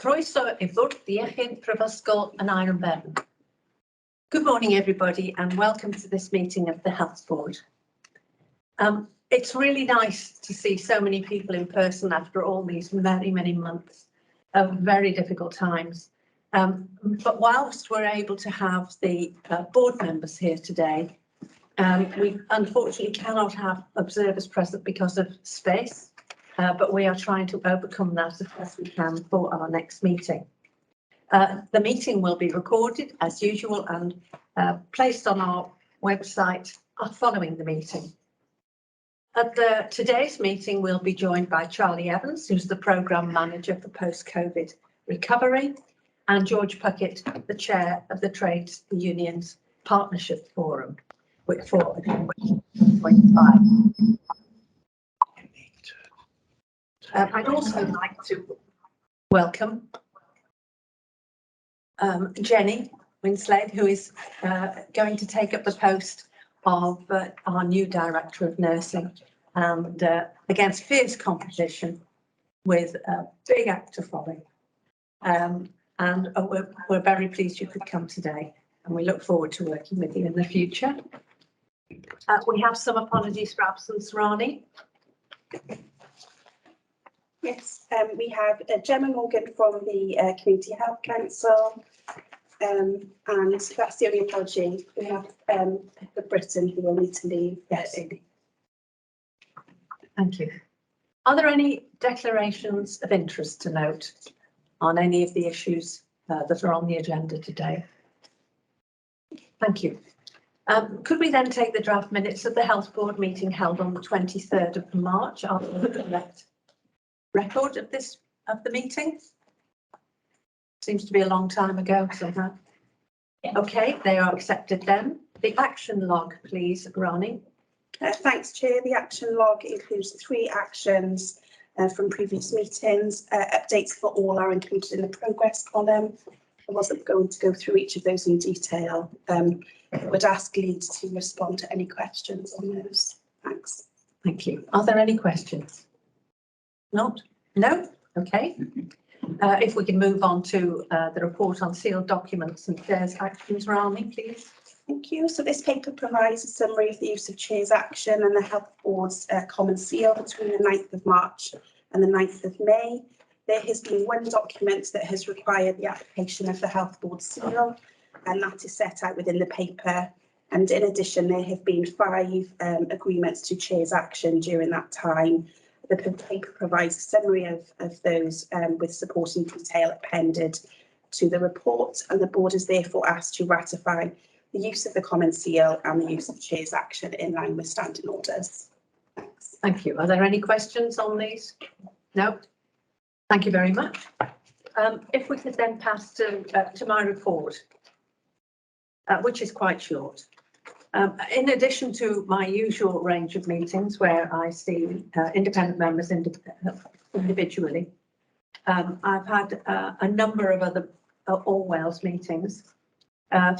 Croeso I Fwrdd, Iechyd, Prifysgol, Aneurin, Bevan. Good morning, everybody, and welcome to this meeting of the Health Board. It's really nice to see so many people in person after all these many months of very difficult times. But whilst we're able to have the board members here today, we unfortunately cannot have observers present because of space. But we are trying to overcome that as best we can for our next meeting. The meeting will be recorded as usual and placed on our website following the meeting. At today's meeting, we'll be joined by Charlie Evans, who's the Programme Manager for Post-COVID Recovery, and George Puckett, the Chair of the Trades Unions Partnership Forum, which for 25. I'd also like to welcome Jenny Winslade, who is going to take up the post of our new Director of Nursing, and against fierce competition with a big act to follow. We're very pleased you could come today, and we look forward to working with you in the future. We have some apologies for absence, Rani. Yes, we have Gemma Morgan from the Community Health Council, and that's the only apology. We have Pippa Britton, who will need to leave. Yes. Thank you. Are there any declarations of interest to note on any of the issues that are on the agenda today? Thank you. Could we then take the draft minutes of the Health Board meeting held on the 23rd of March after the correct record of the meeting? Seems to be a long time ago somehow. Yeah. Okay, they are accepted then. The action log, please, Ronnie. Thanks, Chair. The action log includes 3 actions from previous meetings. Updates for all are included in the progress column. I wasn't going to go through each of those in detail. I would ask leads to respond to any questions on those. Thanks. Thank you. Are there any questions? Not? No? Okay. If we can move on to the report on sealed documents and Chair's actions, Rani, please. Thank you. So this paper provides a summary of the use of Chair's action and the Health Board's common seal between the 9th of March and the 9th of May. There has been one document that has required the application of the Health Board seal, and that is set out within the paper. And in addition, there have been 5 agreements to Chair's action during that time. The paper provides a summary of those with supporting detail appended to the report, and the board is therefore asked to ratify the use of the common seal and the use of Chair's action in line with standing orders. Thanks. Thank you. Are there any questions on these? No? Thank you very much. If we could then pass to my report, which is quite short. In addition to my usual range of meetings where I see independent members individually, I've had a number of other All Wales meetings.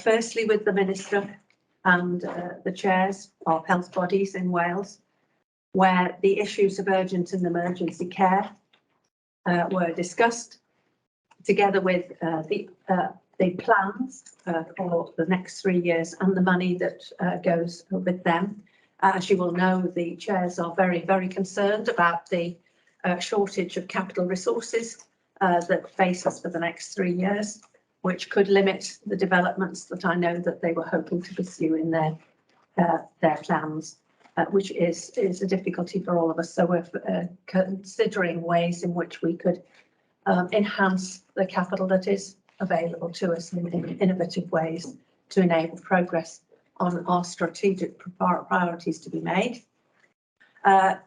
Firstly with the Minister and the chairs of health bodies in Wales, where the issues of urgent and emergency care were discussed, together with the plans for the next 3 years and the money that goes with them. As you will know, the chairs are very concerned about the shortage of capital resources that face us for the next 3 years, which could limit the developments that I know that they were hoping to pursue in their plans, which is a difficulty for all of us. So we're considering ways in which we could enhance the capital that is available to us in innovative ways to enable progress on our strategic priorities to be made. The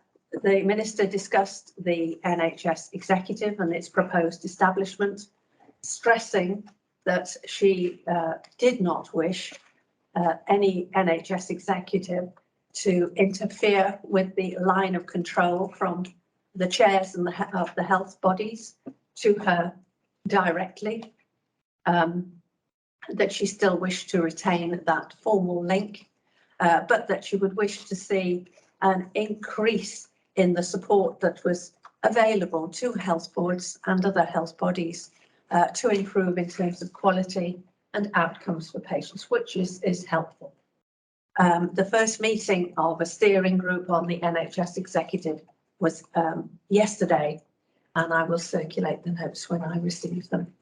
Minister discussed the NHS executive and its proposed establishment, stressing that she did not wish any NHS executive to interfere with the line of control from the chairs and of the health bodies to her directly. That she still wished to retain that formal link, but that she would wish to see an increase in the support that was available to health boards and other health bodies to improve in terms of quality and outcomes for patients, which is helpful. The first meeting of a steering group on the NHS executive was yesterday, and I will circulate the notes when I receive them.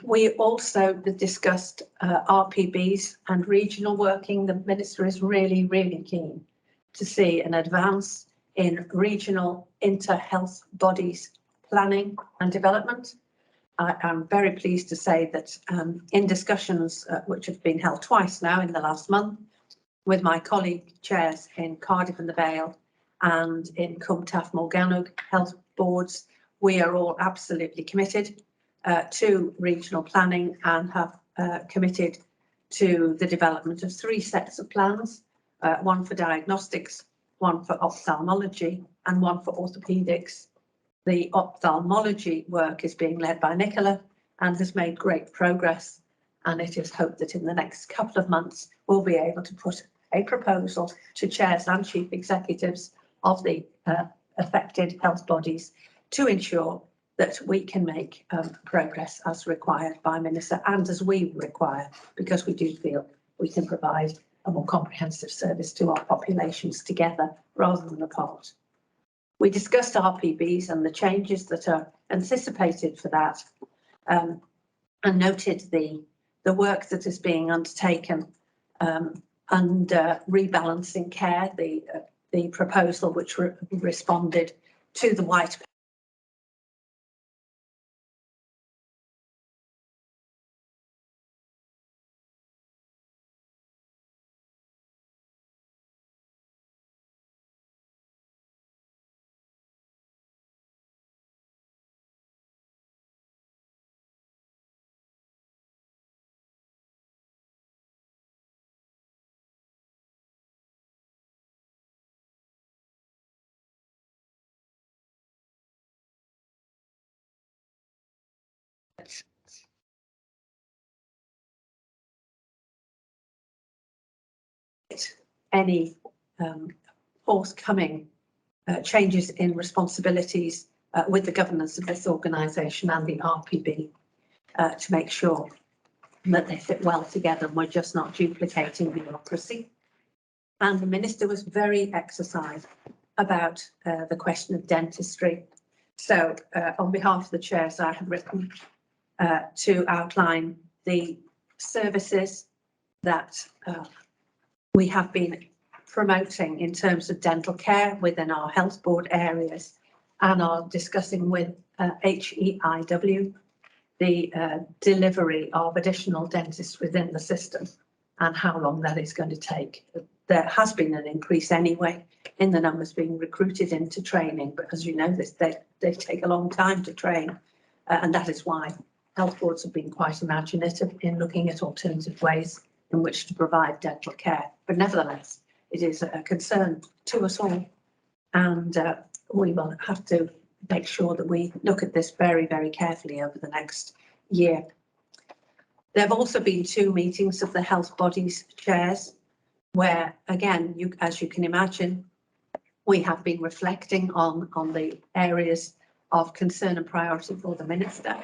We also discussed RPBs and regional working. The Minister is really, really keen to see an advance in regional inter-health bodies planning and development. I am very pleased to say that in discussions which have been held twice now in the last month with my colleague chairs in Cardiff and the Vale and in Cwmtaf Morgannwg health boards, we are all absolutely committed to regional planning and have committed to the development of 3 sets of plans, one for diagnostics, one for ophthalmology and one for orthopaedics. The ophthalmology work is being led by Nicola and has made great progress, and it is hoped that in the next couple of months we'll be able to put a proposal to chairs and chief executives of the affected health bodies to ensure that we can make progress as required by Minister and as we require, because we do feel we can provide a more comprehensive service to our populations together rather than apart. We discussed RPBs and the changes that are anticipated for that, and noted the work that is being undertaken under rebalancing care, the proposal which responded to the white paper. Any forthcoming changes in responsibilities with the governance of this organisation and the RPB to make sure that they fit well together and we're just not duplicating bureaucracy. And the Minister was very exercised about the question of dentistry. So on behalf of the chairs, I have written to outline the services that we have been promoting in terms of dental care within our health board areas, and are discussing with HEIW the delivery of additional dentists within the system and how long that is going to take. There has been an increase anyway in the numbers being recruited into training, but as you know, they take a long time to train, and that is why health boards have been quite imaginative in looking at alternative ways in which to provide dental care. But nevertheless, it is a concern to us all, and we will have to make sure that we look at this very, very carefully over the next year. There have also been 2 meetings of the health bodies chairs, where again, as you can imagine, we have been reflecting on the areas of concern and priority for the Minister.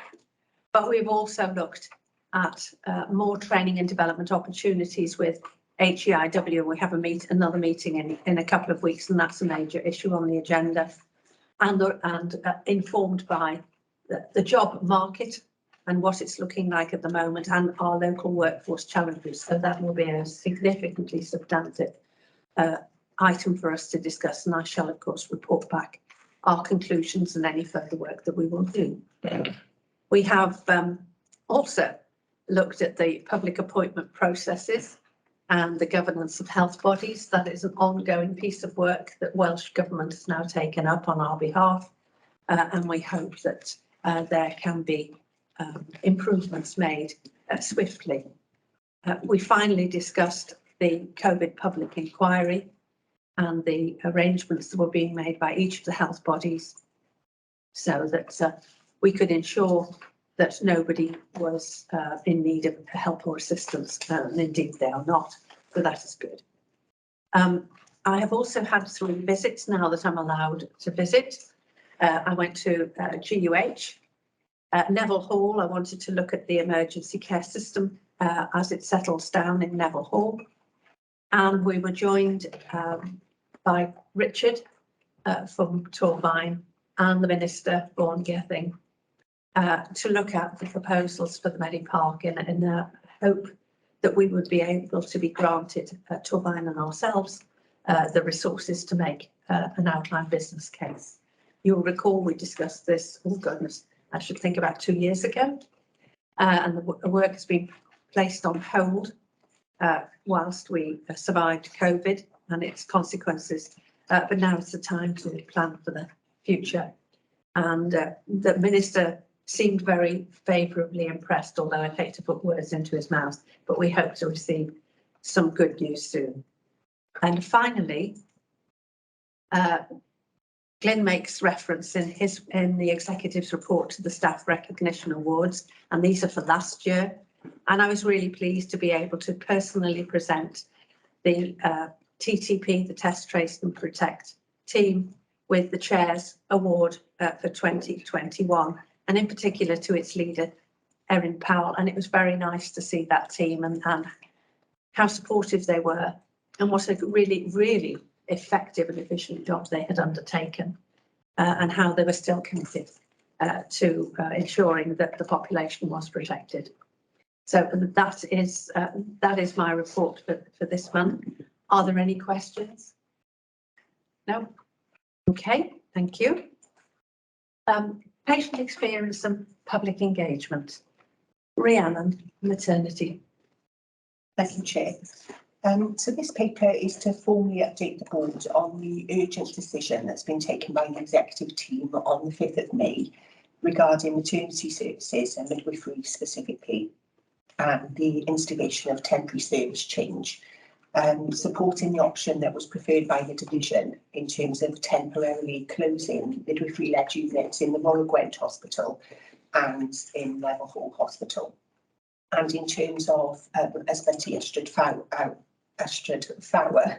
But we've also looked at more training and development opportunities with HEIW. We have another meeting in a couple of weeks, and that's a major issue on the agenda, and informed by the job market and what it's looking like at the moment, and our local workforce challenges. So that will be a significantly substantive item for us to discuss, and I shall of course report back our conclusions and any further work that we will do. We have also looked at the public appointment processes and the governance of health bodies. That is an ongoing piece of work that Welsh Government has now taken up on our behalf, and we hope that there can be improvements made swiftly. We finally discussed the COVID public inquiry and the arrangements that were being made by each of the health bodies so that we could ensure that nobody was in need of help or assistance, and indeed they are not, so that is good. I have also had 3 visits now that I'm allowed to visit. I went to GUH Neville Hall, I wanted to look at the emergency care system as it settles down in Neville Hall. And we were joined by Richard from Torvine and the Minister, Vaughan Gething, to look at the proposals for the Medi Park in the hope that we would be able to be granted, Torvine and ourselves, the resources to make an outline business case. You'll recall we discussed this, oh goodness, I should think about 2 years ago, and the work has been placed on hold whilst we survived COVID and its consequences, but now it's the time to plan for the future. And the Minister seemed very favourably impressed, although I'd hate to put words into his mouth, but we hope to receive some good news soon. And finally, Glyn makes reference in the executive's report to the staff recognition awards, and these are for last year. And I was really pleased to be able to personally present the TTP, the Test, Trace and Protect team, with the Chair's award for 2021, and in particular to its leader, Erin Powell. And it was very nice to see that team and how supportive they were, and what a really, really effective and efficient job they had undertaken, and how they were still committed to ensuring that the population was protected. So that is my report for this month. Are there any questions? No? Okay, thank you. Patient experience and public engagement. Rhiannon, maternity. Thank you, Chair. So this paper is to formally update the board on the urgent decision that's been taken by the executive team on the 5th of May regarding maternity services and midwifery specifically, and the instigation of temporary service change, supporting the option that was preferred by the division in terms of temporarily closing midwifery-led units in the Royal Gwent Hospital and in Neville Hall Hospital. And in terms of Ysbyty Yechyd Fawr,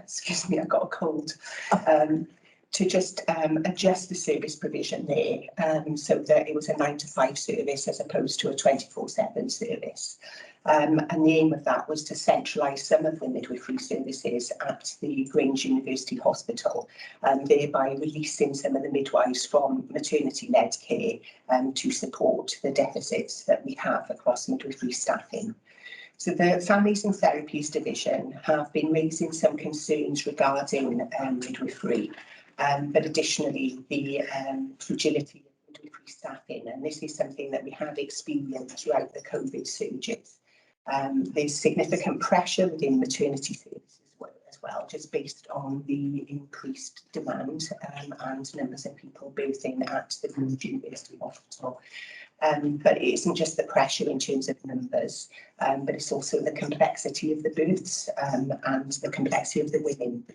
excuse me, I got a cold, to just adjust the service provision there, so that it was a 9 to 5 service as opposed to a 24/7 service. And the aim of that was to centralise some of the midwifery services at the Grange University Hospital, thereby releasing some of the midwives from maternity-led care to support the deficits that we have across midwifery staffing. So the Families and Therapies Division have been raising some concerns regarding midwifery, but additionally the fragility of midwifery staffing, and this is something that we have experienced throughout the COVID surges. There's significant pressure within maternity services as well, just based on the increased demand and numbers of people birthing at the Grange University Hospital. But it isn't just the pressure in terms of numbers, but it's also the complexity of the births and the complexity of the women.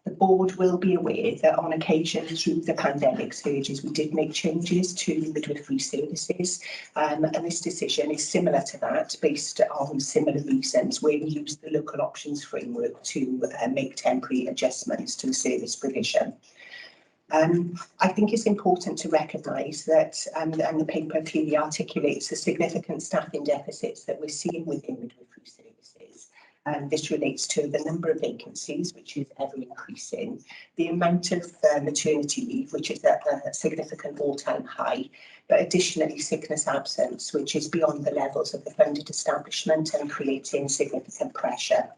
The board will be aware that on occasion through the pandemic surges, we did make changes to midwifery services, and this decision is similar to that, based on similar reasons, where we use the local options framework to make temporary adjustments to the service provision. I think it's important to recognise that, and the paper clearly articulates the significant staffing deficits that we're seeing within midwifery services. This relates to the number of vacancies, which is ever increasing, the amount of maternity leave, which is at a significant all-time high, but additionally sickness absence, which is beyond the levels of the funded establishment and creating significant pressure.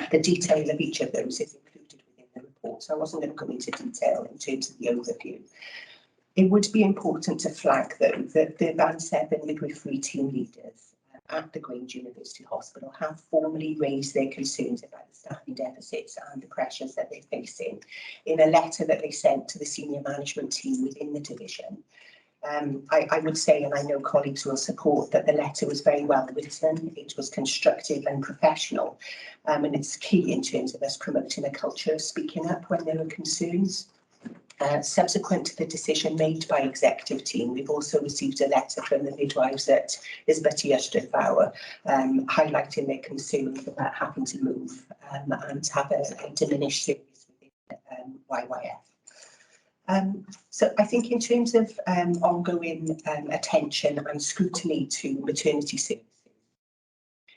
The detail of each of those is included within the report, so I wasn't going to go into detail in terms of the overview. It would be important to flag, though, that the Band 7 midwifery team leaders at the Grange University Hospital have formally raised their concerns about the staffing deficits and the pressures that they're facing in a letter that they sent to the senior management team within the division. I would say, and I know colleagues will support, that the letter was very well written, it was constructive and professional, and it's key in terms of us promoting a culture of speaking up when there are concerns. Subsequent to the decision made by executive team, we've also received a letter from the midwives at Ysbyty Yechyd Fawr, highlighting their concerns about having to move and have a diminished service within YYF. So I think in terms of ongoing attention and scrutiny to maternity services,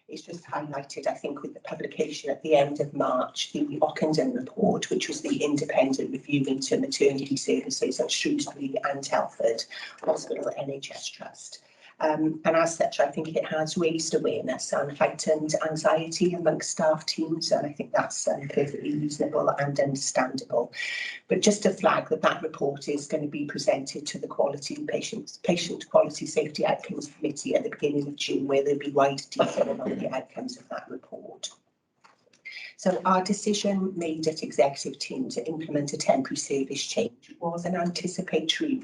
it's just highlighted, I think, with the publication at the end of March, the Ockenden report, which was the independent review into maternity services at Shrewsbury and Telford Hospital NHS Trust. And as such, I think it has raised awareness and heightened anxiety amongst staff teams, and I think that's perfectly reasonable and understandable. But just to flag that that report is going to be presented to the Patient Quality Safety Outcomes Committee at the beginning of June, where there'll be wider detail on the outcomes of that report. So our decision made at executive team to implement a temporary service change was an anticipatory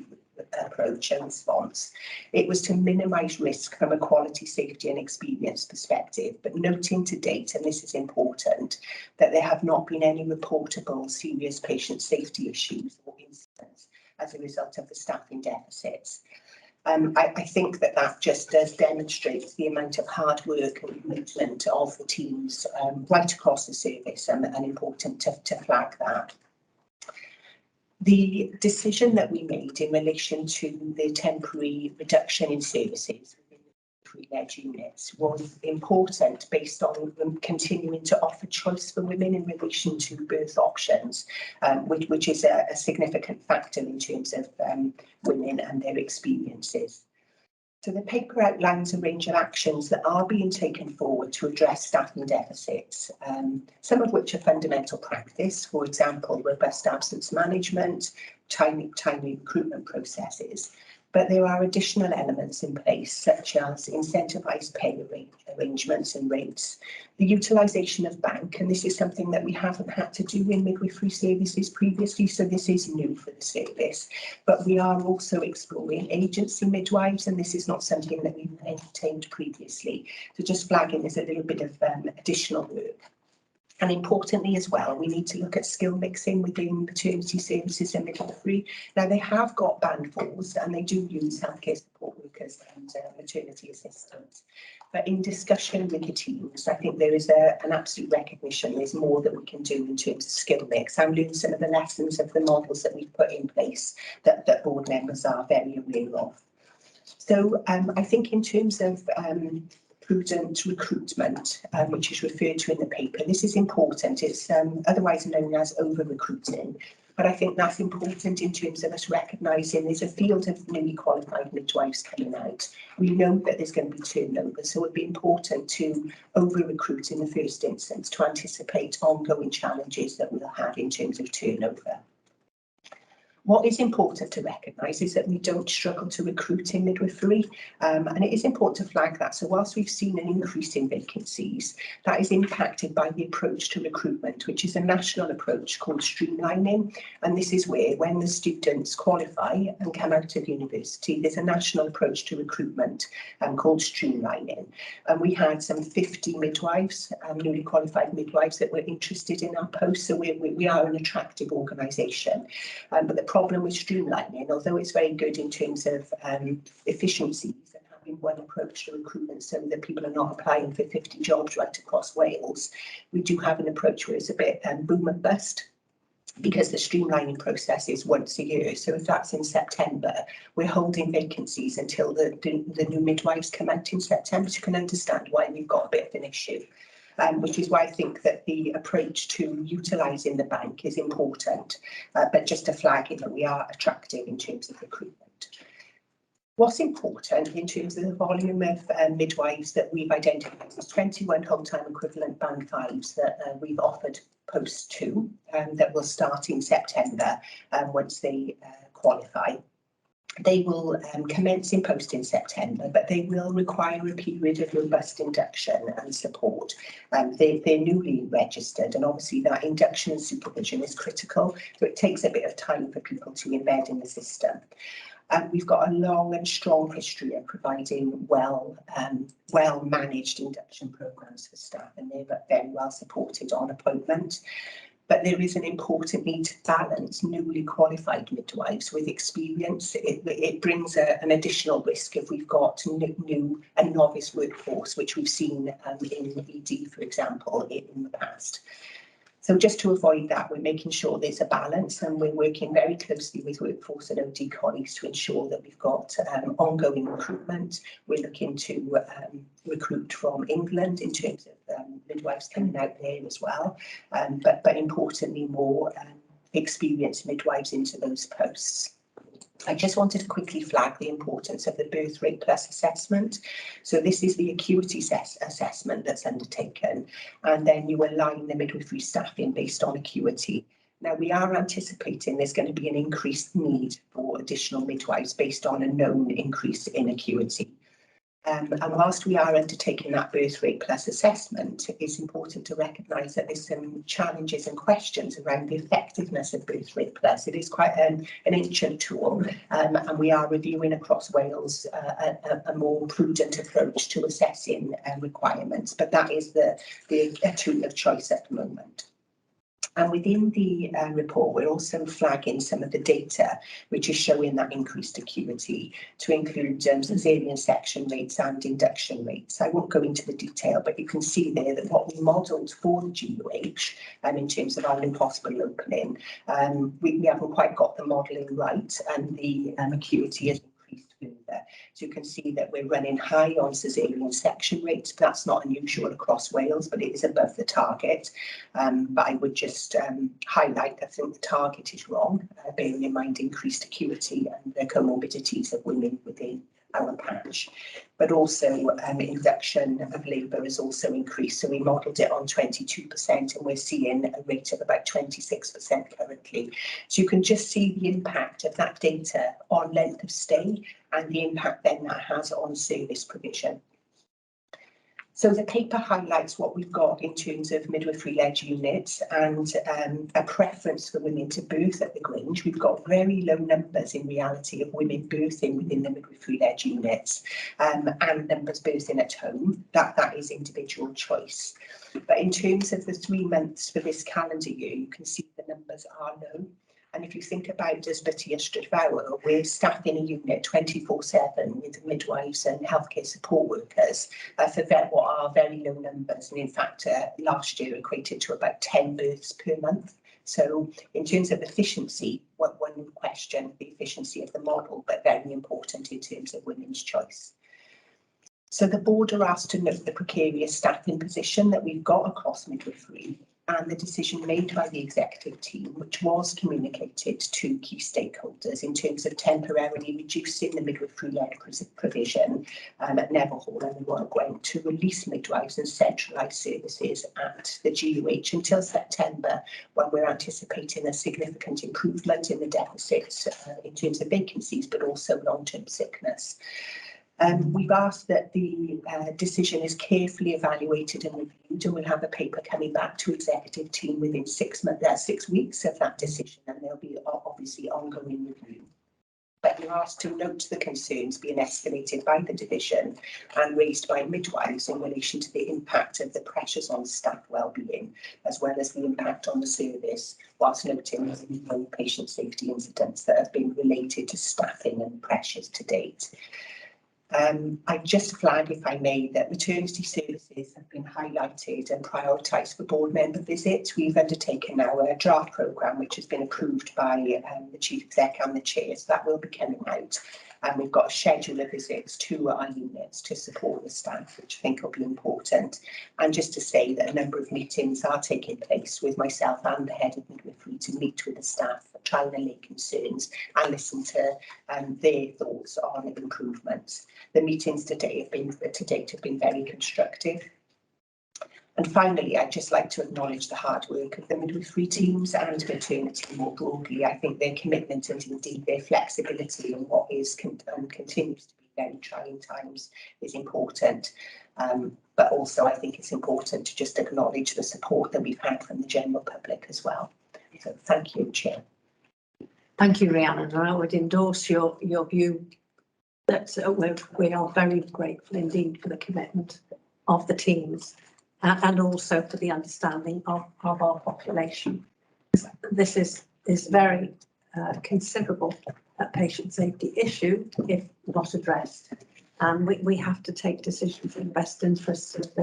approach and response. It was to minimise risk from a quality, safety and experience perspective, but noting to date, and this is important, that there have not been any reportable serious patient safety issues or incidents as a result of the staffing deficits. I think that just does demonstrate the amount of hard work and commitment of the teams right across the service, and important to flag that. The decision that we made in relation to the temporary reduction in services within the pre-led units was important based on them continuing to offer choice for women in relation to birth options, which is a significant factor in terms of women and their experiences. So the paper outlines a range of actions that are being taken forward to address staffing deficits, some of which are fundamental practice, for example, robust absence management, timely recruitment processes. But there are additional elements in place, such as incentivised pay arrangements and rates, the utilisation of bank, and this is something that we haven't had to do in midwifery services previously, so this is new for the service. But we are also exploring agency midwives, and this is not something that we've entertained previously. So just flagging there's a little bit of additional work. And importantly as well, we need to look at skill mixing within maternity services and midwifery. Now, they have got band 4s and they do use healthcare support workers and maternity assistants. But in discussion with the teams, I think there is an absolute recognition there's more that we can do in terms of skill mix. I'm learning some of the lessons of the models that we've put in place that board members are very aware of. So I think in terms of prudent recruitment, which is referred to in the paper. This is important. It's otherwise known as over-recruiting, but I think that's important in terms of us recognising there's a field of newly qualified midwives coming out. We know that there's going to be turnover, so it'd be important to over-recruit in the first instance to anticipate ongoing challenges that we'll have in terms of turnover. What is important to recognise is that we don't struggle to recruit in midwifery, and it is important to flag that. So whilst we've seen an increase in vacancies, that is impacted by the approach to recruitment, which is a national approach called streamlining. And this is where, when the students qualify and come out of university, there's a national approach to recruitment called streamlining. And we had some 50 midwives, newly qualified midwives, that were interested in our post. So we are an attractive organisation. But the problem with streamlining, although it's very good in terms of efficiencies and having one approach to recruitment so that people are not applying for 50 jobs right across Wales, we do have an approach where it's a bit boom and bust, because the streamlining process is once a year. So if that's in September, we're holding vacancies until the new midwives come out in September. So you can understand why we've got a bit of an issue. Which is why I think that the approach to utilising the bank is important, but just to flag it that we are attractive in terms of recruitment. What's important in terms of the volume of midwives that we've identified is 21 whole-time equivalent band 5s that we've offered post to, that will start in September once they qualify. They will commence in post in September, but they will require a period of robust induction and support. They're newly registered, and obviously that induction and supervision is critical, so it takes a bit of time for people to embed in the system. We've got a long and strong history of providing well managed induction programmes for staff, and they're very well supported on appointment. But there is an important need to balance newly qualified midwives with experience. It brings an additional risk if we've got new and novice workforce, which we've seen in ED, for example, in the past. So just to avoid that, we're making sure there's a balance, and we're working very closely with workforce and OD colleagues to ensure that we've got ongoing recruitment. We're looking to recruit from England in terms of midwives coming out there as well, but importantly more experienced midwives into those posts. I just wanted to quickly flag the importance of the birth rate plus assessment. So this is the acuity assessment that's undertaken, and then you align the midwifery staffing based on acuity. Now, we are anticipating there's going to be an increased need for additional midwives based on a known increase in acuity. And whilst we are undertaking that birth rate plus assessment, it's important to recognise that there's some challenges and questions around the effectiveness of birth rate plus. It is quite an ancient tool, and we are reviewing across Wales a more prudent approach to assessing requirements, but that is the tool of choice at the moment. And within the report, we're also flagging some of the data which is showing that increased acuity, to include caesarean section rates and induction rates. I won't go into the detail, but you can see there that what we modelled for the GUH in terms of our new hospital opening, we haven't quite got the modelling right, and the acuity is increased further. So you can see that we're running high on caesarean section rates. That's not unusual across Wales, but it is above the target. But I would just highlight, I think the target is wrong, bearing in mind increased acuity and the comorbidities of women within our patch. But also induction of labour has also increased. So we modelled it on 22%, and we're seeing a rate of about 26% currently. So you can just see the impact of that data on length of stay and the impact then that has on service provision. So the paper highlights what we've got in terms of midwifery-led units and a preference for women to birth at the Grange. We've got very low numbers in reality of women birthing within the midwifery-led units, and numbers birthing at home. That is individual choice. But in terms of the 3 months for this calendar year, you can see the numbers are low. And if you think about Ysbyty Ystrad, we're staffing a unit 24/7 with midwives and healthcare support workers for what are very low numbers. And in fact, last year equated to about 10 births per month. So in terms of efficiency, one would question the efficiency of the model, but very important in terms of women's choice. So the board are asked to note the precarious staffing position that we've got across midwifery, and the decision made by the executive team, which was communicated to key stakeholders in terms of temporarily reducing the midwifery-led provision at Neville Hall and the Royal Gwent to release midwives and centralise services at the GUH until September, when we're anticipating a significant improvement in the deficits in terms of vacancies, but also long-term sickness. We've asked that the decision is carefully evaluated and reviewed, and we'll have a paper coming back to executive team within 6 weeks of that decision, and there'll be obviously ongoing review. But you're asked to note the concerns being escalated by the division and raised by midwives in relation to the impact of the pressures on staff wellbeing, as well as the impact on the service, whilst noting the no patient safety incidents that have been related to staffing and pressures to date. I just flag, if I may, that maternity services have been highlighted and prioritised for board member visits. We've undertaken now a draft programme which has been approved by the Chief Exec and the Chair, so that will be coming out. And we've got a schedule of visits to our units to support the staff, which I think will be important. And just to say that a number of meetings are taking place with myself and the head of midwifery to meet with the staff, try and allay concerns and listen to their thoughts on improvements. The meetings to date have been very constructive. And finally, I'd just like to acknowledge the hard work of the midwifery teams and maternity more broadly. I think their commitment and indeed their flexibility in what is and continues to be very trying times is important. But also I think it's important to just acknowledge the support that we've had from the general public as well. So thank you, Chair. Thank you, Rhiannon, and I would endorse your view that we are very grateful indeed for the commitment of the teams and also for the understanding of our population. This is very considerable patient safety issue if not addressed, and we have to take decisions in the best interests of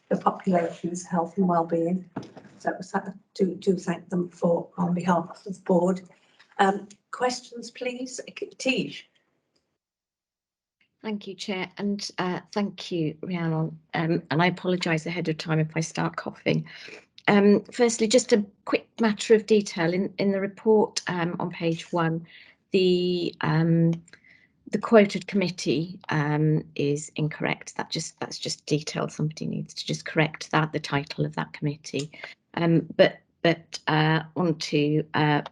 the population's health and well-being. do thank them for on behalf of the board. Questions, please. Tiege. Thank you, Chair, and thank you, Rhiannon. And I apologise ahead of time if I start coughing. Firstly, just a quick matter of detail in the report on page 1, the quoted committee is incorrect. That's just detail. Somebody needs to just correct that, the title of that committee. But on to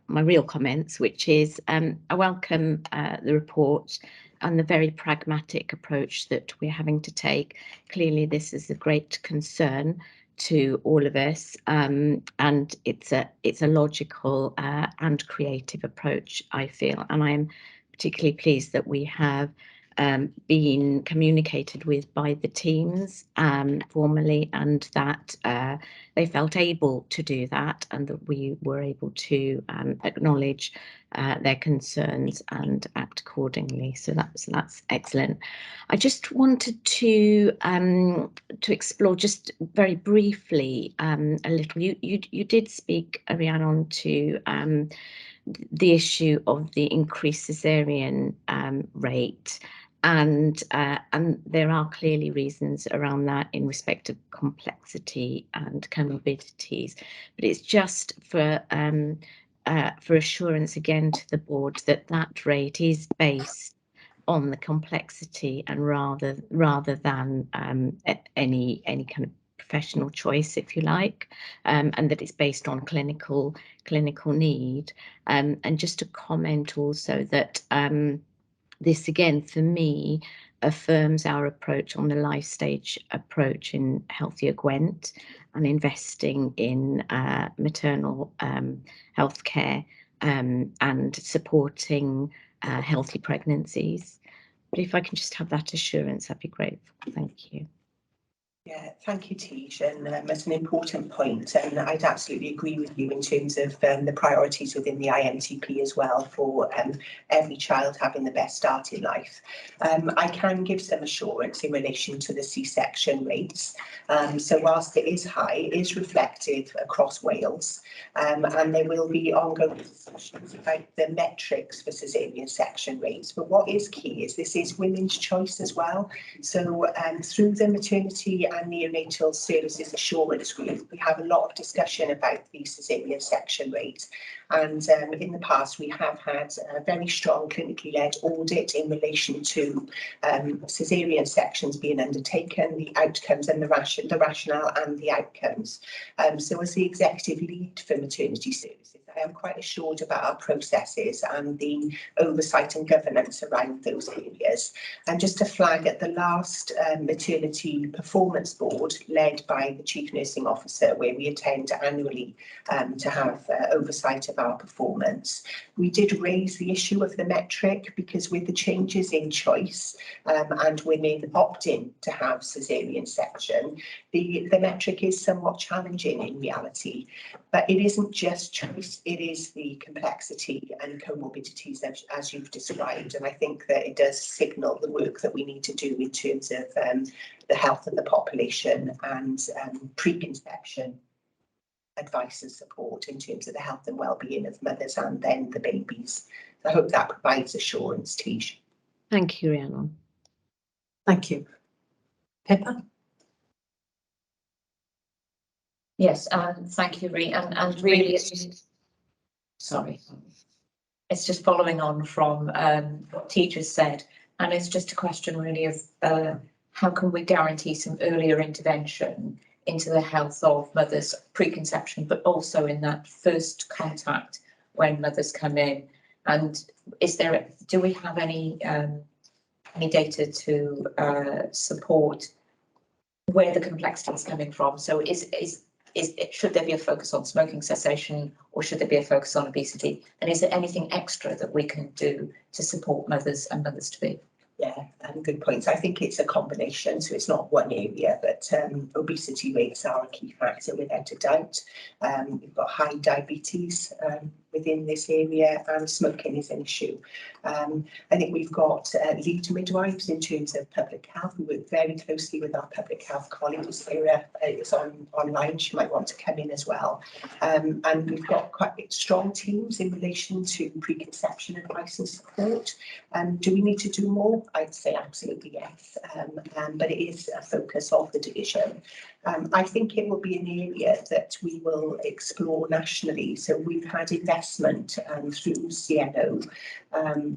my real comments, which is I welcome the report and the very pragmatic approach that we're having to take. Clearly, this is a great concern to all of us, and it's a logical and creative approach, I feel, and I'm particularly pleased that we have been communicated with by the teams formally, and that they felt able to do that, and that we were able to acknowledge their concerns and act accordingly. So that's excellent. I just wanted to explore just very briefly a little. You did speak, Rhiannon, to the issue of the increased caesarean rate, and there are clearly reasons around that in respect of complexity and comorbidities, but it's just for assurance again to the board that that rate is based on the complexity and rather than any kind of professional choice, if you like, and that it's based on clinical need. And just to comment also that this again for me affirms our approach on the life stage approach in Healthier Gwent and investing in maternal health care and supporting healthy pregnancies. But if I can just have that assurance, that'd be great. Thank you. Yeah, thank you, Tiege, and that's an important point, and I'd absolutely agree with you in terms of the priorities within the IMTP as well for every child having the best start in life. I can give some assurance in relation to the C-section rates. So whilst it is high, it is reflected across Wales, and there will be ongoing discussions about the metrics for caesarean section rates. But what is key is this is women's choice as well. So through the maternity and neonatal services assurance group, we have a lot of discussion about the caesarean section rate, and in the past we have had a very strong clinically led audit in relation to caesarean sections being undertaken, the outcomes and the rationale and the outcomes. So as the executive lead for maternity services, I am quite assured about our processes and the oversight and governance around those areas. And just to flag, at the last maternity performance board led by the Chief Nursing Officer, where we attend annually to have oversight of our performance, we did raise the issue of the metric, because with the changes in choice and women opting to have caesarean section, the metric is somewhat challenging in reality. But it isn't just choice, it is the complexity and comorbidities as you've described. And I think that it does signal the work that we need to do in terms of the health of the population and preconception advice and support in terms of the health and well-being of mothers and then the babies. So I hope that provides assurance, Tiege. Thank you, Rhiannon. Thank you. Pippa? Yes, thank you, Rhi, and really it's just, sorry, it's just following on from what teachers said, and it's just a question really of how can we guarantee some earlier intervention into the health of mothers preconception, but also in that first contact when mothers come in. And do we have any data to support where the complexity is coming from? So should there be a focus on smoking cessation, or should there be a focus on obesity? And is there anything extra that we can do to support mothers and mothers-to-be? Yeah, good points. I think it's a combination, so it's not one area, but obesity rates are a key factor without a doubt. We've got high diabetes with within this area, and smoking is an issue. I think we've got lead midwives in terms of public health. We work very closely with our public health colleagues. Sarah is online, she might want to come in as well. And we've got quite strong teams in relation to preconception advice and support. Do we need to do more? I'd say absolutely yes, but it is a focus of the division. I think it will be an area that we will explore nationally. So we've had investment through CNO,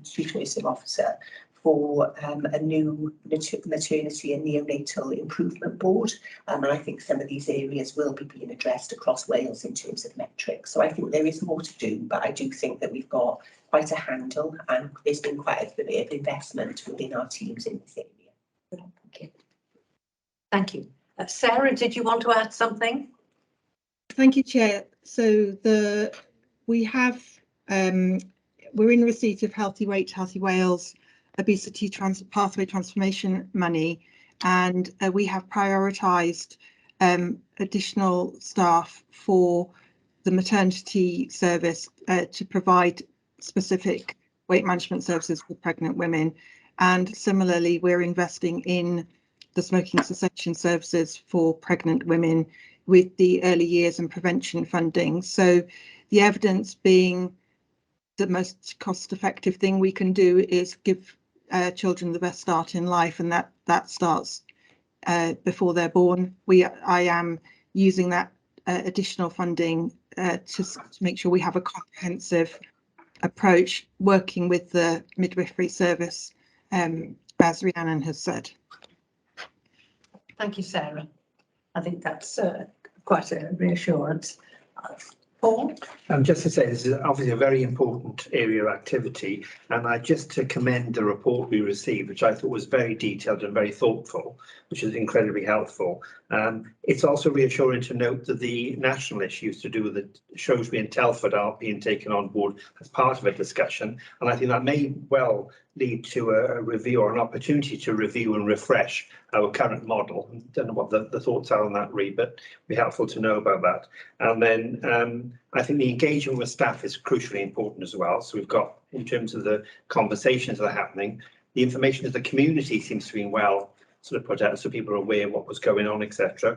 Chief Nursing Officer, for a new maternity and neonatal improvement board. And I think some of these areas will be being addressed across Wales in terms of metrics. So I think there is more to do, but I do think that we've got quite a handle, and there's been quite a bit of investment within our teams in this area. Thank you. Thank you. Sarah, did you want to add something? Thank you, Chair. So we're in receipt of Healthy Weight, Healthy Wales obesity pathway transformation money, and we have prioritised additional staff for the maternity service to provide specific weight management services for pregnant women. And similarly, we're investing in the smoking cessation services for pregnant women with the early years and prevention funding. So the evidence being the most cost-effective thing we can do is give children the best start in life, and that starts before they're born. I am using that additional funding to make sure we have a comprehensive approach, working with the midwifery service, as Rhiannon has said. Thank you, Sarah. I think that's quite a reassurance. Paul? Just to say, this is obviously a very important area of activity, and I just to commend the report we received, which I thought was very detailed and very thoughtful, which is incredibly helpful. It's also reassuring to note that the national issues to do with the Shrewsbury and Telford are being taken on board as part of a discussion, and I think that may well lead to a review or an opportunity to review and refresh our current model. I don't know what the thoughts are on that, Ree, but it'd be helpful to know about that. And then I think the engagement with staff is crucially important as well. So we've got, in terms of the conversations that are happening, the information to the community seems to be well sort of put out so people are aware of what was going on, etc.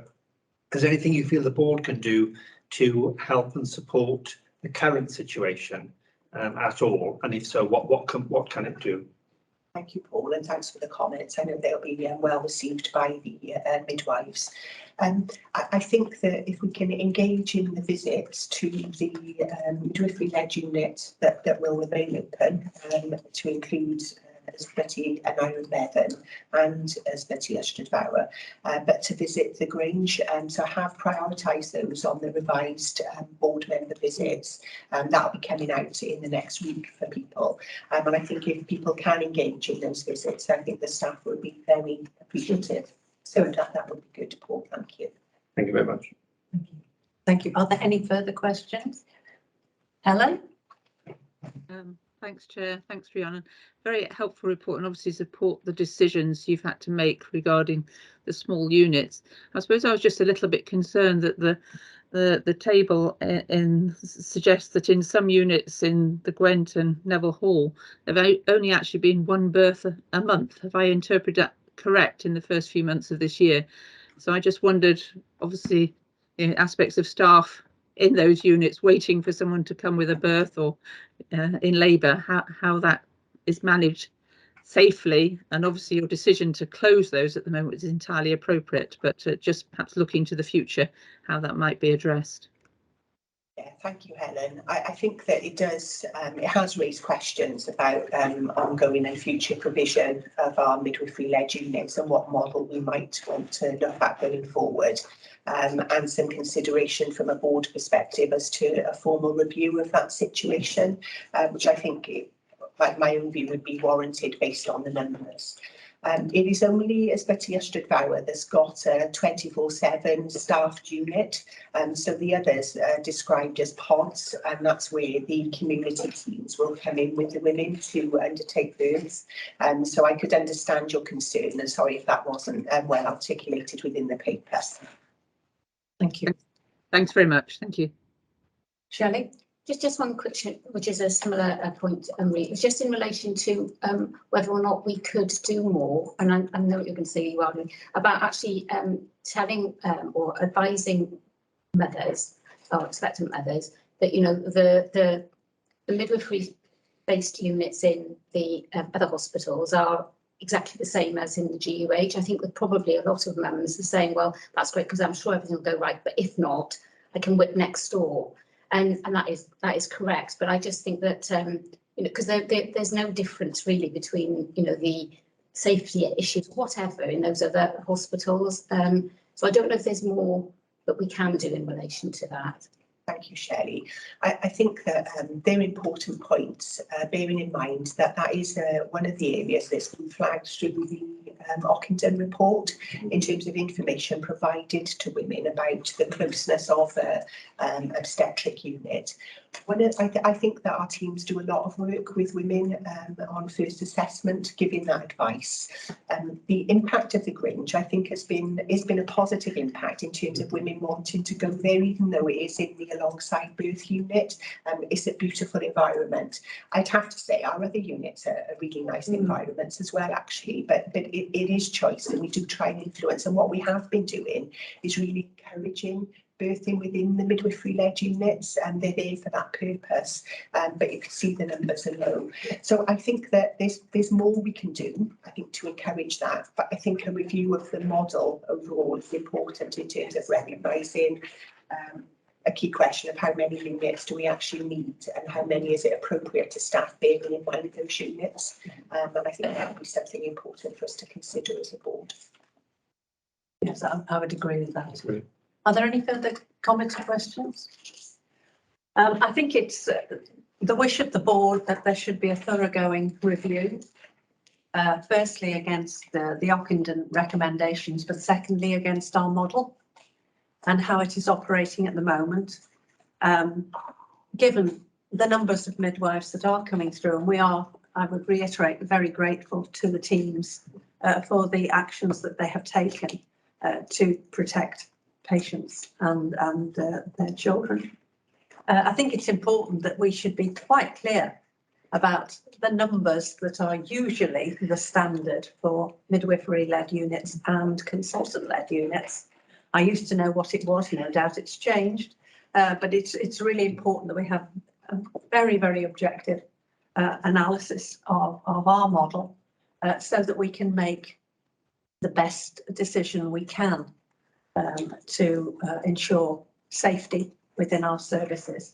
Is there anything you feel the board can do to help and support the current situation at all? And if so, what can it do? Thank you, Paul, and thanks for the comments. I know they'll be well received by the midwives. I think that if we can engage in the visits to the midwifery-led unit that will remain open, to include Ysbyty and Aneurin Bevan and Ysbyty Ffrwd, but to visit the Grange. So I have prioritised those on the revised board member visits. That'll be coming out in the next week for people. And I think if people can engage in those visits, I think the staff will be very appreciative. So that would be good, Paul. Thank you. Thank you very much. Thank you. Are there any further questions? Helen? Thanks, Chair. Thanks, Rhiannon. Very helpful report, and obviously support the decisions you've had to make regarding the small units. I suppose I was just a little bit concerned that the table suggests that in some units in the Gwent and Neville Hall, there have only actually been one birth a month. Have I interpreted that correct in the first few months of this year? So I just wondered, obviously, aspects of staff in those units waiting for someone to come with a birth or in labour, how that is managed safely, and obviously your decision to close those at the moment is entirely appropriate, but just perhaps looking to the future how that might be addressed. Yeah, thank you, Helen. I think that it has raised questions about ongoing and future provision of our midwifery-led units and what model we might want to look at going forward, and some consideration from a board perspective as to a formal review of that situation, which I think, my own view, would be warranted based on the numbers. It is only Ysbyty Ffrwd that's got a 24/7 staffed unit, so the others are described as pods, and that's where the community teams will come in with the women to undertake births. So I could understand your concern, and sorry if that wasn't well articulated within the paper. Thank you. Thanks very much. Thank you. Shelley? Just one question, which is a similar point, it's just in relation to whether or not we could do more, and I know what you're going to say, you are, about actually telling or advising mothers or expectant mothers that, you know, the midwifery-based units in the other hospitals are exactly the same as in the GUH. I think that probably a lot of mums are saying, well, that's great because I'm sure everything will go right, but if not, I can whip next door. And that is correct. But I just think that, you know, because there's no difference really between, you know, the safety issues, whatever, in those other hospitals. So I don't know if there's more that we can do in relation to that. Thank you, Shelley. I think that they're important points, bearing in mind that that is one of the areas that's been flagged through the Ockenden report in terms of information provided to women about the closeness of obstetric unit. I think that our teams do a lot of work with women on first assessment, giving that advice. The impact of the Grange, I think, has been a positive impact in terms of women wanting to go there, even though it is in the alongside birth unit. It's a beautiful environment. I'd have to say our other units are really nice environments as well, actually, but it is choice, and we do try and influence. And what we have been doing is really encouraging birthing within the midwifery-led units, and they're there for that purpose. But you can see the numbers are low. So I think that there's more we can do, I think, to encourage that. But I think a review of the model overall is important in terms of recognising a key question of how many units do we actually need and how many is it appropriate to staff, bearing in mind those units. And I think that would be something important for us to consider as a board. Yes, I would agree with that. Are there any further comments or questions? I think it's the wish of the board that there should be a thoroughgoing review. Firstly, against the Ockenden recommendations, but secondly, against our model and how it is operating at the moment. Given the numbers of midwives that are coming through, and we are, I would reiterate, very grateful to the teams for the actions that they have taken to protect patients and their children. I think it's important that we should be quite clear about the numbers that are usually the standard for midwifery-led units and consultant-led units. I used to know what it was, no doubt it's changed, but it's really important that we have a very, very objective analysis of our model so that we can make the best decision we can to ensure safety within our services.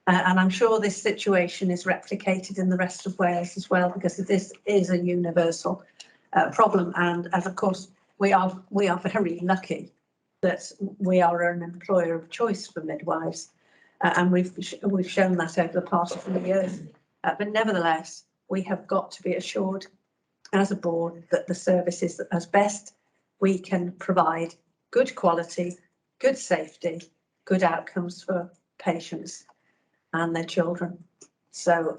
And I'm sure this situation is replicated in the rest of Wales as well, because this is a universal problem. And as of course, we are very lucky that we are an employer of choice for midwives, and we've shown that over the past few years. But nevertheless, we have got to be assured as a board that the services that as best we can provide good quality, good safety, good outcomes for patients and their children. So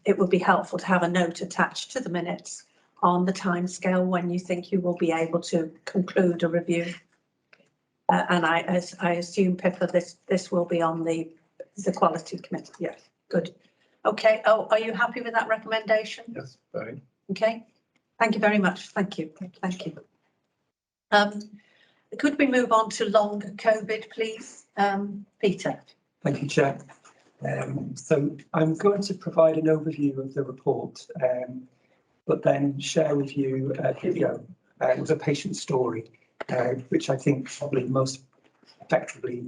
it would be helpful to have a note attached to the minutes on the timescale when you think you will be able to conclude a review. And I assume, Pippa, this will be on the quality committee. Yes, good. Okay. Oh, are you happy with that recommendation? Yes, fine. Okay. Thank you very much. Thank you. Thank you. Could we move on to long COVID, please? Peter. Thank you, Chair. So I'm going to provide an overview of the report, but then share with you a video with a patient story, which I think probably most effectively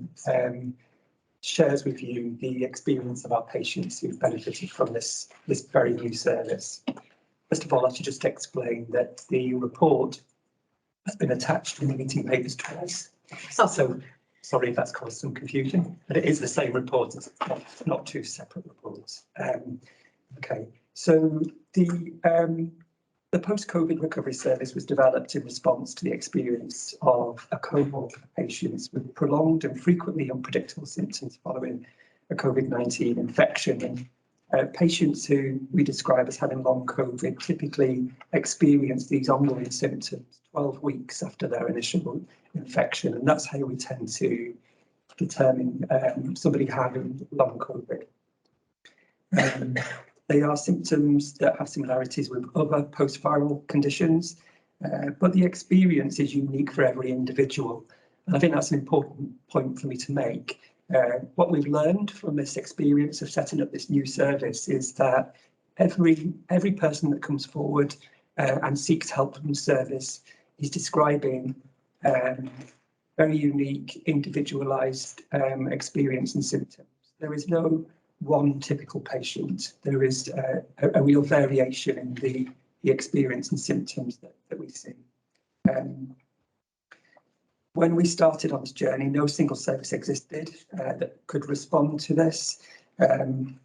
shares with you the experience of our patients who've benefited from this very new service. First of all, I should just explain that the report has been attached in the meeting papers twice. So sorry if that's caused some confusion, but it is the same report. It's not two separate reports. Okay, so the post-COVID recovery service was developed in response to the experience of a cohort of patients with prolonged and frequently unpredictable symptoms following a COVID-19 infection. And patients who we describe as having long COVID typically experience these ongoing symptoms 12 weeks after their initial infection. And that's how we tend to determine somebody having long COVID. They are symptoms that have similarities with other post-viral conditions, but the experience is unique for every individual. And I think that's an important point for me to make. What we've learned from this experience of setting up this new service is that every person that comes forward and seeks help from the service is describing very unique, individualised experience and symptoms. There is no one typical patient. There is a real variation in the experience and symptoms that we see. When we started on this journey, no single service existed that could respond to this, and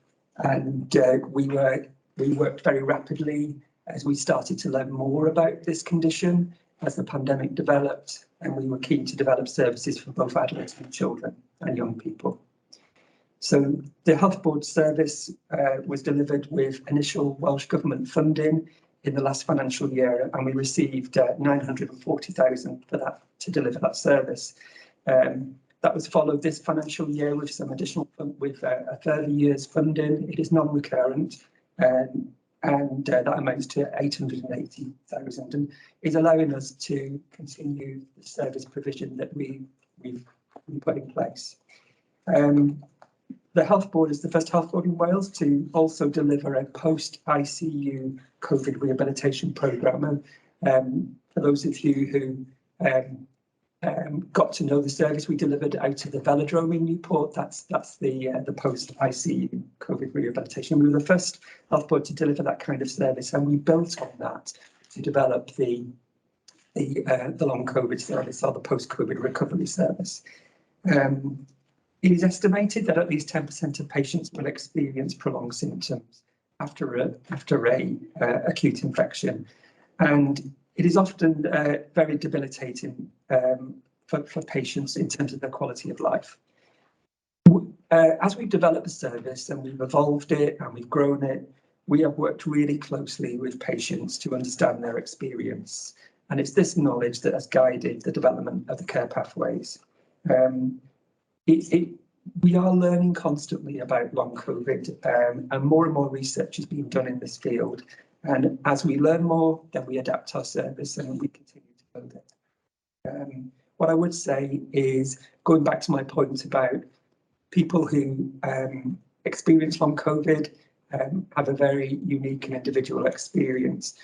we worked very rapidly as we started to learn more about this condition as the pandemic developed, and we were keen to develop services for both adults and children and young people. So the Health Board service was delivered with initial Welsh Government funding in the last financial year, and we received 940,000 for that to deliver that service. That was followed this financial year with some additional with a further year's funding. It is non-recurrent, and that amounts to 880,000, and is allowing us to continue the service provision that we've put in place. The Health Board is the first health board in Wales to also deliver a post-ICU COVID rehabilitation programme. And for those of you who got to know the service, we delivered out of the Velodrome in Newport. That's the post-ICU COVID rehabilitation. We were the first health board to deliver that kind of service, and we built on that to develop the long COVID service, or the post-COVID recovery service. It is estimated that at least 10% of patients will experience prolonged symptoms after a acute infection, and it is often very debilitating for patients in terms of their quality of life. As we've developed the service and we've evolved it and we've grown it, we have worked really closely with patients to understand their experience, and it's this knowledge that has guided the development of the care pathways. We are learning constantly about long COVID, and more research is being done in this field. And as we learn more, then we adapt our service and we continue to build it. What I would say is, going back to my point about people who experience long COVID have a very unique and individual experience.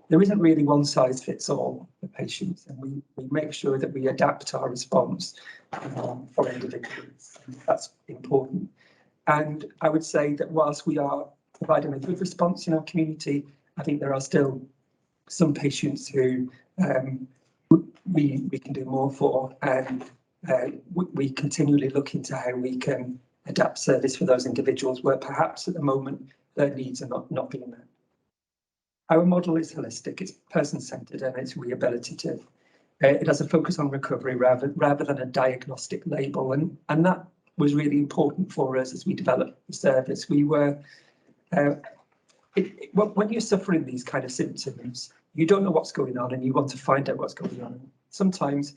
There isn't really one size fits all for patients, and we make sure that we adapt our response for individuals. That's important. And I would say that whilst we are providing a good response in our community, I think there are still some patients who we can do more for, and we continually look into how we can adapt service for those individuals where perhaps at the moment their needs are not being met. Our model is holistic, it's person-centred, and it's rehabilitative. It has a focus on recovery rather than a diagnostic label, and that was really important for us as we developed the service. We were, when you're suffering these kind of symptoms, you don't know what's going on and you want to find out what's going on. Sometimes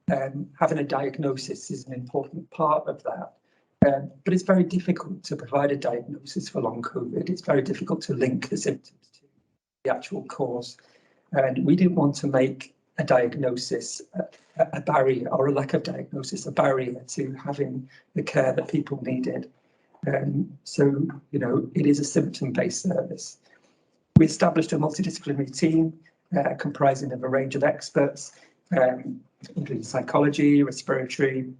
having a diagnosis is an important part of that. But it's very difficult to provide a diagnosis for long COVID. It's very difficult to link the symptoms to the actual cause. And we didn't want to make a diagnosis a barrier, or a lack of diagnosis a barrier to having the care that people needed. So, you know, it is a symptom-based service. We established a multidisciplinary team comprising of a range of experts, including psychology, respiratory,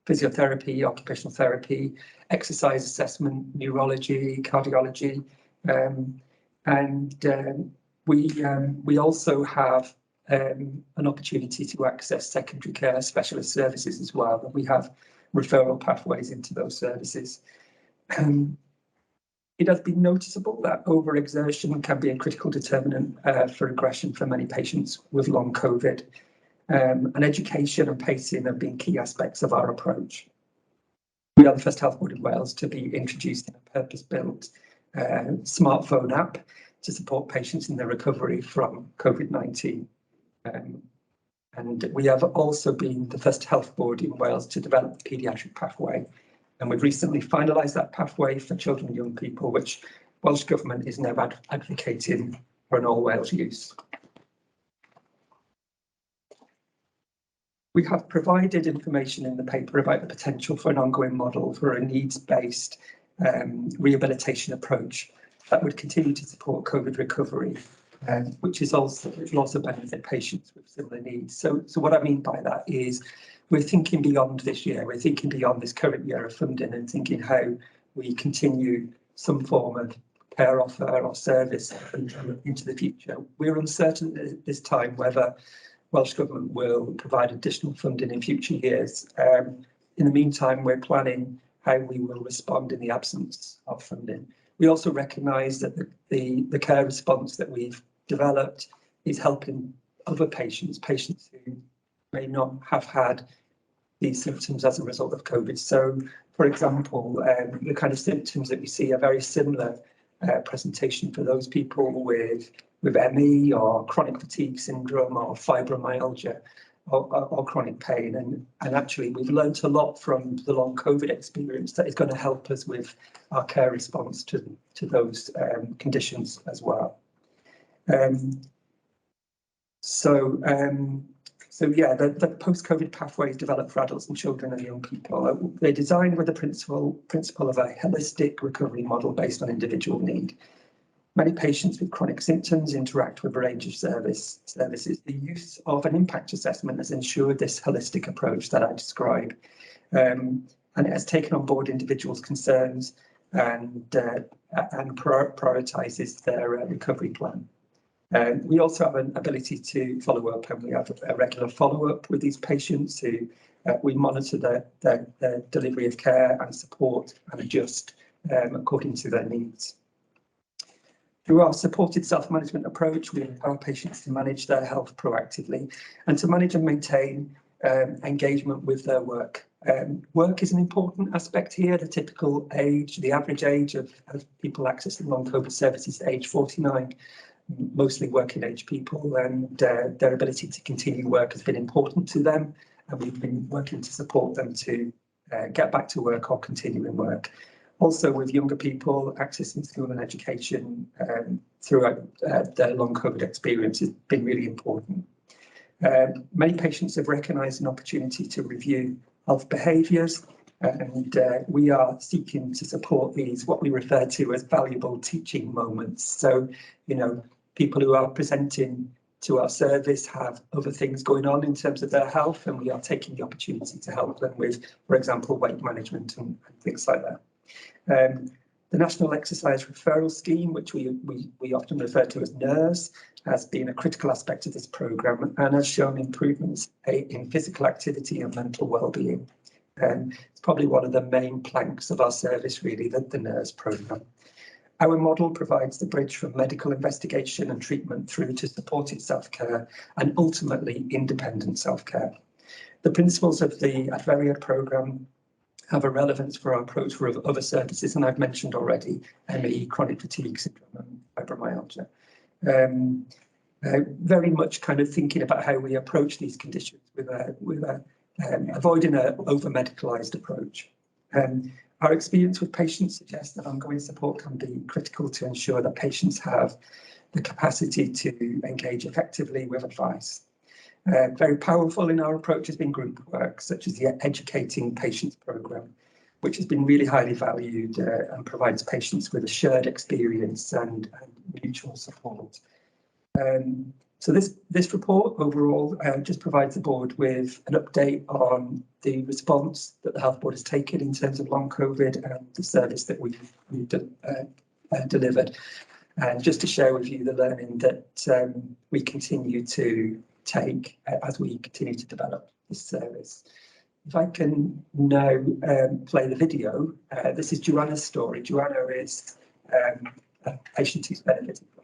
physiotherapy, occupational therapy, exercise assessment, neurology, cardiology, and we also have an opportunity to access secondary care specialist services as well, and we have referral pathways into those services. It has been noticeable that overexertion can be a critical determinant for aggression for many patients with long COVID. And education and pacing have been key aspects of our approach. We are the first health board in Wales to be introduced in a purpose-built smartphone app to support patients in their recovery from COVID-19. And we have also been the first health board in Wales to develop the paediatric pathway. And we've recently finalised that pathway for children and young people, which Welsh Government is now advocating for an all Wales use. We have provided information in the paper about the potential for an ongoing model for a needs-based rehabilitation approach that would continue to support COVID recovery, which will also benefit patients with similar needs. So what I mean by that is we're thinking beyond this year, we're thinking beyond this current year of funding and thinking how we continue some form of care offer or service into the future. We're uncertain at this time whether Welsh Government will provide additional funding in future years. In the meantime, we're planning how we will respond in the absence of funding. We also recognise that the care response that we've developed is helping other patients who may not have had these symptoms as a result of COVID. So, for example, the kind of symptoms that we see are very similar presentation for those people with ME or chronic fatigue syndrome or fibromyalgia or chronic pain. And actually, we've learnt a lot from the long COVID experience that is going to help us with our care response to those conditions as well. So yeah, the post-COVID pathways developed for adults and children and young people. They're designed with the principle of a holistic recovery model based on individual need. Many patients with chronic symptoms interact with a range of services. The use of an impact assessment has ensured this holistic approach that I described, and it has taken on board individuals' concerns and prioritises their recovery plan. We also have an ability to follow up, and we have a regular follow-up with these patients who we monitor their delivery of care and support and adjust according to their needs. Through our supported self-management approach, we empower patients to manage their health proactively and to manage and maintain engagement with their work. Work is an important aspect here. The typical age, the average age of people accessing long-COVID services is age 49. Mostly working age people, and their ability to continue work has been important to them, and we've been working to support them to get back to work or continue in work. Also, with younger people accessing school and education throughout their long COVID experience has been really important. Many patients have recognised an opportunity to review health behaviours, and we are seeking to support these, what we refer to as valuable teaching moments. So, you know, people who are presenting to our service have other things going on in terms of their health, and we are taking the opportunity to help them with, for example, weight management and things like that. The National Exercise Referral Scheme, which we often refer to as NERS, has been a critical aspect of this programme and has shown improvements in physical activity and mental well-being. It's probably one of the main planks of our service, really, the NERS programme. Our model provides the bridge from medical investigation and treatment through to supported self-care and ultimately independent self-care. The principles of the Ffrwd programme have a relevance for our approach for other services, and I've mentioned already ME, chronic fatigue syndrome and fibromyalgia. Very much kind of thinking about how we approach these conditions with avoiding an over-medicalised approach. Our experience with patients suggests that ongoing support can be critical to ensure that patients have the capacity to engage effectively with advice. Very powerful in our approach has been group work, such as the Educating Patients programme, which has been really highly valued and provides patients with a shared experience and mutual support. So this report overall just provides the board with an update on the response that the Health Board has taken in terms of long COVID and the service that we've delivered. And just to share with you the learning that we continue to take as we continue to develop this service. If I can now play the video, this is Joanna's story. Joanna is a patient who's benefited from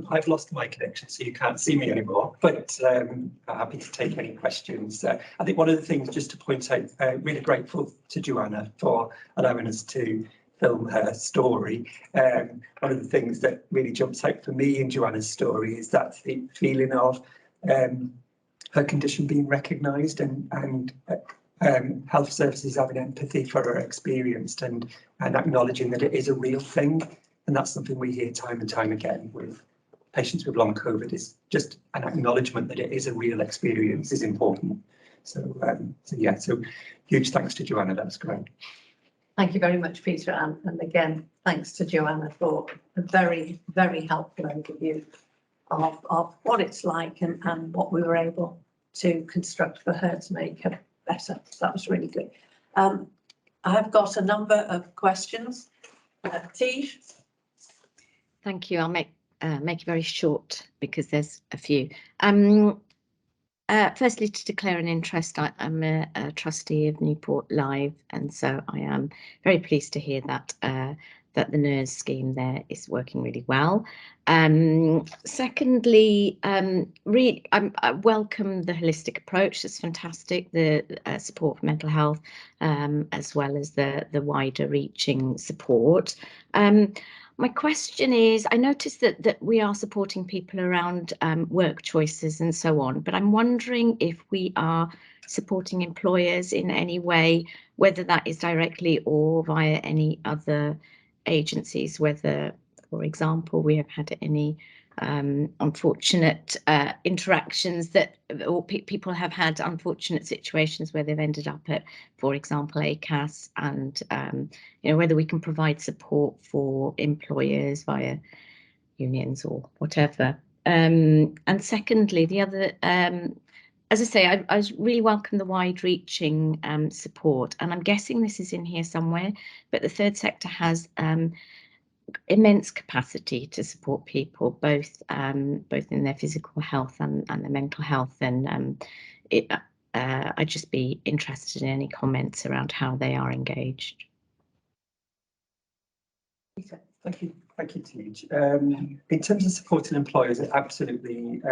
I've lost my connection, so you can't see me anymore, but I'm happy to take any questions. I think one of the things, just to point out, really grateful to Joanna for allowing us to film her story. One of the things that really jumps out for me in Joanna's story is that the feeling of her condition being recognised and health services having empathy for her experience and acknowledging that it is a real thing. And that's something we hear time and time again with patients with long COVID, is just an acknowledgement that it is a real experience is important. So huge thanks to Joanna, that's great. Thank you very much, Peter, and again, thanks to Joanna for a very, very helpful overview of what it's like and what we were able to construct for her to make her better. That was really good. I've got a number of questions. Tish? Thank you. I'll make it very short because there's a few. Firstly, to declare an interest, I'm a trustee of Newport Live, and so I am very pleased to hear that that the NERS scheme there is working really well. Secondly, really, I welcome the holistic approach. It's fantastic, the support for mental health, as well as the wider reaching support. My question is, I noticed that we are supporting people around work choices and so on, but I'm wondering if we are supporting employers in any way, whether that is directly or via any other agencies, whether, for example, we have had any unfortunate interactions that, or people have had unfortunate situations where they've ended up at, for example, ACAS, and you know, whether we can provide support for employers via unions or whatever. And secondly, the other, as I say, I really welcome the wide-reaching support, and I'm guessing this is in here somewhere, but the third sector has immense capacity to support people, both in their physical health and their mental health, and I'd just be interested in any comments around how they are engaged. Thank you, Tej. In terms of supporting employers, absolutely.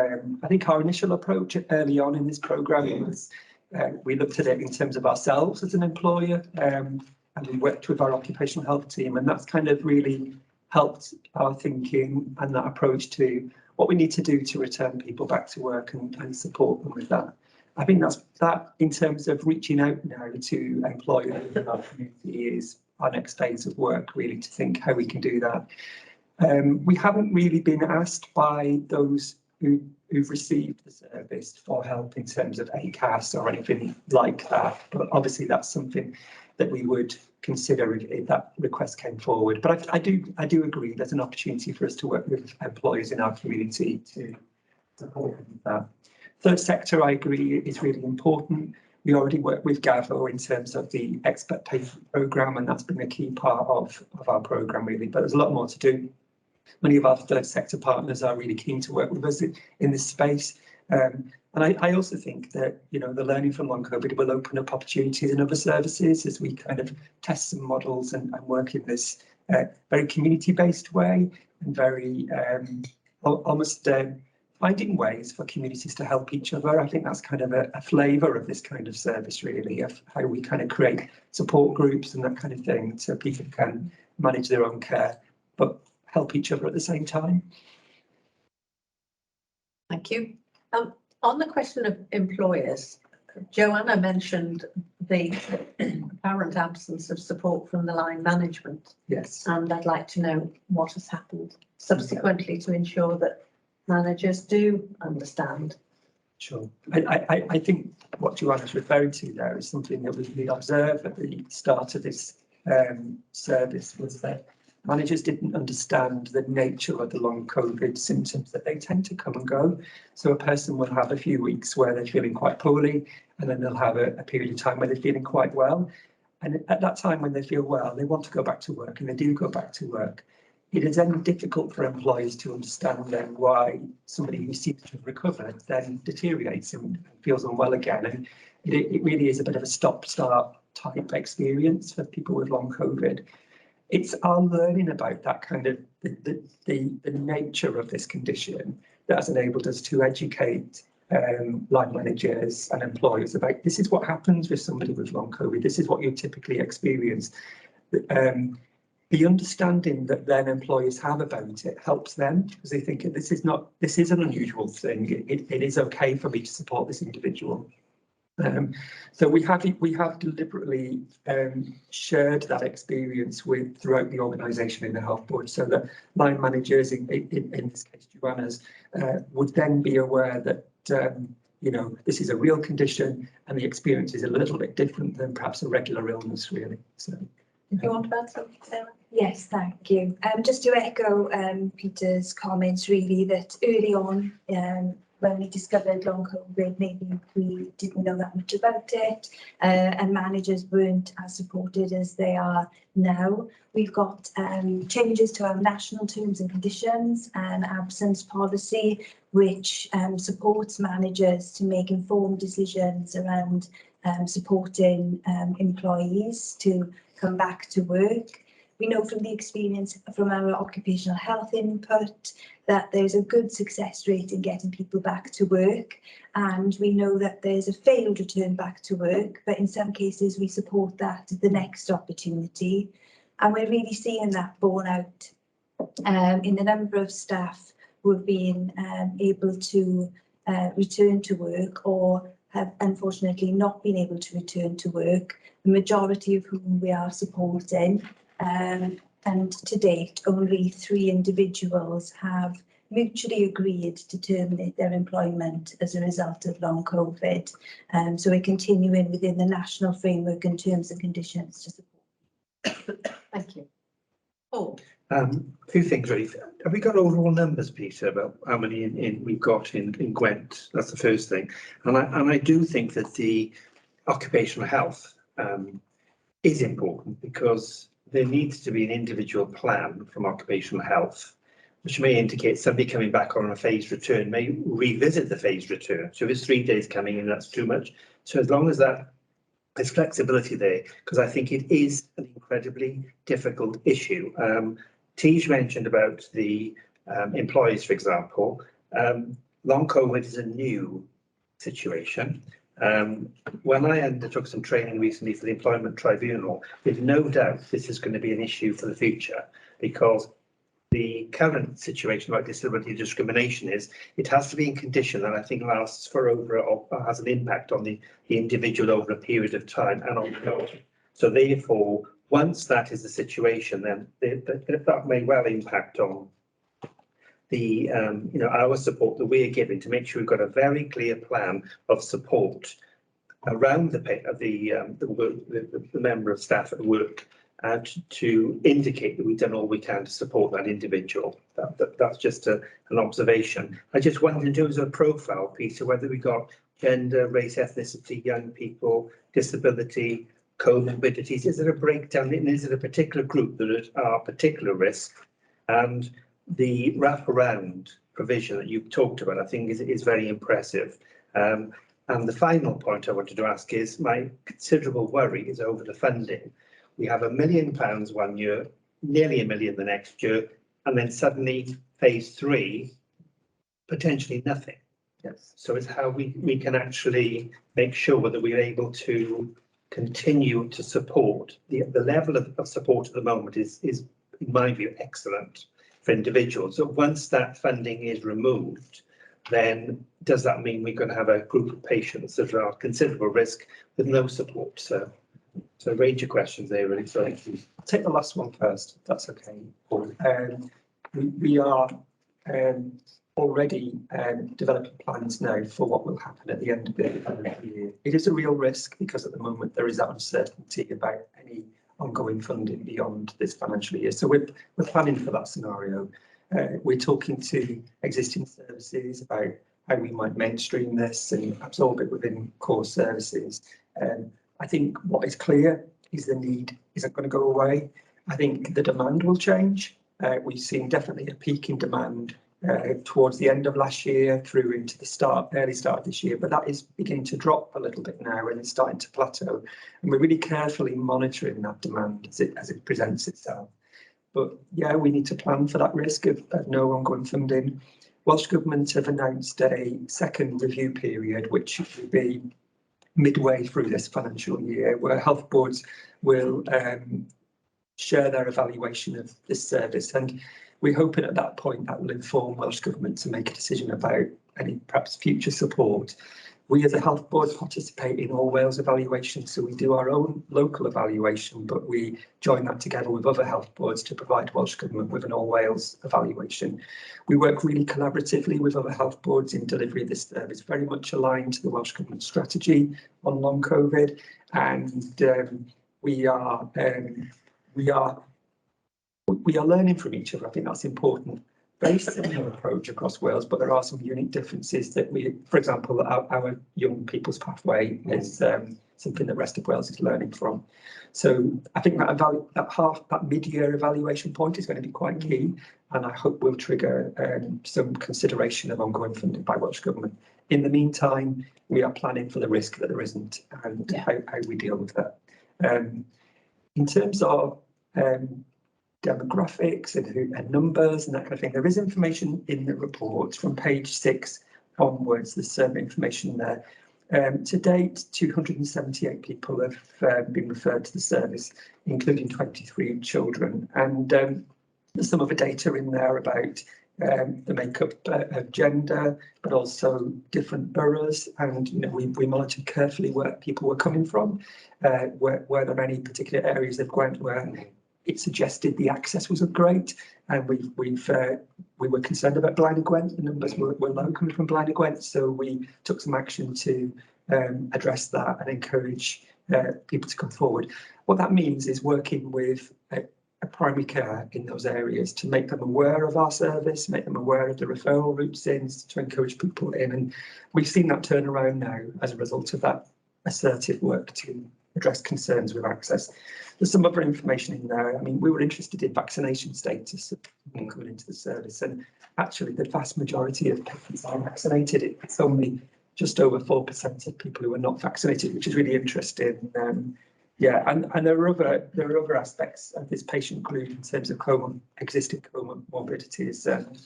I think our initial approach early on in this programme was we looked at it in terms of ourselves as an employer, and we worked with our occupational health team, and that's kind of really helped our thinking and that approach to what we need to do to return people back to work and support them with that. I think that in terms of reaching out now to employers in our community is our next phase of work, really, to think how we can do that. We haven't really been asked by those who've received the service for help in terms of ACAS or anything like that, but obviously that's something that we would consider if that request came forward. But I do agree there's an opportunity for us to work with employers in our community to support with that. Third sector, I agree, is really important. We already work with Gavo in terms of the expert patient programme, and that's been a key part of our programme, really, but there's a lot more to do. Many of our third sector partners are really keen to work with us in this space. And I also think that, you know, the learning from long COVID will open up opportunities in other services as we kind of test some models and work in this very community-based way and very almost finding ways for communities to help each other. I think that's kind of a flavour of this kind of service, really, of how we kind of create support groups and that kind of thing so people can manage their own care, but help each other at the same time. Thank you. On the question of employers, Joanna mentioned the apparent absence of support from the line management. Yes. And I'd like to know what has happened subsequently to ensure that managers do understand. Sure. I think what Joanna's referring to there is something that we observed at the start of this service, was that managers didn't understand the nature of the long COVID symptoms, that they tend to come and go. So a person will have a few weeks where they're feeling quite poorly, and then they'll have a period of time where they're feeling quite well. And at that time when they feel well, they want to go back to work, and they do go back to work. It is then difficult for employers to understand then why somebody who seems to have recovered then deteriorates and feels unwell again. And it really is a bit of a stop-start type experience for people with long COVID. it's our learning about that kind of the nature of this condition that has enabled us to educate line managers and employers about this is what happens with somebody with long COVID. This is what you typically experience. The understanding that then employers have about it helps them because they think this is an unusual thing. It is okay for me to support this individual. So we have deliberately shared that experience throughout the organisation in the health board, so that line managers, in this case Joanna's, would then be aware that you know, this is a real condition and the experience is a little bit different than perhaps a regular illness, really. So, If you want to add something, Sarah? Yes, thank you. Just to echo Peter's comments, really, that early on, when we discovered long COVID, maybe we didn't know that much about it, and managers weren't as supported as they are now. We've got changes to our national terms and conditions and absence policy, which supports managers to make informed decisions around supporting employees to come back to work. We know from the experience from our occupational health input that there's a good success rate in getting people back to work, and we know that there's a failed return back to work, but in some cases we support that at the next opportunity, and we're really seeing that borne out in the number of staff who have been able to return to work or have unfortunately not been able to return to work, the majority of whom we are supporting. And to date, only 3 individuals have mutually agreed to terminate their employment as a result of long COVID. So we're continuing within the national framework and terms and conditions to support. Thank you. Paul? A few things really. Have we got overall numbers, Peter, about how many we've got in Gwent? That's the first thing. And I do think that the occupational health is important because there needs to be an individual plan from occupational health, which may indicate somebody coming back on a phased return may revisit the phased return. So if it's 3 days coming in, that's too much. So as long as there's flexibility there, because I think it is an incredibly difficult issue. Tej mentioned about the employees, for example. Long COVID is a new situation. When I undertook some training recently for the Employment Tribunal, there's no doubt this is going to be an issue for the future, because the current situation about disability discrimination is it has to be in condition that I think lasts for over or has an impact on the individual over a period of time and on health. So therefore, once that is the situation, then that may well impact on the you know, our support that we're giving to make sure we've got a very clear plan of support around the member of staff at work, to indicate that we've done all we can to support that individual. That's just an observation. I just wanted to do as a profile, Peter, whether we got gender, race, ethnicity, young people, disability, comorbidities. Is there a breakdown? Is it a particular group that are particular risk? And the wraparound provision that you've talked about, I think, is very impressive. And the final point I wanted to ask is my considerable worry is over the funding. We have £1 million 1 year, nearly £1 million the next year, and then suddenly phase 3, potentially nothing. Yes. So it's how we can actually make sure that we're able to continue to support. The level of support at the moment is, in my view, excellent for individuals. So once that funding is removed, then does that mean we're going to have a group of patients that are at considerable risk with no support? So a range of questions there, really. So I'll take the last one first, if that's okay, Paul. We are already developing plans now for what will happen at the end of the year. It is a real risk because at the moment there is that uncertainty about any ongoing funding beyond this financial year. So we're planning for that scenario. We're talking to existing services about how we might mainstream this and absorb it within core services. I think what is clear is the need isn't going to go away. I think the demand will change. We've seen definitely a peak in demand towards the end of last year through into the early start of this year, but that is beginning to drop a little bit now and it's starting to plateau. And we're really carefully monitoring that demand as it presents itself. But yeah, we need to plan for that risk of no ongoing funding. Welsh Government have announced a second review period, which will be midway through this financial year, where health boards will share their evaluation of this service, and we're hoping at that point that will inform Welsh Government to make a decision about any perhaps future support. We as a health board participate in All Wales evaluation, so we do our own local evaluation, but we join that together with other health boards to provide Welsh Government with an All Wales evaluation. We work really collaboratively with other health boards in delivery of this service, very much aligned to the Welsh Government strategy on long COVID, and we are learning from each other. I think that's important. Very similar approach across Wales, but there are some unique differences that we, for example, our young people's pathway is something that the rest of Wales is learning from. So I think that mid-year evaluation point is going to be quite key, and I hope will trigger some consideration of ongoing funding by Welsh Government. In the meantime, we are planning for the risk that there isn't and how we deal with that. In terms of demographics and numbers and that kind of thing, there is information in the report from page 6 onwards. There's some information there. To date, 278 people have been referred to the service, including 23 children, and there's some other data in there about the makeup of gender, but also different boroughs, and we monitored carefully where people were coming from, were there any particular areas of Gwent where it suggested the access wasn't great, and we were concerned about Blaenau Gwent. The numbers were low coming from Blaenau Gwent, so we took some action to address that and encourage people to come forward. What that means is working with a primary care in those areas to make them aware of our service, make them aware of the referral routes in, to encourage people in, and we've seen that turn around now as a result of that assertive work to address concerns with access. There's some other information in there. I mean, we were interested in vaccination status of people coming into the service, and actually the vast majority of patients are vaccinated. It's only just over 4% of people who are not vaccinated, which is really interesting. Yeah, and there are other aspects of this patient group in terms of existing comorbidities and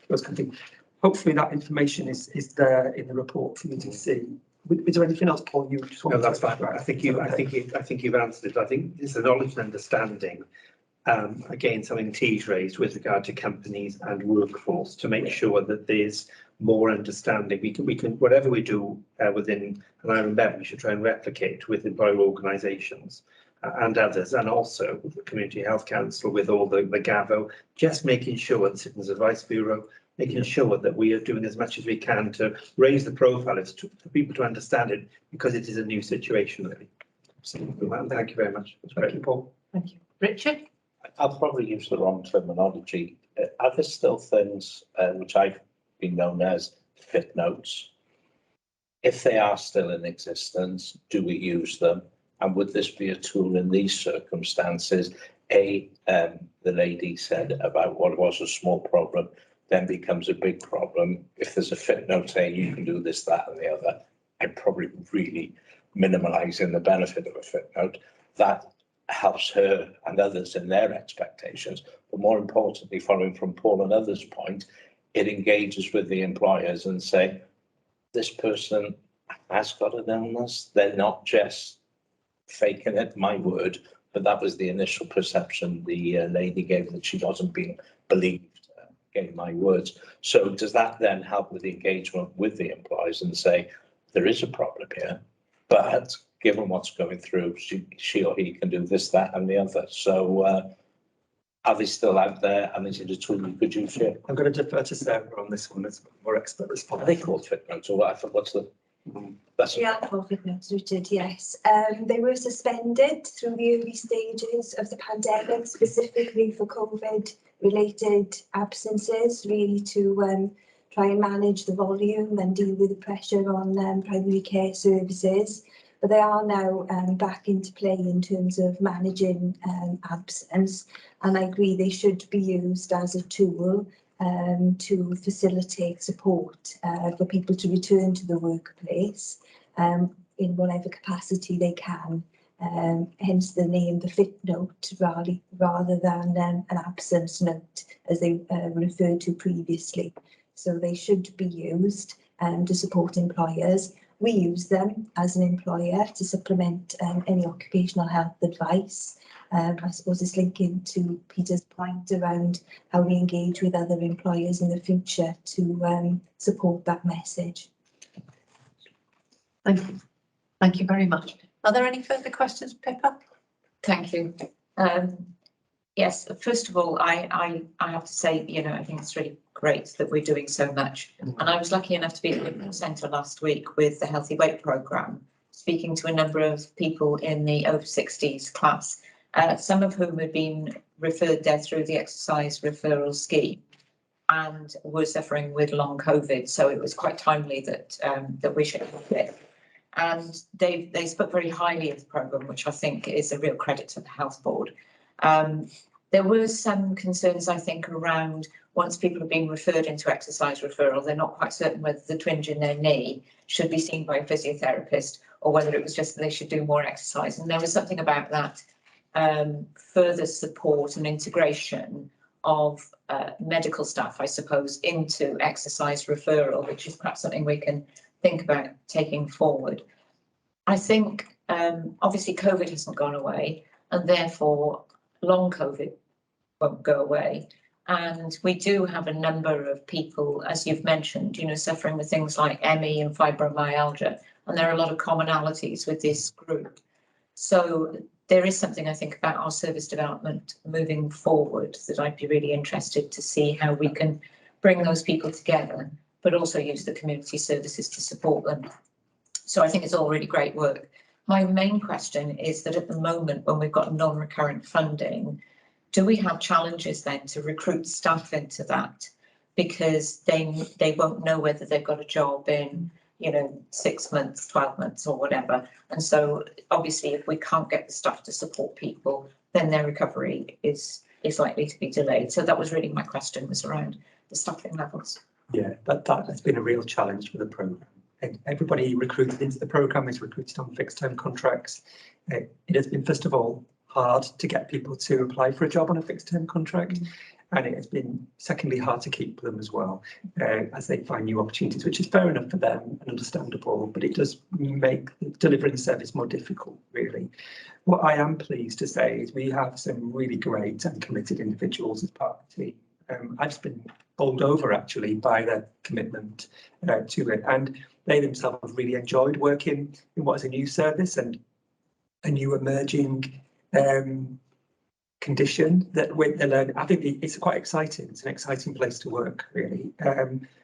those kind of things. Hopefully that information is there in the report for you to see. Is there anything else, Paul? You just want? No, that's fine. I think you've answered it. I think it's a knowledge and understanding. Again, something T's raised with regard to companies and workforce to make sure that there's more understanding. We can whatever we do within Aneurin Bevan, we should try and replicate with employer organisations and others, and also with the Community Health Council, with all the GAVO, just making sure the Citizens Advice Bureau, making sure that we are doing as much as we can to raise the profile for people to understand it, because it is a new situation, really. Absolutely. Thank you very much. Thank you, Paul. Thank you. Richard? I'll probably use the wrong terminology. Are there still things which I've been known as fit notes? If they are still in existence, do we use them? And would this be a tool in these circumstances? The lady said about what was a small problem then becomes a big problem. If there's a fit note saying you can do this, that, and the other, I'm probably really minimalising the benefit of a fit note. That helps her and others in their expectations. But more importantly, following from Paul and others' point, it engages with the employers and say, this person has got an illness. They're not just faking it, my word, but that was the initial perception the lady gave, that she wasn't being believed. My words. So does that then help with the engagement with the employers and say there is a problem here, but given what's going through, she or he can do this, that, and the other. So are they still out there, and is it a tool you could use here? I'm going to defer to Sarah on this one as more expert response. Are they called fit notes or what? I thought what's the Yeah, COVID notes, Richard, yes. They were suspended through the early stages of the pandemic, specifically for COVID-related absences, really to try and manage the volume and deal with the pressure on primary care services. But they are now back into play in terms of managing absence, and I agree they should be used as a tool to facilitate support for people to return to the workplace in whatever capacity they can. hence the name, the fit note, rather than an absence note as they referred to previously. So they should be used to support employers. We use them as an employer to supplement any occupational health advice. I suppose it's linking to Peter's point around how we engage with other employers in the future to support that message. Thank you. Thank you very much. Are there any further questions, Pippa? Thank you. Yes, first of all, I have to say, you know, I think it's really great that we're doing so much. And I was lucky enough to be at the Living Centre last week with the Healthy Weight programme, speaking to a number of people in the over 60s class, some of whom had been referred there through the exercise referral scheme and were suffering with long COVID. So it was quite timely that that we should have it. And they spoke very highly of the programme, which I think is a real credit to the Health Board. There were some concerns, I think, around once people have been referred into exercise referral, they're not quite certain whether the twinge in their knee should be seen by a physiotherapist or whether it was just that they should do more exercise. And there was something about that further support and integration of medical staff, I suppose, into exercise referral, which is perhaps something we can think about taking forward. I think obviously COVID hasn't gone away, and therefore long COVID won't go away. And we do have a number of people, as you've mentioned, you know, suffering with things like ME and fibromyalgia, and there are a lot of commonalities with this group. So there is something I think about our service development moving forward that I'd be really interested to see how we can bring those people together, but also use the community services to support them. So I think it's all really great work. My main question is that at the moment, when we've got non-recurrent funding, do we have challenges then to recruit staff into that? Because they won't know whether they've got a job in, you know, 6 months, 12 months or whatever. And so obviously if we can't get the staff to support people, then their recovery is likely to be delayed. So that was really my question, was around the staffing levels. Yeah, that has been a real challenge for the programme. Everybody recruited into the programme is recruited on fixed term contracts. It has been, first of all, hard to get people to apply for a job on a fixed term contract. And it has been, secondly, hard to keep them as well, as they find new opportunities, which is fair enough for them and understandable, but it does make delivering the service more difficult, really. What I am pleased to say is we have some really great and committed individuals as part of the team. I've just been bowled over, actually, by their commitment to it. And they themselves have really enjoyed working in what is a new service and a new emerging condition that they're learning. I think it's quite exciting. It's an exciting place to work, really.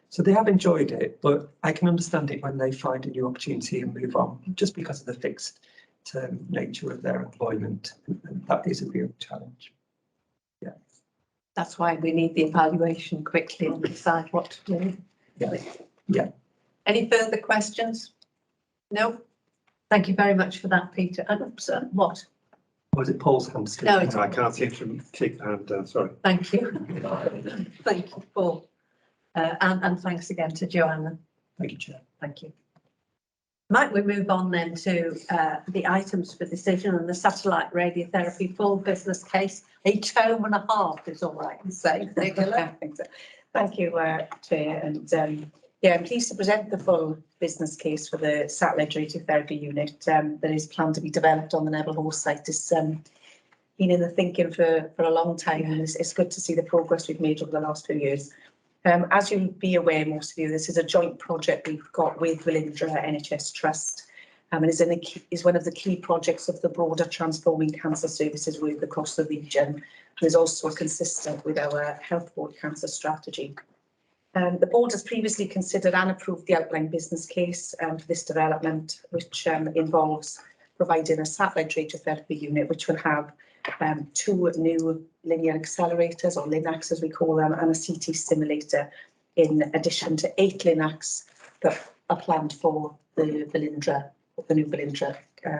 So they have enjoyed it, but I can understand it when they find a new opportunity and move on, just because of the fixed term nature of their employment. And that is a real challenge. Yeah. That's why we need the evaluation quickly and decide what to do. Yeah. Yeah. Any further questions? No? Thank you very much for that, Peter. And what? Was it Paul's hand? No, I can't seem to take the hand down, sorry. Thank you. Thank you, Paul. And thanks again to Joanna. Thank you, Chair. Thank you. Might we move on then to the items for decision and the satellite radiotherapy full business case? A term and a half is all I can say. Thank you, Chair, and yeah, I'm pleased to present the full business case for the satellite radiotherapy unit that is planned to be developed on the Neville Hall site. It's been in the thinking for a long time, and it's good to see the progress we've made over the last few years. As you'll be aware, most of you, this is a joint project we've got with Gweler NHS Trust, and is one of the key projects of the broader Transforming Cancer Services work across the region, and is also consistent with our Health Board cancer strategy. The board has previously considered and approved the outline business case for this development, which involves providing a satellite radiotherapy unit, which will have 2 new linear accelerators, or LINACs as we call them, and a CT stimulator, in addition to 8 LINACs that are planned for the new Bwrdd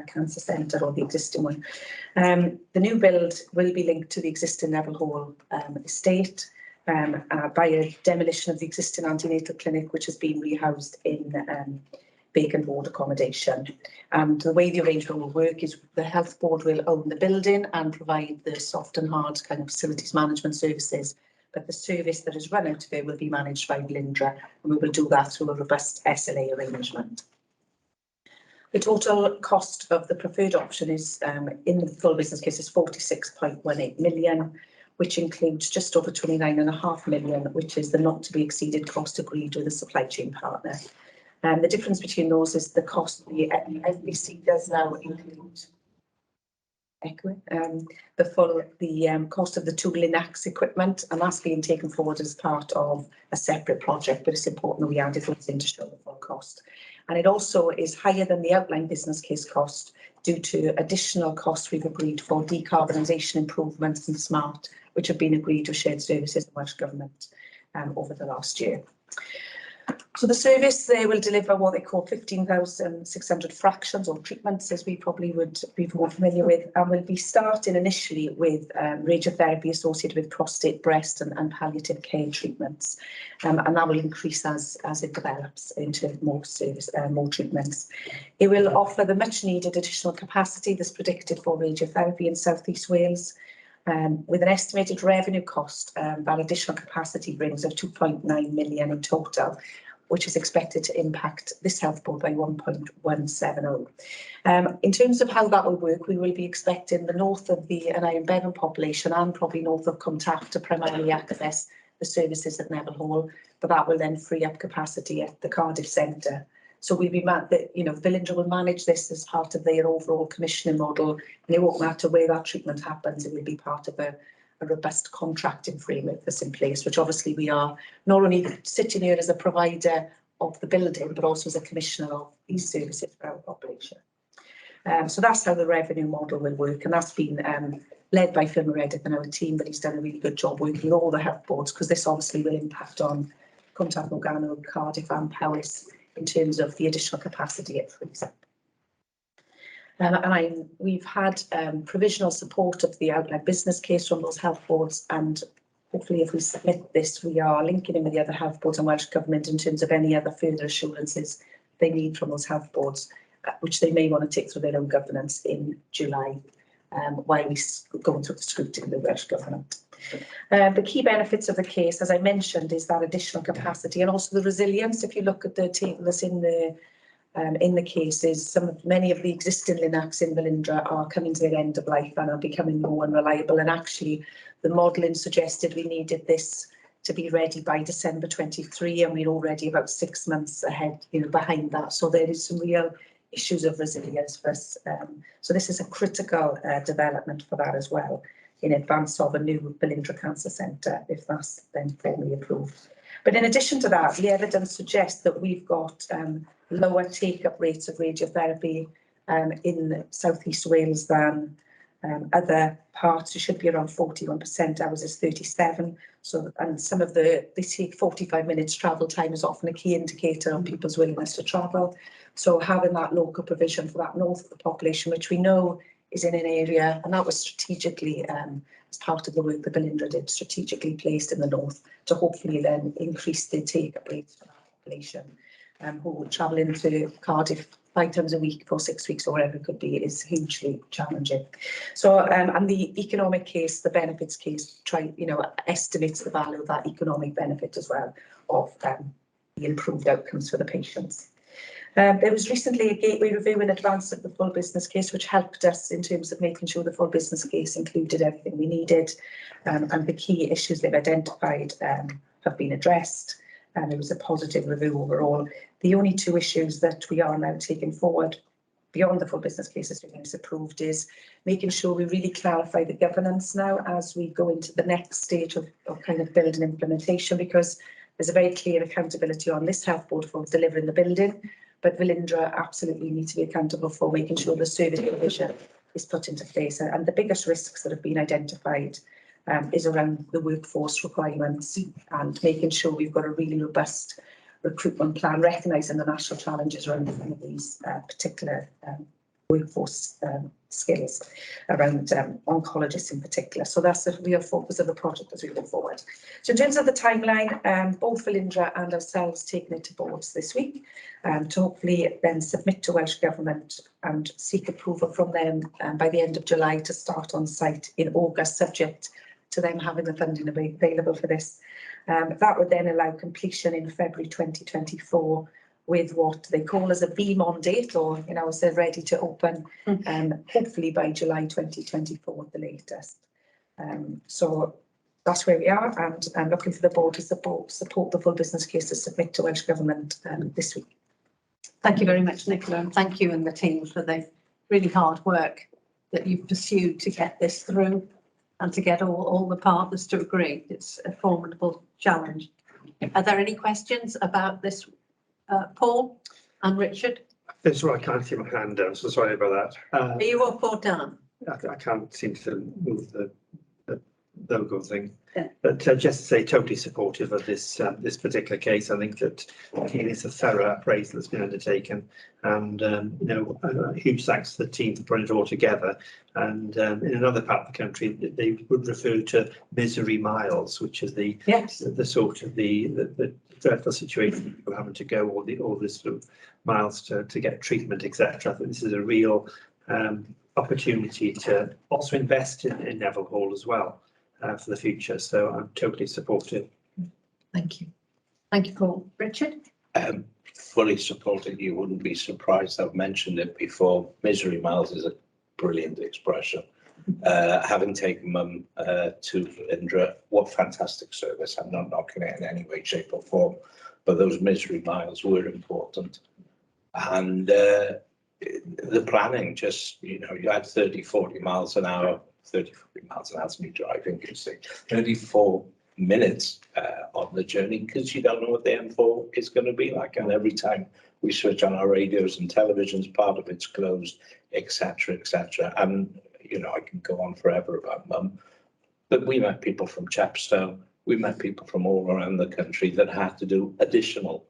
Cancer Centre, or the existing one. The new build will be linked to the existing Neville Hall estate by a demolition of the existing antenatal clinic, which has been rehoused in vacant ward accommodation. And the way the arrangement will work is the health board will own the building and provide the soft and hard kind of facilities management services. But the service that is run out of it will be managed by Gweler, and we will do that through a robust SLA arrangement. The total cost of the preferred option is, in the full business case, is 46.18 million, which includes just over 29.5 million, which is the not to be exceeded cost agreed with the supply chain partner. The difference between those is the cost. The FBC does now include the cost of the two Linux equipment, and that's being taken forward as part of a separate project, but it's important that we added those in to show the full cost. And it also is higher than the outline business case cost due to additional costs we've agreed for decarbonisation improvements and smart, which have been agreed with shared services and Welsh Government over the last year. So the service, they will deliver what they call 15,600 fractions or treatments, as we probably would be more familiar with, and will be starting initially with radiotherapy associated with prostate, breast and palliative care treatments. And that will increase as it develops into more service, more treatments. It will offer the much needed additional capacity that's predicted for radiotherapy in South East Wales. With an estimated revenue cost that additional capacity brings of 2.9 million in total, which is expected to impact this health board by 1.170. In terms of how that will work, we will be expecting the north of the Aneurin Bevan population and probably north of Cwmtach to primarily access the services at Neville Hall, but that will then free up capacity at the Cardiff Centre. So we'll be Gweler will manage this as part of their overall commissioning model, and it won't matter where that treatment happens. It will be part of a robust contracting framework that's in place, which obviously we are not only sitting here as a provider of the building, but also as a commissioner of these services for our population. So that's how the revenue model will work, and that's been led by Fwrdd and our team, but he's done a really good job working with all the health boards, because this obviously will impact on Cwmtach, Morgannwg, Cardiff and Powys in terms of the additional capacity it frees up. We've had provisional support of the outline business case from those health boards, and hopefully if we submit this, we are linking in with the other health boards and Welsh Government in terms of any other further assurances they need from those health boards, which they may want to take through their own governance in July, while we go through the scrutiny of the Welsh Government. The key benefits of the case, as I mentioned, is that additional capacity and also the resilience. If you look at the table that's in the cases, many of the existing Linux in Gweler are coming to their end of life and are becoming more unreliable. And actually, the modelling suggested we needed this to be ready by December 23, and we're already about 6 months ahead, behind that. So there is some real issues of resilience for us. So this is a critical development for that as well, in advance of a new Gweler Cancer Centre, if that's then formally approved. But in addition to that, the evidence suggests that we've got lower take-up rates of radiotherapy in South East Wales than other parts. It should be around 41%, ours is 37%. So, and some of they take 45 minutes travel time is often a key indicator on people's willingness to travel. So having that local provision for that north of the population, which we know is in an area, and that was strategically, as part of the work that Gweler did, strategically placed in the north to hopefully then increase the take-up rates for that population, who would travel into Cardiff 5 times a week for 6 weeks or whatever it could be, is hugely challenging. So, and the economic case, the benefits case, estimates the value of that economic benefit as well of the improved outcomes for the patients. There was recently a gateway review in advance of the full business case, which helped us in terms of making sure the full business case included everything we needed, and the key issues they've identified have been addressed, and it was a positive review overall. The only 2 issues that we are now taking forward beyond the full business case as soon as it's approved is making sure we really clarify the governance now as we go into the next stage of kind of build and implementation, because there's a very clear accountability on this health board for delivering the building, but Gweler absolutely need to be accountable for making sure the service provision is put into place. And the biggest risks that have been identified is around the workforce requirements and making sure we've got a really robust recruitment plan, recognising the national challenges around some of these particular workforce skills around oncologists in particular. So that's the real focus of the project as we go forward. So in terms of the timeline, both Ffrwd and ourselves taking it to boards this week to hopefully then submit to Welsh Government and seek approval from them by the end of July to start on site in August, subject to them having the funding available for this. That would then allow completion in February 2024 with what they call as a BMON date, or so ready to open, hopefully by July 2024 at the latest. So that's where we are, and I'm looking for the board to support the full business case to submit to Welsh Government this week. Thank you very much, Nicola, and thank you and the team for the really hard work that you've pursued to get this through and to get all the partners to agree. It's a formidable challenge. Are there any questions about this, Paul and Richard? That's right, I can't see my hand down, so sorry about that. Are you up or down? I can't seem to move the logo thing. Yeah. But just to say, totally supportive of this this particular case. I think that it's a thorough appraisal that's been undertaken, and huge thanks to the team for putting it all together. And in another part of the country, they would refer to misery miles, which is the sort of the dreadful situation, people having to go all this sort of miles to get treatment, etc. I think this is a real opportunity to also invest in Neville Hall as well for the future. So I'm totally supportive. Thank you. Thank you, Paul. Richard? Fully supported. You wouldn't be surprised. I've mentioned it before. Misery miles is a brilliant expression. Having taken Mum to Ffrwd, what fantastic service. I'm not knocking it in any way, shape or form, but those misery miles were important. And the planning, just, you had 30, 40 miles an hour, 30, 40 miles an hour as me driving, you see, 34 minutes on the journey, because you don't know what the M4 is going to be like. And every time we switch on our radios and televisions, part of it's closed, etc., etc. And, I can go on forever about Mum, but we met people from Chepstow, we met people from all around the country that had to do additional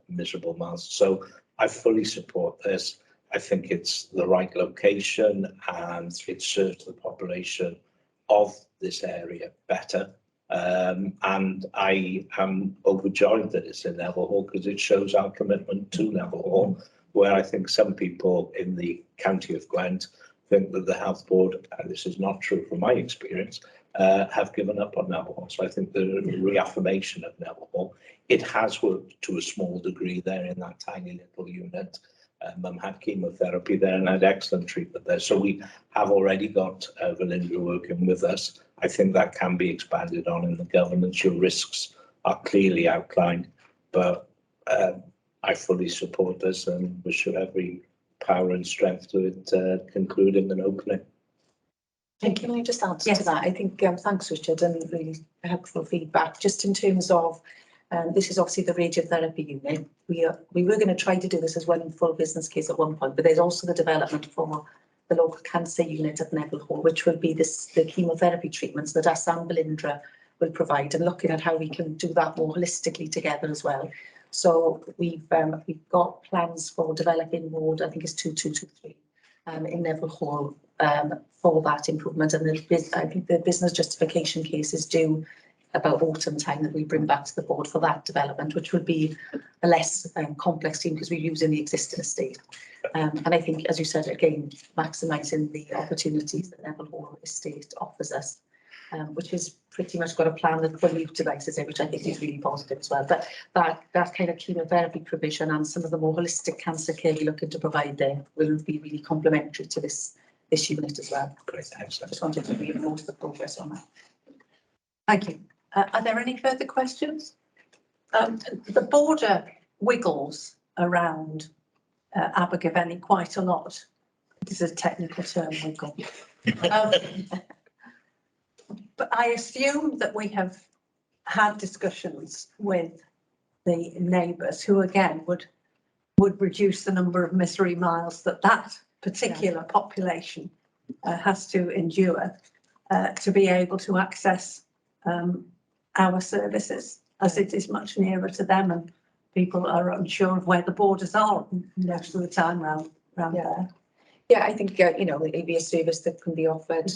miserable miles. So I fully support this. I think it's the right location and it serves the population of this area better. And I am overjoyed that it's in Neville Hall, because it shows our commitment to Neville Hall, where I think some people in the county of Gwent think that the health board, and this is not true from my experience, have given up on Neville Hall. So I think the reaffirmation of Neville Hall, it has worked to a small degree there in that tiny little unit. Mum had chemotherapy there and had excellent treatment there. So we have already got Ffrwd working with us. I think that can be expanded on in the governance. Your risks are clearly outlined, but I fully support this and wish you every power and strength to it concluding and opening. Can I just add to that? I think thanks, Richard, and really helpful feedback. Just in terms of this is obviously the radiotherapy unit. We were going to try to do this as one full business case at one point, but there's also the development for the local cancer unit at Neville Hall, which will be the chemotherapy treatments that us and Bwrdd will provide, and looking at how we can do that more holistically together as well. So we've got plans for developing ward, I think it's 2223 in Neville Hall for that improvement, and I think the business justification case is due about autumn time that we bring back to the board for that development, which would be a less complex team because we're using the existing estate. And I think, as you said, again, maximising the opportunities that Neville Hall estate offers us, which has pretty much got a plan that fully utilises it, which I think is really positive as well. But that kind of chemotherapy provision and some of the more holistic cancer care you're looking to provide there will be really complementary to this unit as well. Great, thanks. I just wanted to reinforce the progress on that. Thank you. Are there any further questions? The border wiggles around Abergavenny quite a lot. This is a technical term, wiggle. But I assume that we have had discussions with the neighbours who, again, would reduce the number of misery miles that particular population has to endure to be able to access our services, as it is much nearer to them, and people are unsure of where the borders are most of the time around there. Yeah, I think, it'd be a service that can be offered.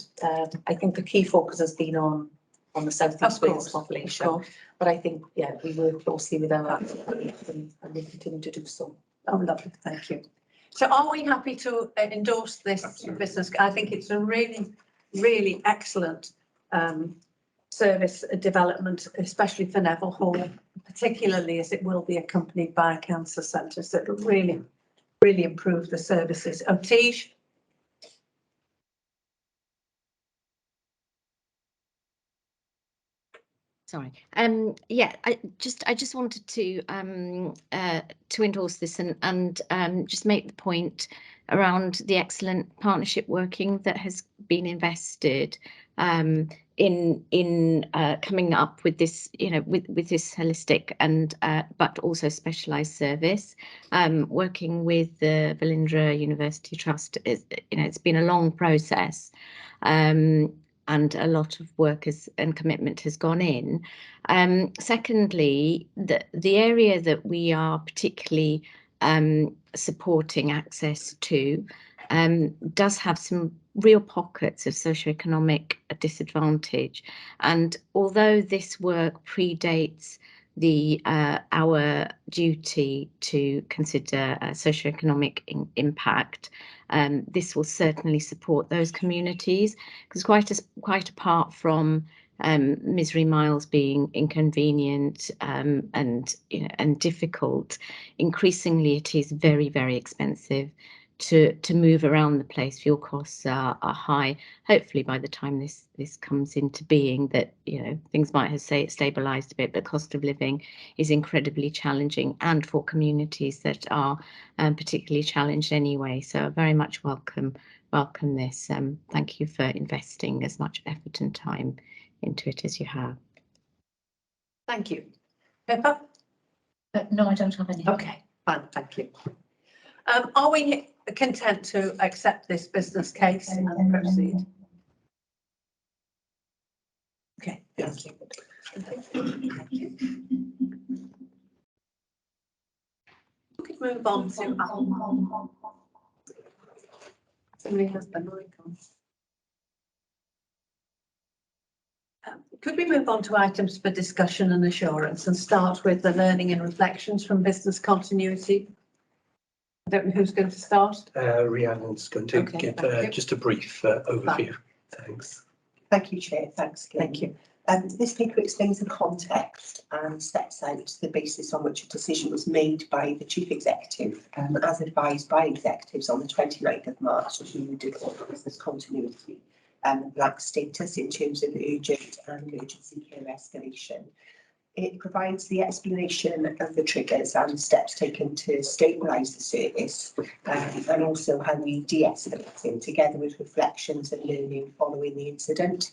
I think the key focus has been on the South East Wales population. But I think, yeah, we work closely with our and we continue to do so. Oh, lovely, thank you. So are we happy to endorse this business? I think it's a really, really excellent service development, especially for Neville Hall, particularly as it will be accompanied by a cancer centre. So it'll really, really improve the services. Tiege? Sorry. Yeah, I just wanted to endorse this and just make the point around the excellent partnership working that has been invested in coming up with this, with this holistic and but also specialised service. Working with the Bwrdd University Trust is, it's been a long process. And a lot of work and commitment has gone in. Secondly, the area that we are particularly supporting access to does have some real pockets of socioeconomic disadvantage. And although this work predates our duty to consider socioeconomic impact, this will certainly support those communities, because quite apart from misery miles being inconvenient and difficult, increasingly it is very, very expensive to move around the place. Fuel costs are high. Hopefully by the time this comes into being, that things might have stabilised a bit, but cost of living is incredibly challenging, and for communities that are particularly challenged anyway. So I very much welcome this. Thank you for investing as much effort and time into it as you have. Thank you. Pippa? No, I don't have any. Okay, fine, thank you. Are we content to accept this business case and proceed? Okay, thank you. We could move on to somebody has the mic on. Could we move on to items for discussion and assurance and start with the learning and reflections from business continuity? I don't know who's going to start. Rhiannon's going to give just a brief overview. Thanks. Thank you, Chair. Thanks, Kim. Thank you. This paper explains the context and sets out the basis on which a decision was made by the Chief Executive, as advised by executives on the 29th of March, to declare business continuity and black status in terms of urgent and emergency care escalation. It provides the explanation of the triggers and steps taken to stabilise the service, and also how we de-escalate it, together with reflections and learning following the incident.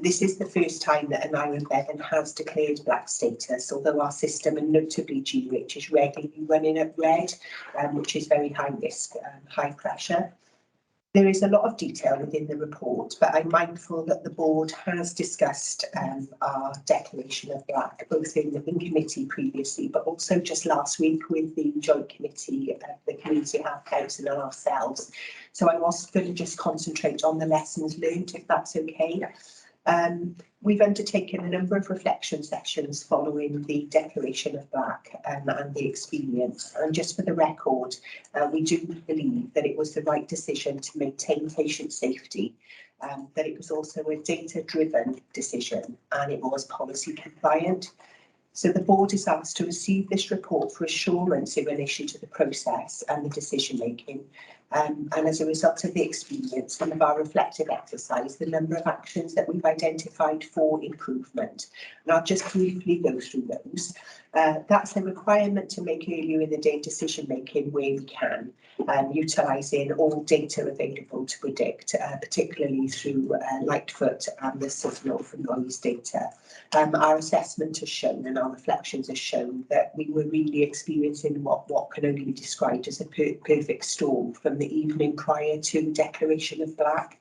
This is the first time that Aneurin Bevan has declared black status, although our system, and notably GUH, is regularly running at red, which is very high risk and high pressure. There is a lot of detail within the report, but I'm mindful that the board has discussed our declaration of black, both in the Wing Committee previously, but also just last week with the Joint Committee of the Community Health Council and ourselves. So I was going to just concentrate on the lessons learned, if that's okay. We've undertaken a number of reflection sessions following the declaration of black and the experience. And just for the record, we do believe that it was the right decision to maintain patient safety, that it was also a data-driven decision, and it was policy compliant. So the board is asked to receive this report for assurance in relation to the process and the decision making. And as a result of the experience, some of our reflective exercise, the number of actions that we've identified for improvement. And I'll just briefly go through those. That's a requirement to make earlier in the day decision making where we can, utilising all data available to predict, particularly through Lightfoot and the signal from noise data. Our assessment has shown, and our reflections have shown, that we were really experiencing what can only be described as a perfect storm from the evening prior to declaration of black.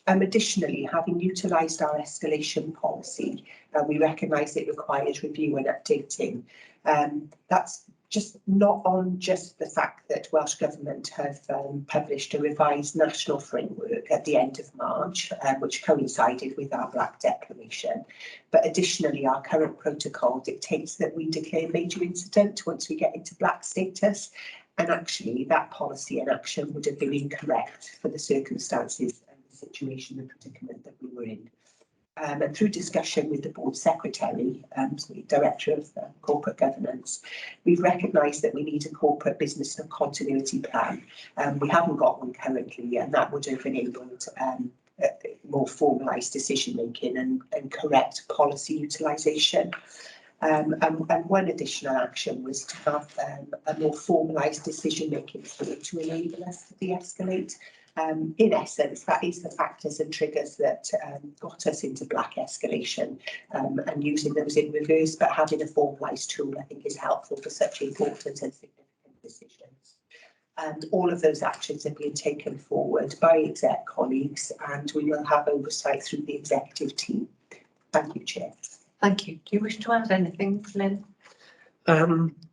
Additionally, having utilised our escalation policy, we recognise it requires review and updating. That's just not on just the fact that Welsh Government have published a revised national framework at the end of March, which coincided with our Black Declaration, but additionally our current protocol dictates that we declare major incident once we get into black status, and actually that policy and action would have been incorrect for the circumstances and the situation and predicament that we were in. And through discussion with the board secretary, so the director of corporate governance, we've recognised that we need a corporate business and continuity plan. We haven't got one currently, and that would have enabled more formalised decision making and correct policy utilisation. And one additional action was to have a more formalised decision making to enable us to de-escalate. In essence, that is the factors and triggers that got us into black escalation, and using those in reverse, but having a formalised tool I think is helpful for such important and significant decisions. And all of those actions are being taken forward by exec colleagues, and we will have oversight through the executive team. Thank you, Chair. Thank you. Do you wish to add anything, Lynn?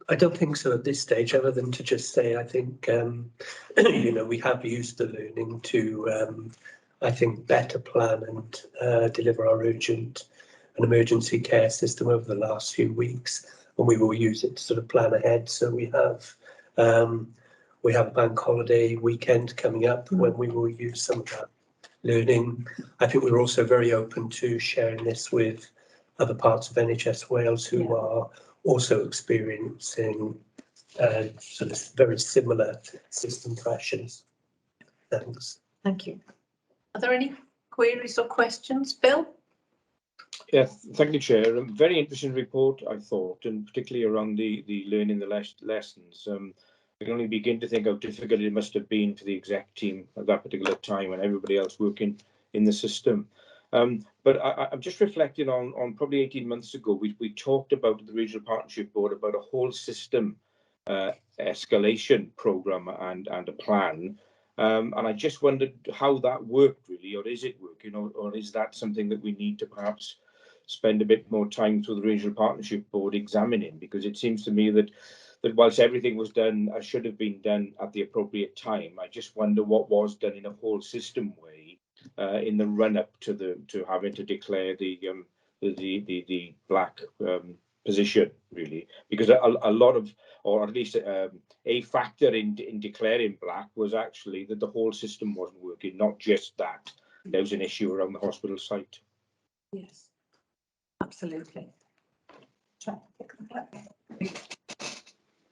I don't think so at this stage, other than to just say I think you know, we have used the learning to I think better plan and deliver our urgent and emergency care system over the last few weeks, and we will use it to sort of plan ahead. So we have a bank holiday weekend coming up when we will use some of that learning. I think we're also very open to sharing this with other parts of NHS Wales who are also experiencing sort of very similar system crashes. Thanks. Thank you. Are there any queries or questions, Bill? Yes, thank you, Chair. A very interesting report, I thought, and particularly around the learning the lessons. We can only begin to think how difficult it must have been for the exec team at that particular time and everybody else working in the system. But I'm just reflecting on probably 18 months ago, we talked about at the Regional Partnership Board about a whole system escalation programme and a plan. And I just wondered how that worked really, or is it working, or is that something that we need to perhaps spend a bit more time through the Regional Partnership Board examining? Because it seems to me that whilst everything was done as should have been done at the appropriate time, I just wonder what was done in a whole system way in the run-up to having to declare the black position, really, because a lot of, or at least a factor in declaring black was actually that the whole system wasn't working, not just that there was an issue around the hospital site. Yes, absolutely.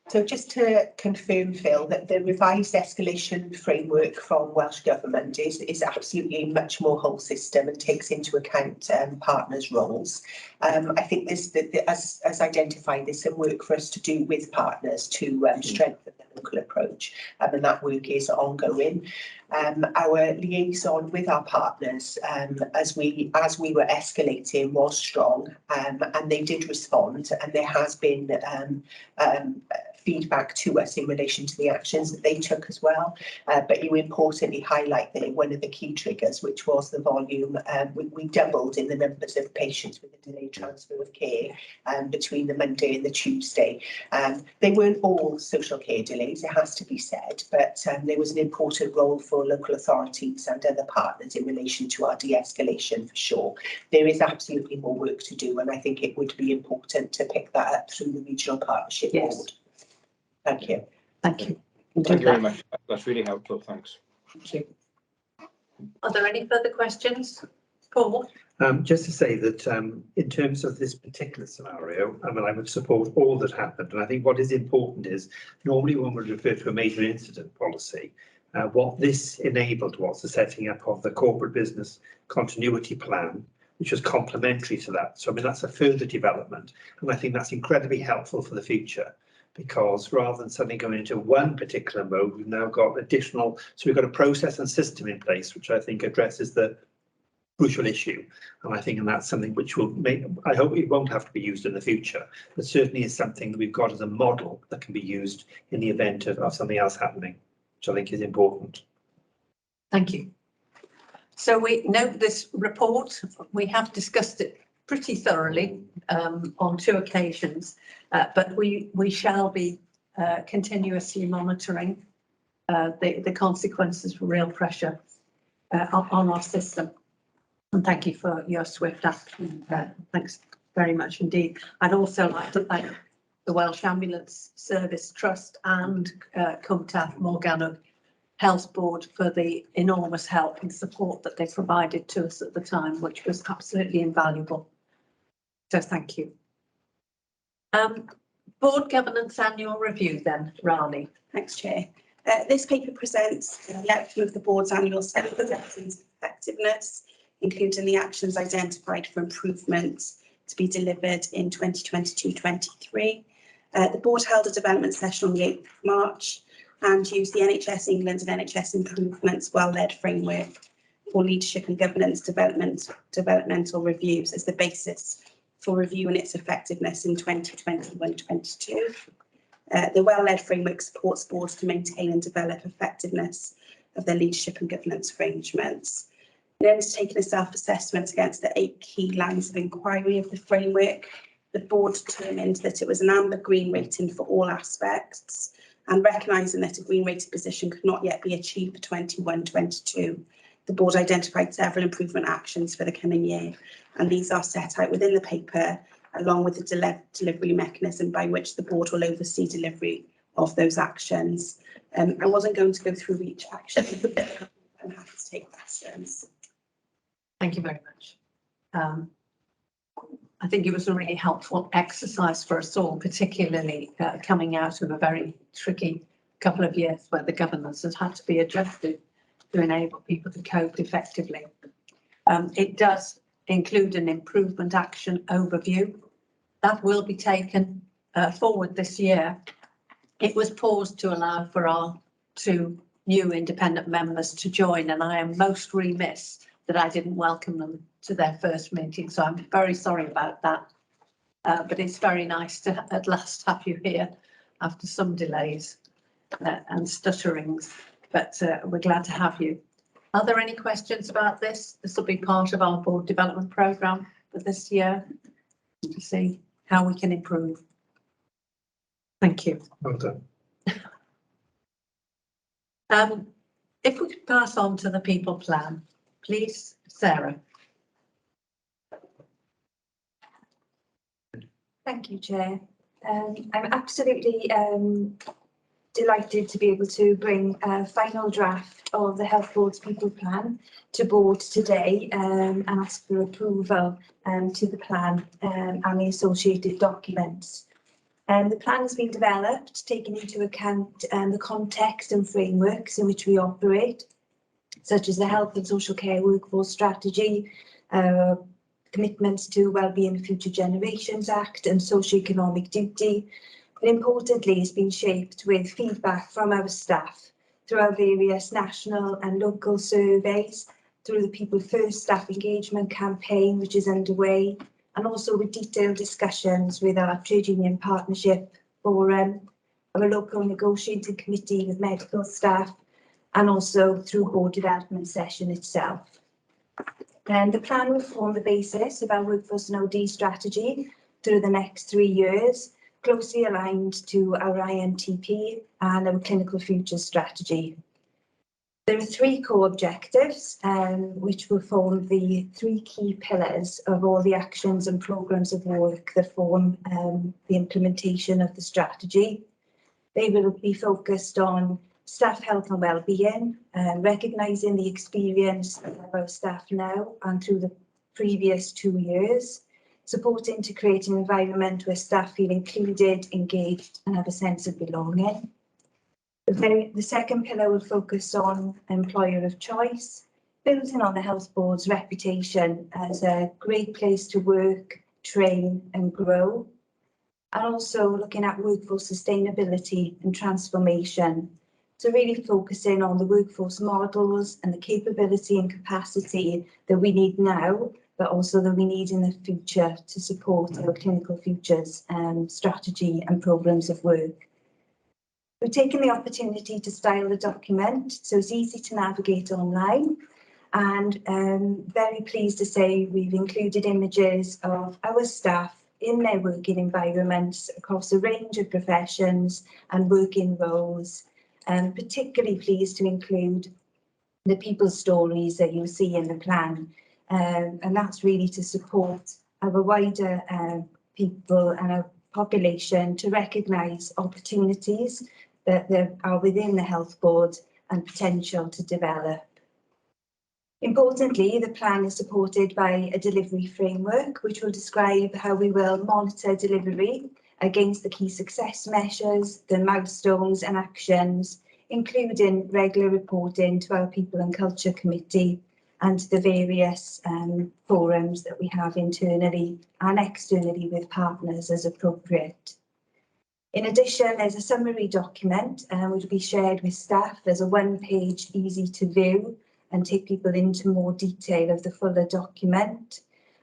So just to confirm, Phil, that the revised escalation framework from Welsh Government is absolutely much more whole system and takes into account partners' roles. I think this, as identified, there's some work for us to do with partners to strengthen the local approach, and that work is ongoing. Our liaison with our partners as we were escalating was strong, and they did respond, and there has been feedback to us in relation to the actions that they took as well. But you importantly highlight there one of the key triggers, which was the volume. We doubled in the numbers of patients with a delayed transfer of care between the Monday and the Tuesday. They weren't all social care delays, it has to be said, but there was an important role for local authorities and other partners in relation to our de-escalation for sure. There is absolutely more work to do, and I think it would be important to pick that up through the Regional Partnership Board. Thank you. Thank you. Thank you very much. That's really helpful. Thanks. Thank you. Are there any further questions? Paul? Just to say that in terms of this particular scenario, I mean, I would support all that happened. And I think what is important is normally one would refer to a major incident policy. What this enabled was the setting up of the corporate business continuity plan, which was complementary to that. So, I mean, that's a further development. And I think that's incredibly helpful for the future, because rather than suddenly going into one particular mode, we've now got additional, so we've got a process and system in place, which I think addresses the crucial issue. And I think and that's something which will make, I hope it won't have to be used in the future, but certainly is something that we've got as a model that can be used in the event of something else happening, which I think is important. Thank you. So we note this report, we have discussed it pretty thoroughly on 2 occasions, but we shall be continuously monitoring the consequences of real pressure on our system. And thank you for your swift action. Thanks very much indeed. I'd also like to thank the Welsh Ambulance Service Trust and Cwmtaf Morgannwg Health Board for the enormous help and support that they provided to us at the time, which was absolutely invaluable. So thank you. Board Governance Annual Review then, Rani. Thanks, Chair. This paper presents the outcome of the board's annual assessment effectiveness, including the actions identified for improvements to be delivered in 2022-23. The board held a development session on the 8th of March and used the NHS England and NHS Improvements well-led framework for leadership and governance developmental reviews as the basis for reviewing its effectiveness in 2021-22. The well-led framework supports boards to maintain and develop effectiveness of their leadership and governance arrangements. In undertaking a self-assessment against the 8 key lines of inquiry of the framework, the board determined that it was an amber green rating for all aspects, and recognising that a green rated position could not yet be achieved for 21-22. The board identified several improvement actions for the coming year, and these are set out within the paper, along with the delivery mechanism by which the board will oversee delivery of those actions. I wasn't going to go through each action, but I'm happy to take questions. Thank you very much. I think it was a really helpful exercise for us all, particularly coming out of a very tricky couple of years where the governance has had to be adjusted to enable people to cope effectively. It does include an improvement action overview that will be taken forward this year. It was paused to allow for our 2 new independent members to join, and I am most remiss that I didn't welcome them to their first meeting, so I'm very sorry about that. But it's very nice to at last have you here after some delays and stutterings, but we're glad to have you. Are there any questions about this? This will be part of our board development programme for this year to see how we can improve. Thank you. Well done. If we could pass on to the people plan, please, Sarah. Thank you, Chair. I'm absolutely delighted to be able to bring a final draft of the Health Board's People Plan to board today and ask for approval to the plan and the associated documents. The plan has been developed, taking into account the context and frameworks in which we operate, such as the Health and Social Care Workforce Strategy, commitments to Wellbeing of Future Generations Act and Socio-Economic Duty. But importantly, it's been shaped with feedback from our staff through our various national and local surveys, through the People First staff engagement campaign, which is underway, and also with detailed discussions with our trade union partnership for our local negotiating committee with medical staff, and also through board development session itself. And the plan will form the basis of our workforce and OD strategy through the next 3 years, closely aligned to our IMTP and our clinical futures strategy. There are 3 core objectives, which will form the 3 key pillars of all the actions and programmes of work that form the implementation of the strategy. They will be focused on staff health and wellbeing, recognising the experience of our staff now and through the previous 2 years, supporting to create an environment where staff feel included, engaged and have a sense of belonging. The second pillar will focus on employer of choice, building on the Health Board's reputation as a great place to work, train and grow, and also looking at workforce sustainability and transformation. So really focusing on the workforce models and the capability and capacity that we need now, but also that we need in the future to support our clinical futures strategy and programmes of work. We've taken the opportunity to style the document so it's easy to navigate online, and very pleased to say we've included images of our staff in their working environments across a range of professions and working roles. Particularly pleased to include the people's stories that you see in the plan, and that's really to support our wider people and our population to recognise opportunities that there are within the health board and potential to develop. Importantly, the plan is supported by a delivery framework which will describe how we will monitor delivery against the key success measures, the milestones and actions, including regular reporting to our People and Culture Committee and the various forums that we have internally and externally with partners as appropriate. In addition, there's a summary document which will be shared with staff. There's a one-page easy to view and take people into more detail of the fuller document.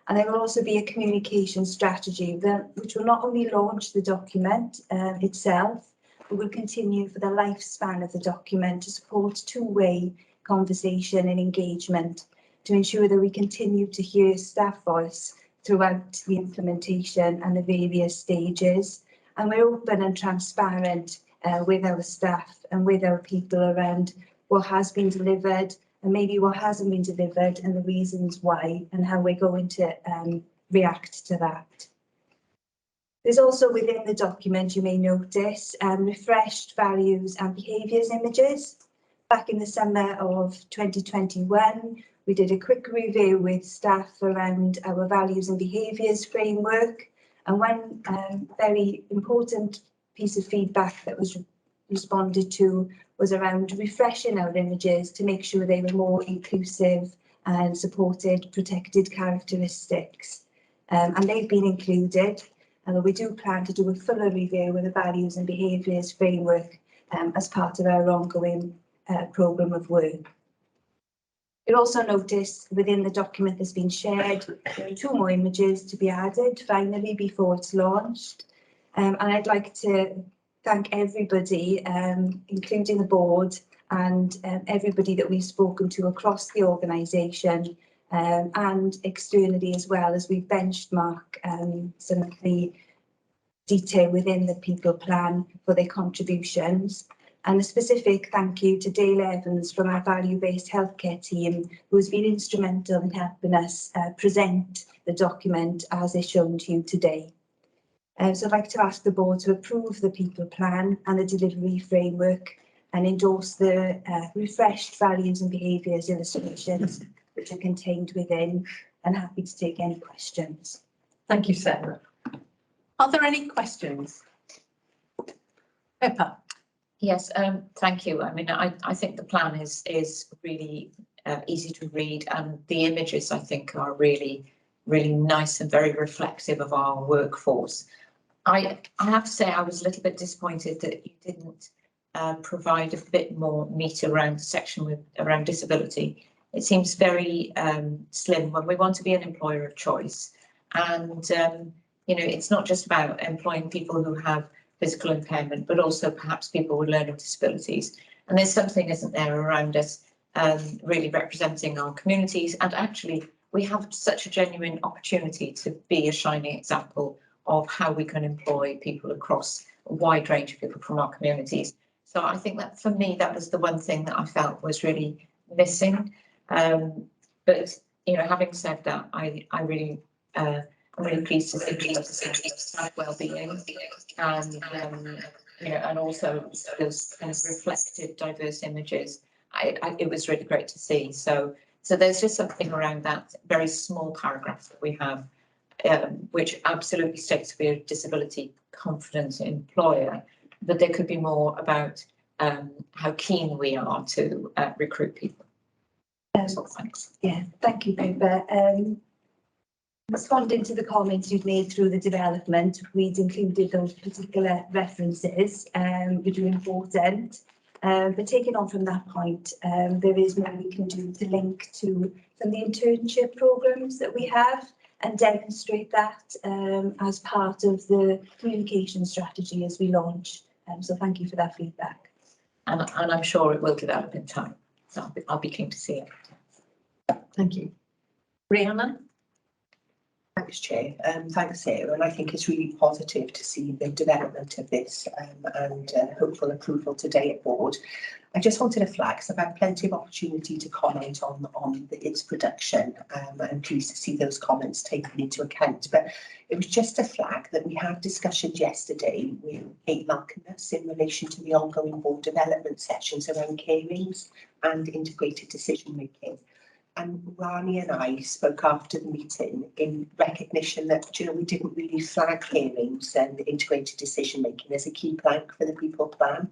And there will also be a communication strategy which will not only launch the document itself, but will continue for the lifespan of the document to support two-way conversation and engagement to ensure that we continue to hear staff voice throughout the implementation and the various stages. And we're open and transparent with our staff and with our people around what has been delivered and maybe what hasn't been delivered and the reasons why and how we're going to react to that. There's also within the document, you may notice, refreshed values and behaviours images. Back in the summer of 2021, we did a quick review with staff around our values and behaviours framework. And one very important piece of feedback that was responded to was around refreshing our images to make sure they were more inclusive and supported protected characteristics. And they've been included. And we do plan to do a fuller review with the values and behaviours framework as part of our ongoing programme of work. You'll also notice within the document that's been shared, there are 2 more images to be added finally before it's launched. And I'd like to thank everybody, including the board and everybody that we've spoken to across the organisation and externally as well, as we benchmark some of the detail within the people plan for their contributions. And a specific thank you to Dale Evans from our value-based healthcare team, who has been instrumental in helping us present the document as is shown to you today. So I'd like to ask the board to approve the people plan and the delivery framework and endorse the refreshed values and behaviours illustrations which are contained within, and happy to take any questions. Thank you, Sarah. Are there any questions? Pippa? Yes, thank you. I mean, I think the plan is really easy to read, and the images I think are really nice and very reflective of our workforce. I have to say I was a little bit disappointed that you didn't provide a bit more meat around the section around disability. It seems very slim when we want to be an employer of choice, and you know, it's not just about employing people who have physical impairment, but also perhaps people with learning disabilities. And there's something, isn't there, around us really representing our communities. And actually, we have such a genuine opportunity to be a shining example of how we can employ people across a wide range of people from our communities. So I think that for me, that was the one thing that I felt was really missing. But, you know, having said that, I'm really pleased to see staff well-being and you know, and also those kind of reflective, diverse images. It was really great to see. So there's just something around that very small paragraph that we have, which absolutely states we're a disability confident employer, but there could be more about how keen we are to recruit people. So thanks. Yeah, thank you, Pippa. Responding to the comments you've made through the development, we'd included those particular references, which are important. But taking on from that point, there is more we can do to link to some of the internship programmes that we have and demonstrate that as part of the communication strategy as we launch. So thank you for that feedback. And I'm sure it will develop in time. So I'll be keen to see it. Thank you. Rhiannon? Thanks, Chair. Thanks, Sarah. And I think it's really positive to see the development of this and hopeful approval today at board. I just wanted to flag, so I've had plenty of opportunity to comment on its production. I'm pleased to see those comments taken into account. But it was just a flag that we had discussions yesterday with Kate Malcolmus in relation to the ongoing board development sessions around carings and integrated decision making. And Rani and I spoke after the meeting in recognition that, you know, we didn't really flag carings and integrated decision making as a key plank for the people plan.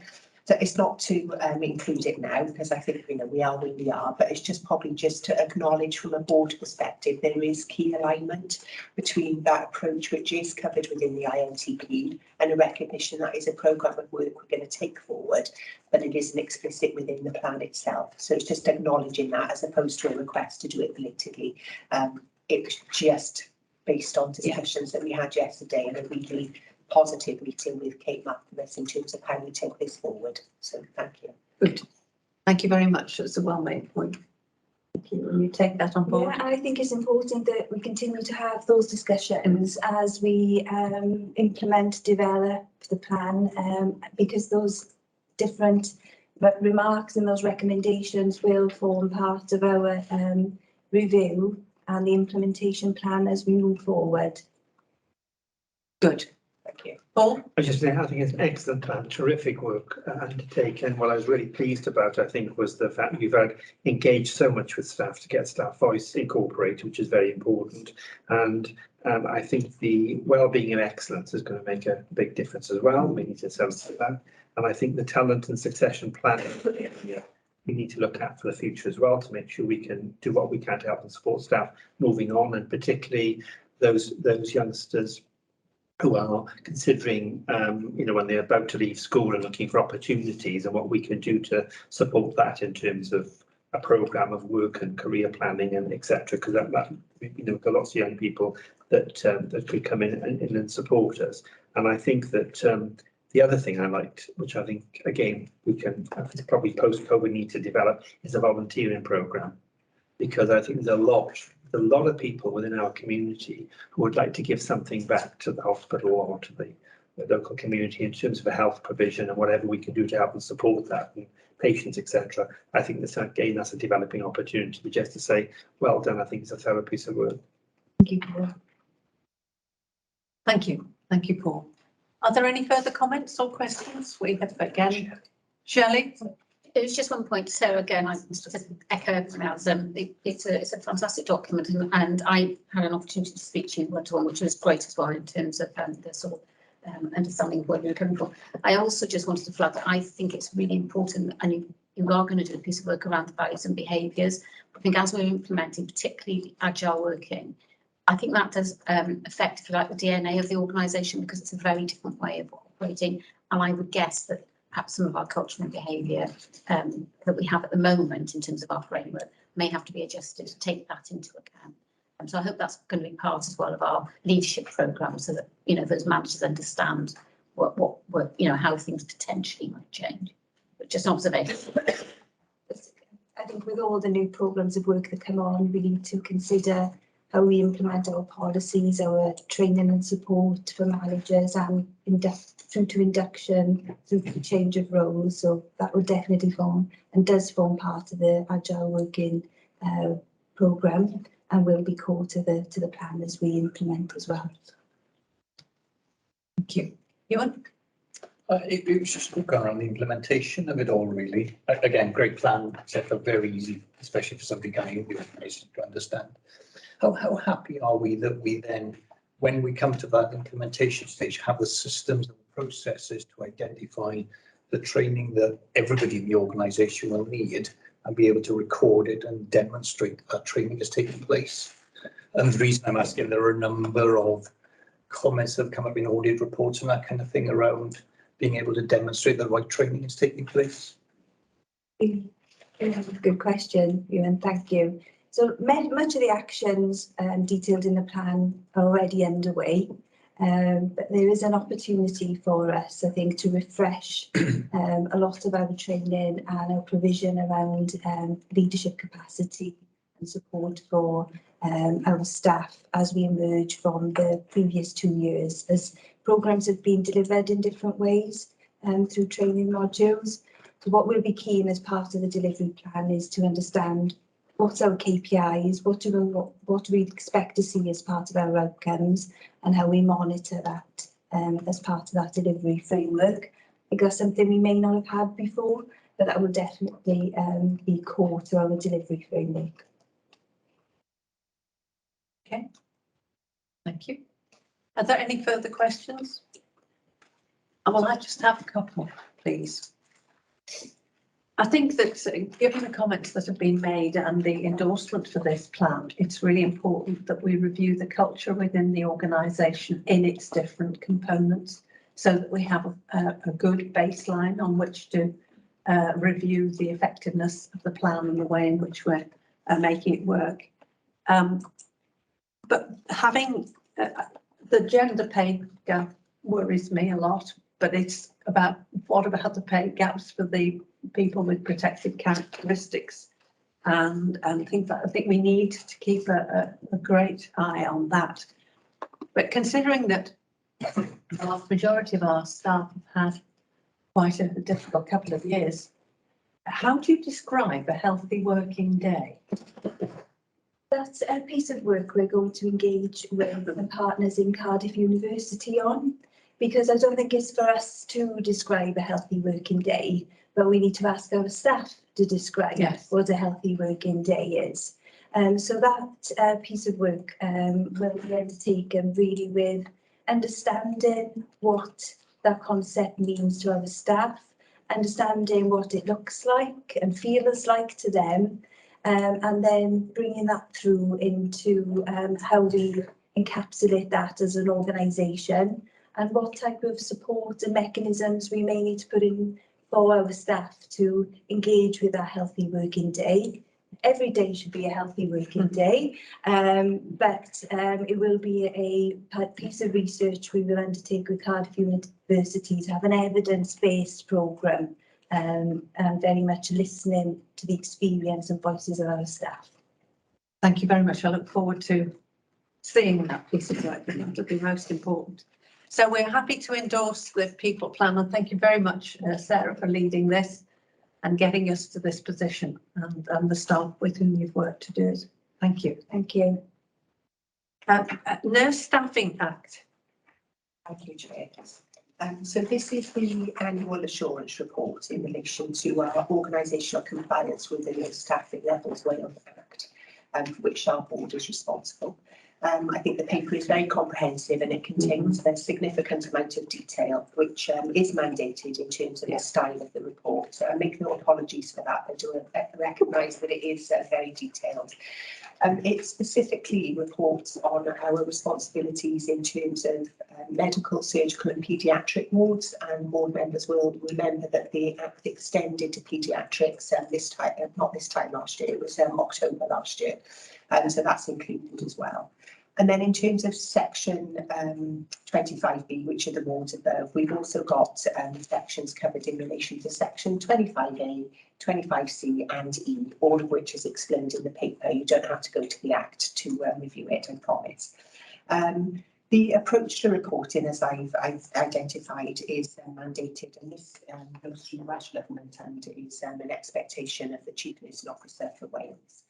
So it's not to include it now, because I think, you know, we are where we are, but it's just probably just to acknowledge from a board perspective there is key alignment between that approach which is covered within the INTP and a recognition that is a programme of work we're going to take forward, but it isn't explicit within the plan itself. So it's just acknowledging that as opposed to a request to do it politically. It was just based on discussions that we had yesterday and a really positive meeting with Kate Malcolmus in terms of how we take this forward. So thank you. Good. Thank you very much. That's a well-made point. Thank you. Will you take that on board? Yeah, I think it's important that we continue to have those discussions as we implement, develop the plan, because those different remarks and those recommendations will form part of our review and the implementation plan as we move forward. Good. Thank you. Paul? I just think it's an excellent plan, terrific work undertaken. What I was really pleased about, I think, was the fact you've had engaged so much with staff to get staff voice incorporated, which is very important. And I think the well-being and excellence is going to make a big difference as well. We need to celebrate that. And I think the talent and succession planning we need to look at for the future as well, to make sure we can do what we can to help and support staff moving on, and particularly those youngsters who are considering, you know, when they're about to leave school and looking for opportunities, and what we can do to support that in terms of a programme of work and career planning and etc. Because that you know, got lots of young people that that could come in and support us. And I think that the other thing I liked, which I think again we can probably post-COVID need to develop, is a volunteering programme, because I think there's a lot of people within our community who would like to give something back to the hospital or to the local community in terms of a health provision and whatever we can do to help and support that, and patients, etc. I think that's a developing opportunity. But just to say, well done, I think it's a thorough piece of work. Thank you, Paul. Thank you. Thank you, Paul. Are there any further comments or questions? We have again. Shelley? It was just one point, Sarah, again, I must echo it's a fantastic document, and I had an opportunity to speak to you one-to-one, which was great as well in terms of the sort of understanding of where you're coming from. I also just wanted to flag that I think it's really important, and you are going to do a piece of work around the values and behaviours. I think as we're implementing, particularly agile working, I think that does affect, if you like, the DNA of the organisation, because it's a very different way of operating, and I would guess that perhaps some of our culture and behaviour that we have at the moment in terms of our framework may have to be adjusted to take that into account. And so I hope that's going to be part as well of our leadership programme, so that, you know, those managers understand what you know, how things potentially might change. But just an observation. I think with all the new programmes of work that come on, we need to consider how we implement our policies, our training and support for managers, and through to induction, through to change of roles. So that will definitely form and does form part of the agile working programme, and will be core to the plan as we implement as well. Thank you. Ewan? It was just going around the implementation of it all, really. Again, great plan, etc. Very easy, especially for somebody coming in the organisation to understand. How happy are we that we then, when we come to that implementation stage, have the systems and processes to identify the training that everybody in the organisation will need, and be able to record it and demonstrate that training is taking place? And the reason I'm asking, there are a number of comments that have come up in audit reports and that kind of thing around being able to demonstrate the right training is taking place. Good question, Ewan, thank you. So much of the actions detailed in the plan are already underway, but there is an opportunity for us, I think, to refresh a lot of our training and our provision around leadership capacity and support for our staff as we emerge from the previous 2 years, as programmes have been delivered in different ways through training modules. So what will be keen as part of the delivery plan is to understand what's our KPIs, what do we expect to see as part of our outcomes, and how we monitor that as part of that delivery framework. I think that's something we may not have had before, but that will definitely be core to our delivery framework. Okay, thank you. Are there any further questions? Well, I just have a couple, please. I think that given the comments that have been made and the endorsement for this plan, it's really important that we review the culture within the organisation in its different components so that we have a good baseline on which to review the effectiveness of the plan and the way in which we're making it work. But having the gender pay gap worries me a lot, but it's about what about the pay gaps for the people with protected characteristics, and I think we need to keep a great eye on that. But considering that the vast majority of our staff have had quite a difficult couple of years, how do you describe a healthy working day? That's a piece of work we're going to engage with the partners in Cardiff University on, because I don't think it's for us to describe a healthy working day, but we need to ask our staff to describe what a healthy working day is. So that piece of work will be undertaken really with understanding what that concept means to our staff, understanding what it looks like and feels like to them, and then bringing that through into how we encapsulate that as an organisation, and what type of support and mechanisms we may need to put in for our staff to engage with our healthy working day. Every day should be a healthy working day, but it will be a piece of research we will undertake with Cardiff University to have an evidence-based programme, and very much listening to the experience and voices of our staff. Thank you very much. I look forward to seeing that piece of work. That would be most important. So we're happy to endorse the people plan, and thank you very much, Sarah, for leading this and getting us to this position, and the staff with whom you've worked to do it. Thank you. Thank you. Nurse Staffing Act. Thank you, Chair. So this is the annual assurance report in relation to our organisational compliance with the Low Staffing Levels Wales Act, for which our board is responsible. I think the paper is very comprehensive and it contains a significant amount of detail, which is mandated in terms of the style of the report. So I make no apologies for that. I do recognise that it is very detailed. It specifically reports on our responsibilities in terms of medical, surgical and paediatric wards, and board members will remember that the Act extended to paediatrics this time, not this time last year, it was October last year, so that's included as well. And then in terms of section 25B, which are the wards above, we've also got sections covered in relation to section 25A, 25C and E, all of which is explained in the paper. You don't have to go to the Act to review it, I promise. The approach to reporting, as I've identified, is mandated, and this goes through Welsh Government and is an expectation of the Chief Nursing Officer for Wales.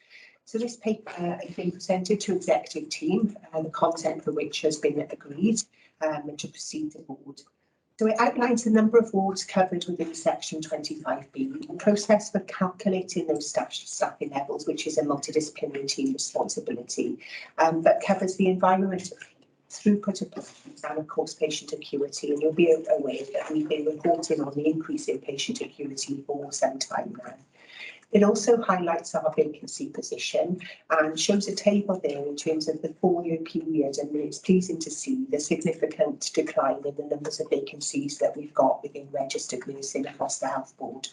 So this paper has been presented to executive team, the content for which has been agreed to proceed to board. So it outlines the number of wards covered within section 25B, the process for calculating those staffing levels, which is a multidisciplinary team responsibility, that covers the environment, throughput of patients and of course patient acuity, and you'll be aware that we've been reporting on the increase in patient acuity for some time now. It also highlights our vacancy position and shows a table there in terms of the 4-year period, and it's pleasing to see the significant decline in the numbers of vacancies that we've got within registered nursing across the health board,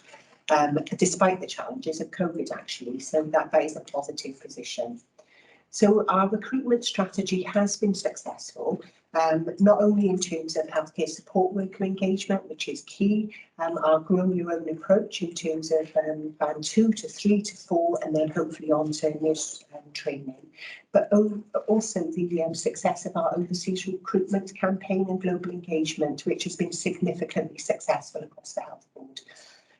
despite the challenges of COVID actually, so that is a positive position. So our recruitment strategy has been successful, not only in terms of healthcare support worker engagement, which is key, our grow your own approach in terms of band 2 to 3 to 4, and then hopefully on to nurse training, but also the success of our overseas recruitment campaign and global engagement, which has been significantly successful across the Health Board.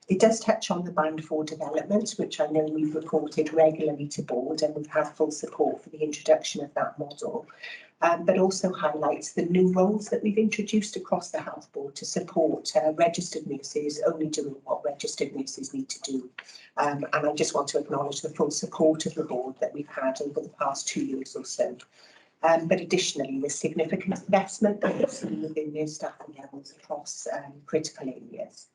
It does touch on the band 4 development, which I know we've reported regularly to board, and we've had full support for the introduction of that model, but also highlights the new roles that we've introduced across the Health Board to support registered nurses only doing what registered nurses need to do. And I just want to acknowledge the full support of the board that we've had over the past 2 years or so. But additionally, there's significant investment that we've seen within nurse staffing levels across critical areas.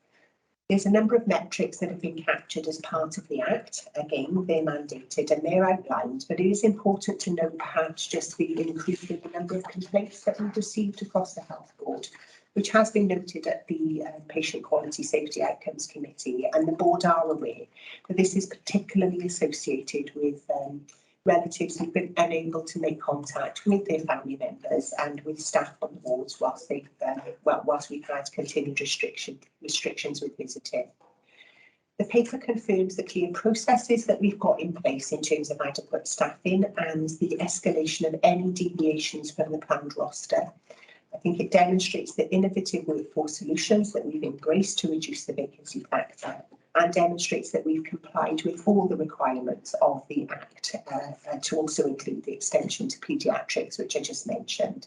There's a number of metrics that have been captured as part of the Act. Again, they're mandated and they're outlined, but it is important to note perhaps just the increase in the number of complaints that we've received across the Health Board, which has been noted at the Patient Quality Safety Outcomes Committee, and the board are aware that this is particularly associated with relatives who've been unable to make contact with their family members and with staff on the wards whilst we've had continued restrictions with visiting. The paper confirms the clear processes that we've got in place in terms of adequate staffing and the escalation of any deviations from the planned roster. I think it demonstrates the innovative workforce solutions that we've embraced to reduce the vacancy factor, and demonstrates that we've complied with all the requirements of the Act, to also include the extension to paediatrics, which I just mentioned.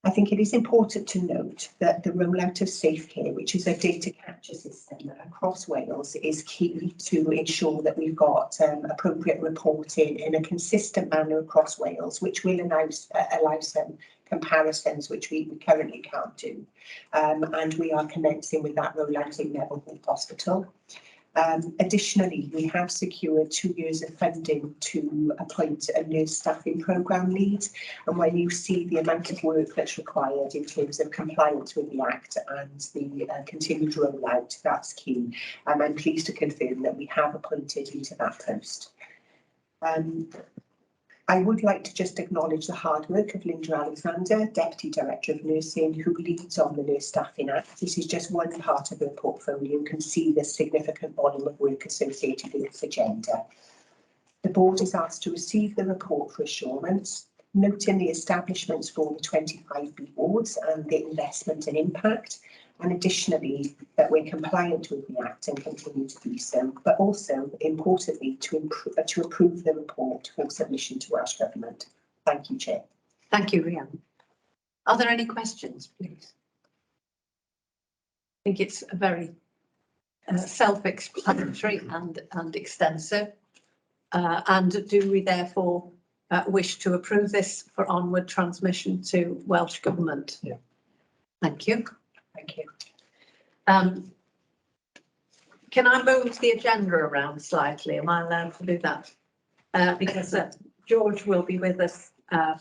I think it is important to note that the rollout of SafeCare, which is a data capture system across Wales, is key to ensure that we've got appropriate reporting in a consistent manner across Wales, which will allow some comparisons which we currently can't do. And we are commencing with that rollout in Neville Hospital. Additionally, we have secured 2 years of funding to appoint a nurse staffing programme lead. And when you see the amount of work that's required in terms of compliance with the Act and the continued rollout, that's key. And I'm pleased to confirm that we have appointed you to that post. I would like to just acknowledge the hard work of Linda Alexander, Deputy Director of Nursing, who leads on the Nurse Staffing Act. This is just one part of her portfolio. You can see the significant volume of work associated with this agenda. The board is asked to receive the report for assurance, noting the establishments for the 25B wards and the investment and impact, and additionally that we're compliant with the Act and continue to do so, but also importantly to approve the report for submission to Welsh Government. Thank you, Chair. Thank you, Rhiannon. Are there any questions, please? I think it's a very self-explanatory and extensive. And do we therefore wish to approve this for onward transmission to Welsh Government? Yeah. Thank you. Thank you. Can I move the agenda around slightly? Am I allowed to do that? Because George will be with us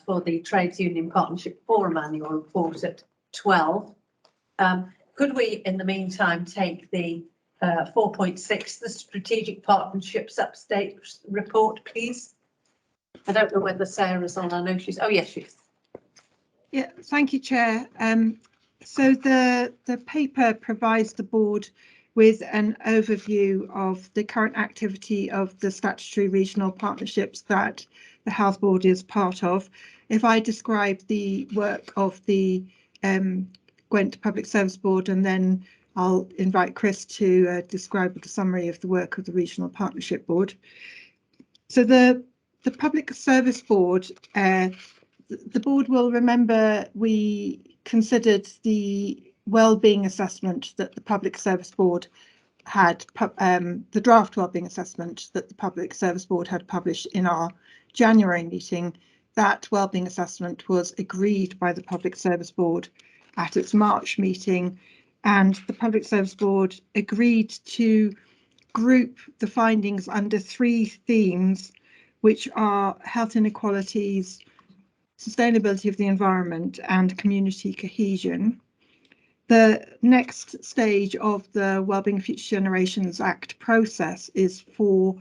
for the Trades Union Partnership Forum annual report at 12. Could we, in the meantime, take the 4.6, the Strategic Partnerships Update report, please? I don't know whether Sarah's on. I know she's. Oh, yes, she is. Yeah, thank you, Chair. So the paper provides the board with an overview of the current activity of the statutory regional partnerships that the Health Board is part of. If I describe the work of the Gwent Public Service Board, and then I'll invite Chris to describe the summary of the work of the Regional Partnership Board. So the Public Service Board, the board will remember we considered the wellbeing assessment that the Public Service Board had, the draft wellbeing assessment that the Public Service Board had published in our January meeting. That wellbeing assessment was agreed by the Public Service Board at its March meeting, and the Public Service Board agreed to group the findings under 3 themes, which are health inequalities, sustainability of the environment, and community cohesion. The next stage of the Wellbeing Future Generations Act process is for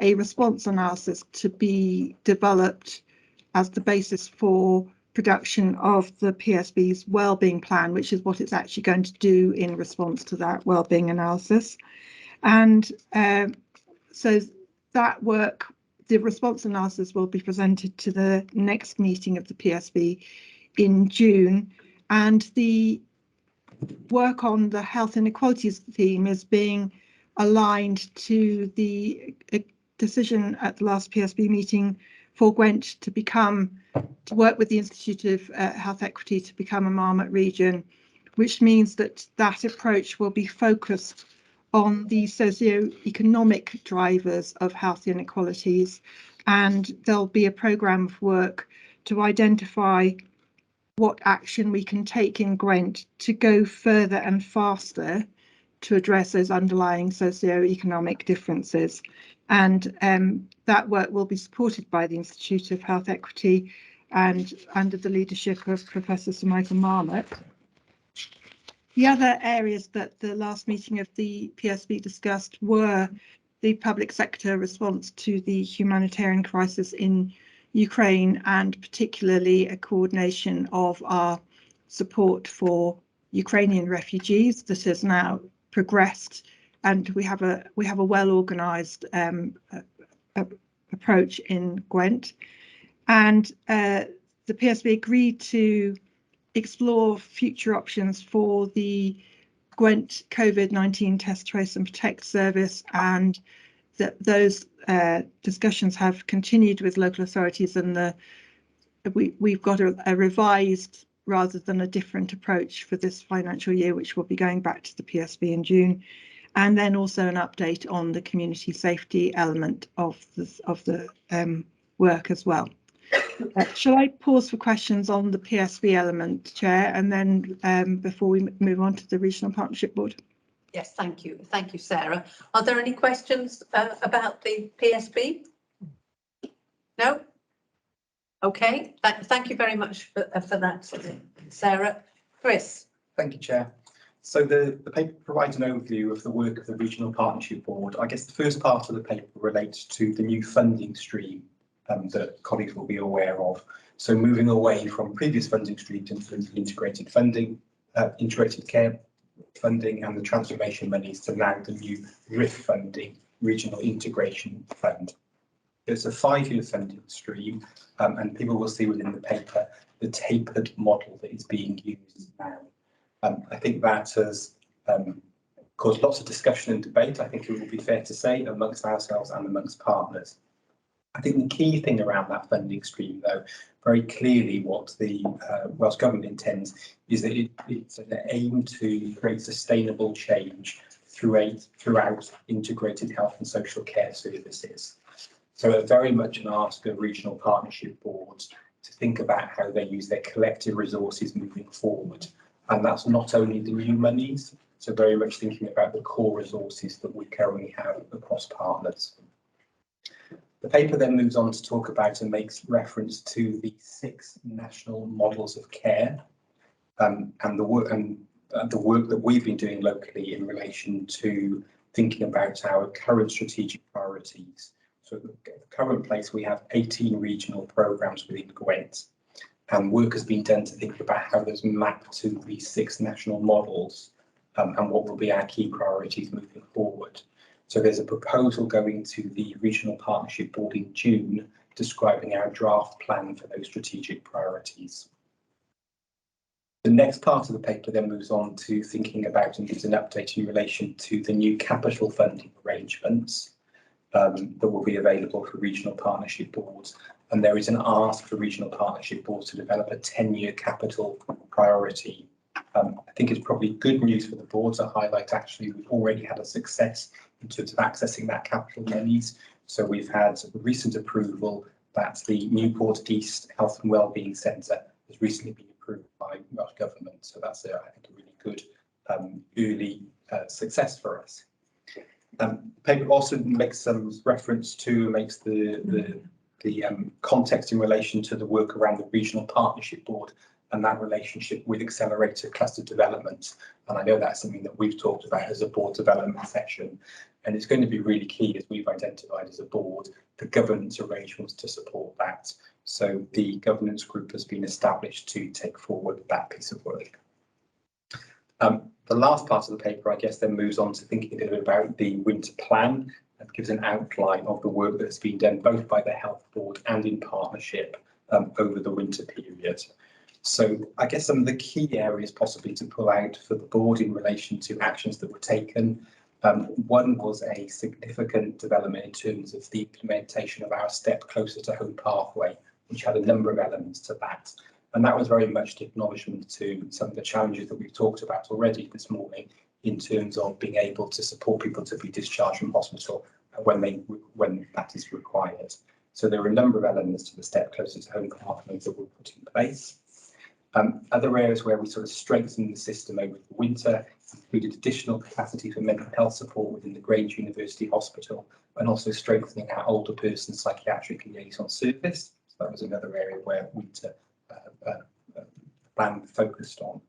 a response analysis to be developed as the basis for production of the PSB's wellbeing plan, which is what it's actually going to do in response to that wellbeing analysis. And so that work, the response analysis, will be presented to the next meeting of the PSB in June. And the work on the health inequalities theme is being aligned to the decision at the last PSB meeting for Gwent to work with the Institute of Health Equity to become a Marmot region, which means that that approach will be focused on the socio-economic drivers of health inequalities, and there'll be a programme of work to identify what action we can take in Gwent to go further and faster to address those underlying socio-economic differences. And that work will be supported by the Institute of Health Equity and under the leadership of Professor Sir Michael Marmot. The other areas that the last meeting of the PSB discussed were the public sector response to the humanitarian crisis in Ukraine, and particularly a coordination of our support for Ukrainian refugees that has now progressed, and we have a well-organised approach in Gwent. And the PSB agreed to explore future options for the Gwent COVID-19 Test, Trace and Protect service, and that those discussions have continued with local authorities, and we've got a revised rather than a different approach for this financial year, which will be going back to the PSB in June, and then also an update on the community safety element of the work as well. Shall I pause for questions on the PSB element, Chair, and then before we move on to the Regional Partnership Board? Yes, thank you, Sarah. Are there any questions about the PSB? No? Okay, thank you very much for that, Sarah. Chris. Thank you, Chair. So the paper provides an overview of the work of the Regional Partnership Board. I guess the first part of the paper relates to the new funding stream that colleagues will be aware of. So moving away from previous funding streams into integrated funding, integrated care funding, and the transformation monies to now the new RIF funding, Regional Integration Fund. It's a 5-year funding stream, and people will see within the paper the tapered model that is being used now. I think that has caused lots of discussion and debate, I think it will be fair to say, amongst ourselves and amongst partners. I think the key thing around that funding stream, though, very clearly what the Welsh Government intends is that it's an aim to create sustainable change throughout integrated health and social care services. So very much an ask of regional partnership boards to think about how they use their collective resources moving forward. And that's not only the new monies, so very much thinking about the core resources that we currently have across partners. The paper then moves on to talk about and makes reference to the 6 national models of care and the work that we've been doing locally in relation to thinking about our current strategic priorities. So at the current place, we have 18 regional programmes within Gwent, and work has been done to think about how those map to these 6 national models and what will be our key priorities moving forward. So there's a proposal going to the Regional Partnership Board in June describing our draft plan for those strategic priorities. The next part of the paper then moves on to thinking about and gives an update in relation to the new capital funding arrangements that will be available for regional partnership boards. And there is an ask for regional partnership boards to develop a 10-year capital priority. I think it's probably good news for the boards to highlight actually we've already had a success in terms of accessing that capital monies. So we've had recent approval that the Newport East Health and Wellbeing Centre has recently been approved by Welsh Government. So that's I think a really good early success for us. The paper also makes some reference to, makes the context in relation to the work around the Regional Partnership Board and that relationship with accelerated cluster development. And I know that's something that we've talked about as a board development session, and it's going to be really key, as we've identified as a board, the governance arrangements to support that. So the governance group has been established to take forward that piece of work. The last part of the paper, I guess, then moves on to thinking a little bit about the winter plan and gives an outline of the work that's been done both by the health board and in partnership over the winter period. So I guess some of the key areas possibly to pull out for the board in relation to actions that were taken. One was a significant development in terms of the implementation of our Step Closer to Home pathway, which had a number of elements to that. And that was very much the acknowledgement to some of the challenges that we've talked about already this morning in terms of being able to support people to be discharged from hospital when that is required. So there are a number of elements to the Step Closer to Home pathways that were put in place. Other areas where we sort of strengthened the system over the winter included additional capacity for mental health support within the Grange University Hospital, and also strengthening our older person psychiatric liaison service. So that was another area where winter plan focused on.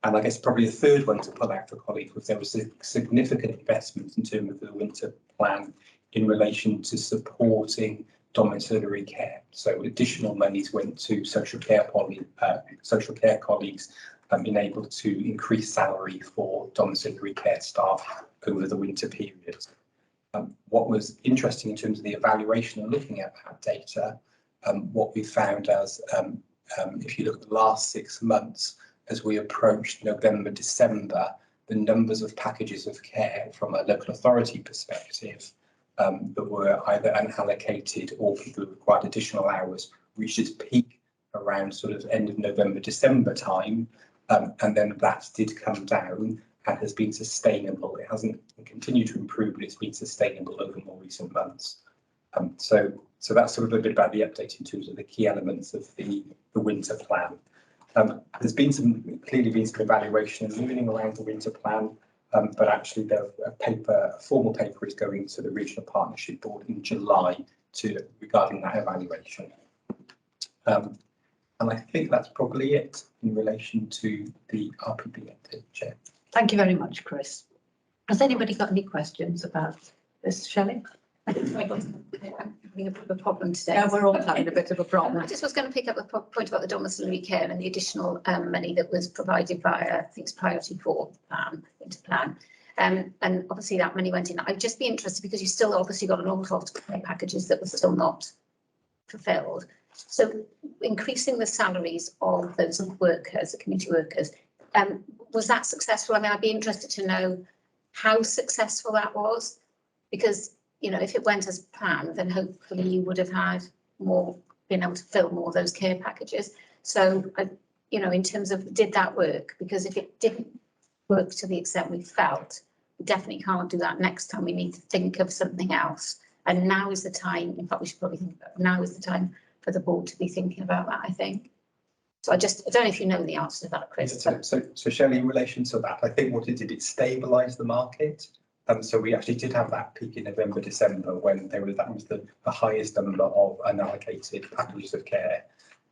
And I guess probably a third one to pull out for colleagues was there was a significant investment in terms of the winter plan in relation to supporting domiciliary care. So additional monies went to social care colleagues enabled to increase salary for domiciliary care staff over the winter period. What was interesting in terms of the evaluation and looking at that data, what we found as if you look at the last 6 months, as we approached November, December, the numbers of packages of care from a local authority perspective that were either unallocated or people who required additional hours reached its peak around sort of end of November, December time. And then that did come down and has been sustainable. It hasn't continued to improve, but it's been sustainable over more recent months. So that's sort of a bit about the update in terms of the key elements of the winter plan. There's been clearly been some evaluation and learning around the winter plan, but actually a formal paper is going to the Regional Partnership Board in July regarding that evaluation. And I think that's probably it in relation to the RPB update, Chair. Thank you very much, Chris. Has anybody got any questions about this, Shelley? I'm having a bit of a problem today. Yeah, we're all having a bit of a problem. I just was going to pick up the point about the domiciliary care and the additional money that was provided via, I think it's Priority 4 into plan. And obviously that money went in. I'd just be interested because you still obviously got an awful lot of packages that were still not fulfilled. So increasing the salaries of those workers, the community workers, was that successful? I mean, I'd be interested to know how successful that was, because, you know, if it went as planned, then hopefully you would have had been able to fill more of those care packages. So, you know, in terms of did that work? Because if it didn't work to the extent we felt, we definitely can't do that next time. We need to think of something else. And now is the time, in fact, we should probably think about now is the time for the board to be thinking about that, I think. So I don't know if you know the answer to that, Chris. So Shelley, in relation to that, I think what it did, it stabilised the market. So we actually did have that peak in November, December when that was the highest number of unallocated packages of care.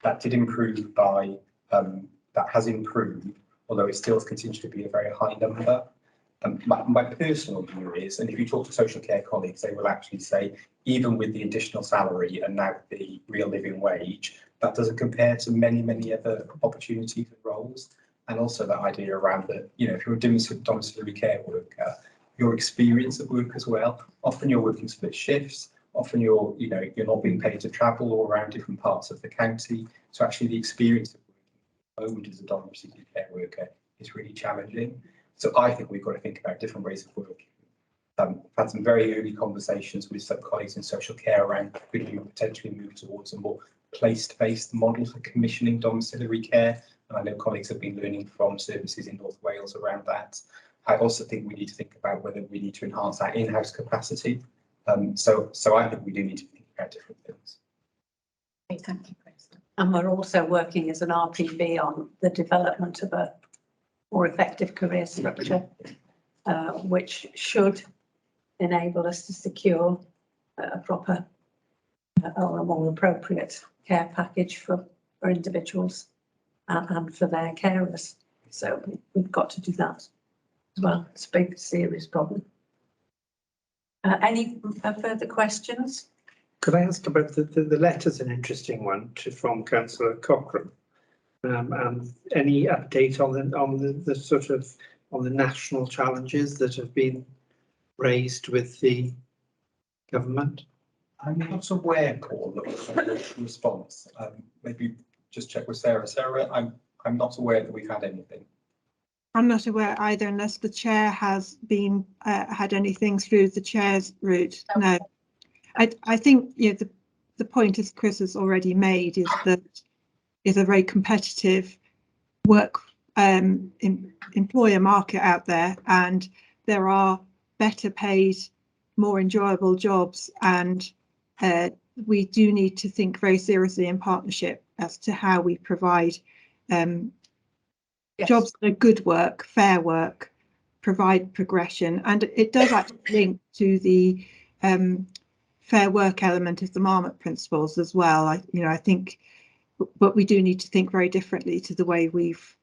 That did improve that has improved, although it still continues to be a very high number. My personal view is, and if you talk to social care colleagues, they will actually say, even with the additional salary and now the real living wage, that doesn't compare to many other opportunities and roles. And also that idea around that, you know, if you're a domiciliary care worker, your experience at work as well. Often you're working split shifts. Often you're not being paid to travel all around different parts of the county. So actually the experience of working as a domiciliary care worker is really challenging. So I think we've got to think about different ways of working. I've had some very early conversations with some colleagues in social care around could you potentially move towards a more place-based model for commissioning domiciliary care. And I know colleagues have been learning from services in North Wales around that. I also think we need to think about whether we need to enhance our in-house capacity. So I think we do need to think about different things. Okay, thank you, Chris. And we're also working as an RPB on the development of a more effective career structure, which should enable us to secure a proper or a more appropriate care package for individuals. and for their carers. So we've got to do that as well. It's a big, serious problem. Any further questions? Could I ask about the letter's an interesting one from Councillor Cochrane. And any update on the sort of on the national challenges that have been raised with the government? I'm not aware, Paul, that was a response. Maybe just check with Sarah. Sarah, I'm not aware that we've had anything. I'm not aware either, unless the chair has been had anything through the chair's route. No, I think the point, as Chris has already made, is that it's a very competitive work employer market out there, and there are better paid, more enjoyable jobs, and we do need to think very seriously in partnership as to how we provide jobs that are good work, fair work, provide progression, and it does actually link to the fair work element of the Marmot principles as well. I think, but we do need to think very differently to the way we've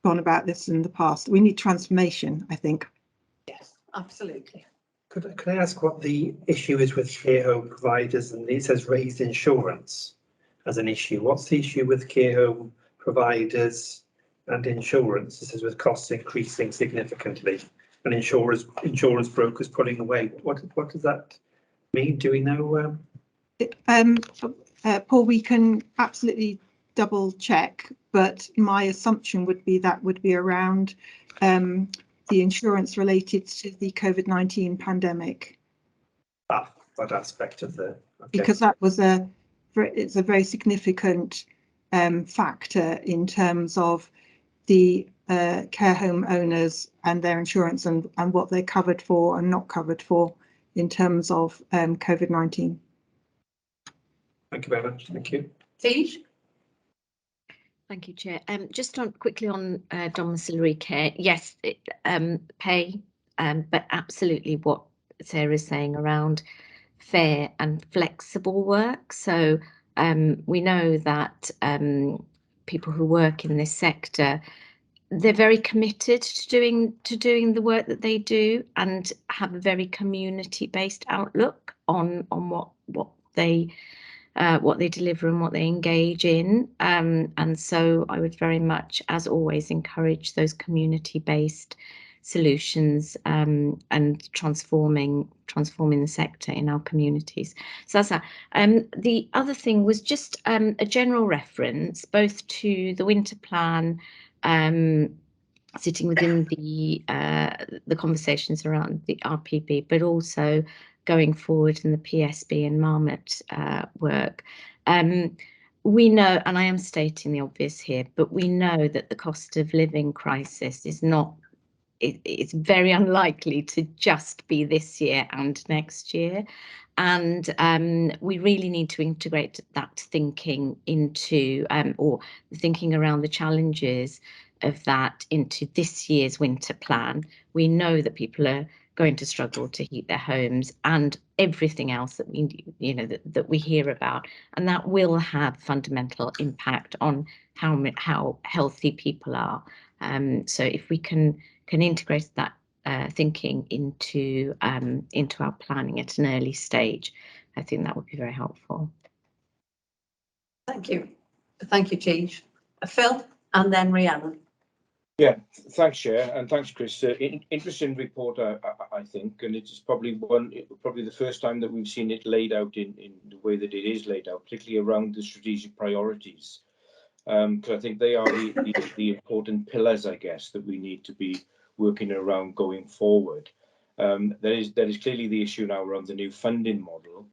gone about this in the past. We need transformation, I think. Yes, absolutely. Could I ask what the issue is with care home providers? And it says raised insurance as an issue. What's the issue with care home providers and insurance? This is with costs increasing significantly and insurance brokers pulling away. What does that mean? Do we know? Paul, we can absolutely double check, but my assumption would be that would be around the insurance related to the COVID-19 pandemic. That aspect of the. Okay. Because that was it's a very significant factor in terms of the care home owners and their insurance and what they're covered for and not covered for in terms of COVID-19. Thank you very much. Thank you. Tej? Thank you, Chair. Just quickly on domiciliary care, yes, pay, but absolutely what Sarah is saying around fair and flexible work. So we know that people who work in this sector, they're very committed to doing the work that they do and have a very community-based outlook on what they deliver and what they engage in, and so I would very much, as always, encourage those community-based solutions and transforming the sector in our communities. So that's that. The other thing was just a general reference both to the winter plan, sitting within the conversations around the RPB, but also going forward in the PSB and Marmot work. We know, and I am stating the obvious here, but we know that the cost of living crisis is not, it's very unlikely to just be this year and next year. And we really need to integrate that thinking into, or thinking around the challenges of that into this year's winter plan. We know that people are going to struggle to heat their homes and everything else that that we hear about, and that will have fundamental impact on how healthy people are. So if we can integrate that thinking into our planning at an early stage, I think that would be very helpful. Thank you, Tej. Phil, and then Rhiannon. Yeah, thanks, Chair, and thanks, Chris. Interesting report, I think, and it's probably the first time that we've seen it laid out in the way that it is laid out, particularly around the strategic priorities, because I think they are the important pillars, I guess, that we need to be working around going forward. There is clearly the issue now around the new funding model,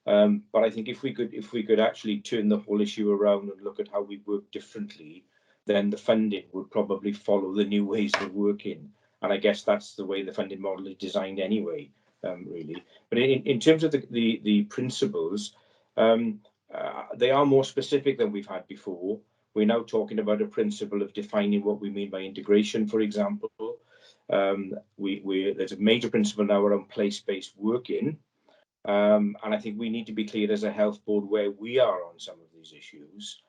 but I think if we could actually turn the whole issue around and look at how we work differently, then the funding would probably follow the new ways of working. And I guess that's the way the funding model is designed anyway, really. But in terms of the principles, they are more specific than we've had before. We're now talking about a principle of defining what we mean by integration, for example. There's a major principle now around place-based working. And I think we need to be clear as a health board where we are on some of these issues.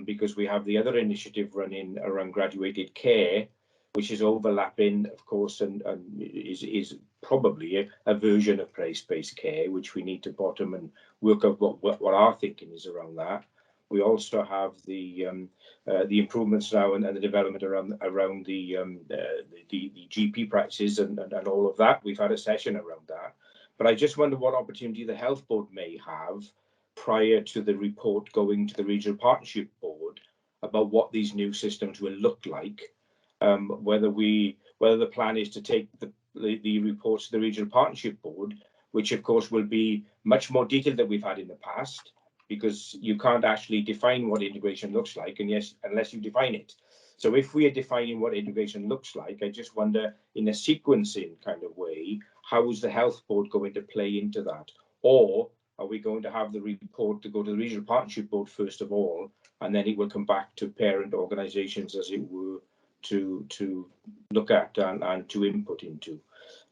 because we have the other initiative running around graduated care, which is overlapping, of course, and is probably a version of place-based care, which we need to bottom and work out what our thinking is around that. We also have the improvements now and the development around the GP practices and all of that. We've had a session around that, but I just wonder what opportunity the Health Board may have prior to the report going to the Regional Partnership Board about what these new systems will look like. Whether the plan is to take the reports to the Regional Partnership Board, which of course will be much more detailed than we've had in the past, because you can't actually define what integration looks like, and yes, unless you define it. So if we are defining what integration looks like, I just wonder, in a sequencing kind of way, how is the Health Board going to play into that? Or are we going to have the report to go to the Regional Partnership Board first of all, and then it will come back to parent organisations, as it were, to look at and to input into?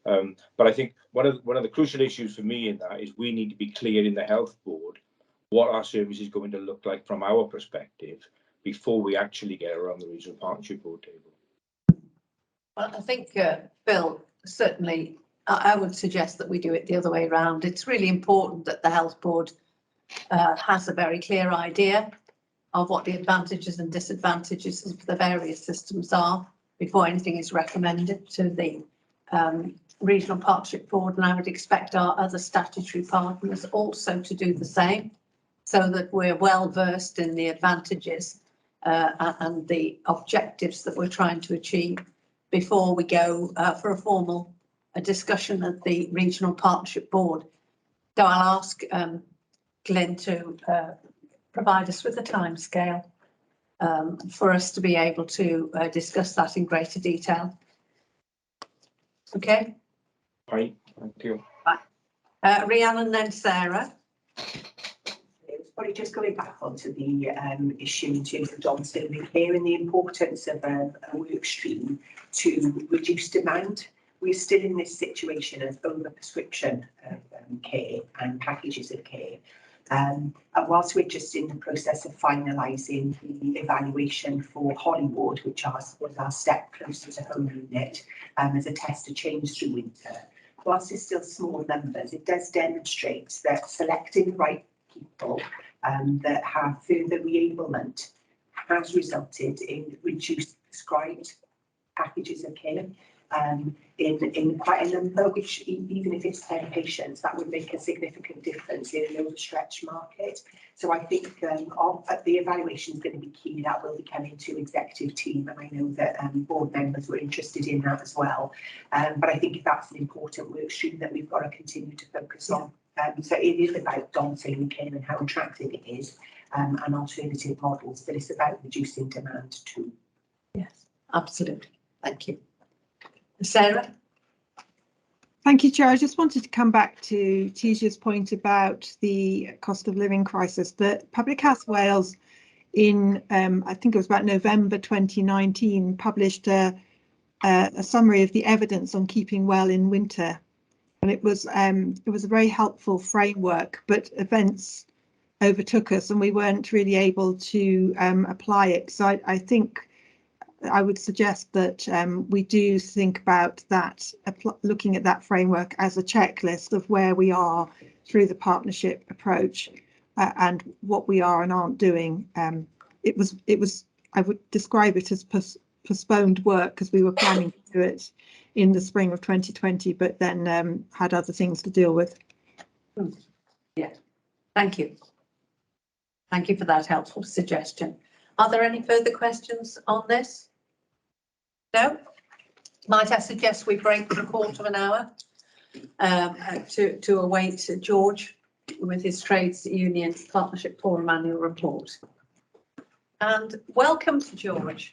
But I think one of the crucial issues for me in that is we need to be clear in the Health Board what our service is going to look like from our perspective before we actually get around the Regional Partnership Board table. Well, I think, Phil, certainly I would suggest that we do it the other way around. It's really important that the Health Board has a very clear idea of what the advantages and disadvantages of the various systems are before anything is recommended to the Regional Partnership Board, and I would expect our other statutory partners also to do the same, so that we're well versed in the advantages and the objectives that we're trying to achieve before we go for a formal discussion at the Regional Partnership Board. So I'll ask Glyn to provide us with a timescale for us to be able to discuss that in greater detail. Okay. Right, thank you. Rhiannon and then Sarah. Probably just going back onto the issue in terms of domiciliary care and the importance of a work stream to reduce demand. We're still in this situation of over-prescription of care and packages of care. And whilst we're just in the process of finalising the evaluation for Hollywood, which was our step closer to home unit as a test to change through winter, whilst it's still small numbers, it does demonstrate that selecting the right people that have further reablement has resulted in reduced prescribed packages of care in quite a number, which even if it's 10 patients, that would make a significant difference in an overstretched market. So I think the evaluation is going to be key. That will be coming to executive team, and I know that board members were interested in that as well. But I think that's an important work stream that we've got to continue to focus on. So it is about domiciliary care and how attractive it is, and alternative models, but it's about reducing demand too. Yes, absolutely. Thank you. Sarah? Thank you, Chair. I just wanted to come back to Tisha's point about the cost of living crisis. The Public Health Wales in, I think it was about November 2019, published a summary of the evidence on keeping well in winter. And it was a very helpful framework, but events overtook us and we weren't really able to apply it. So I think I would suggest that we do think about that, looking at that framework as a checklist of where we are through the partnership approach and what we are and aren't doing. It was I would describe it as postponed work because we were planning to do it in the spring of 2020, but then had other things to deal with. Yeah, thank you. Thank you for that helpful suggestion. Are there any further questions on this? No? Might I suggest we break for a quarter of an hour to await George with his Trades Union Partnership Forum annual report. And welcome to George.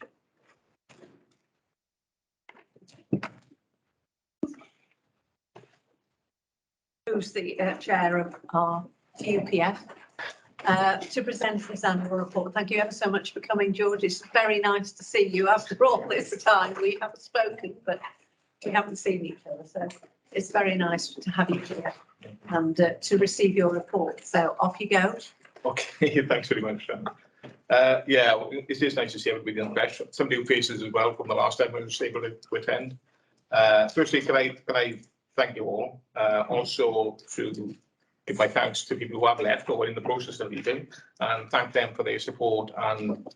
Who's the chair of our UPF, to present his annual report. Thank you ever so much for coming, George. It's very nice to see you after all this time. We haven't spoken, but we haven't seen each other, so it's very nice to have you here and to receive your report. So off you go. Okay, thanks very much. Yeah, it is nice to see everybody in the flesh. Some new faces as well from the last time I was able to attend. Firstly, can I thank you all. Also to give my thanks to people who have left or are in the process of leaving, and thank them for their support and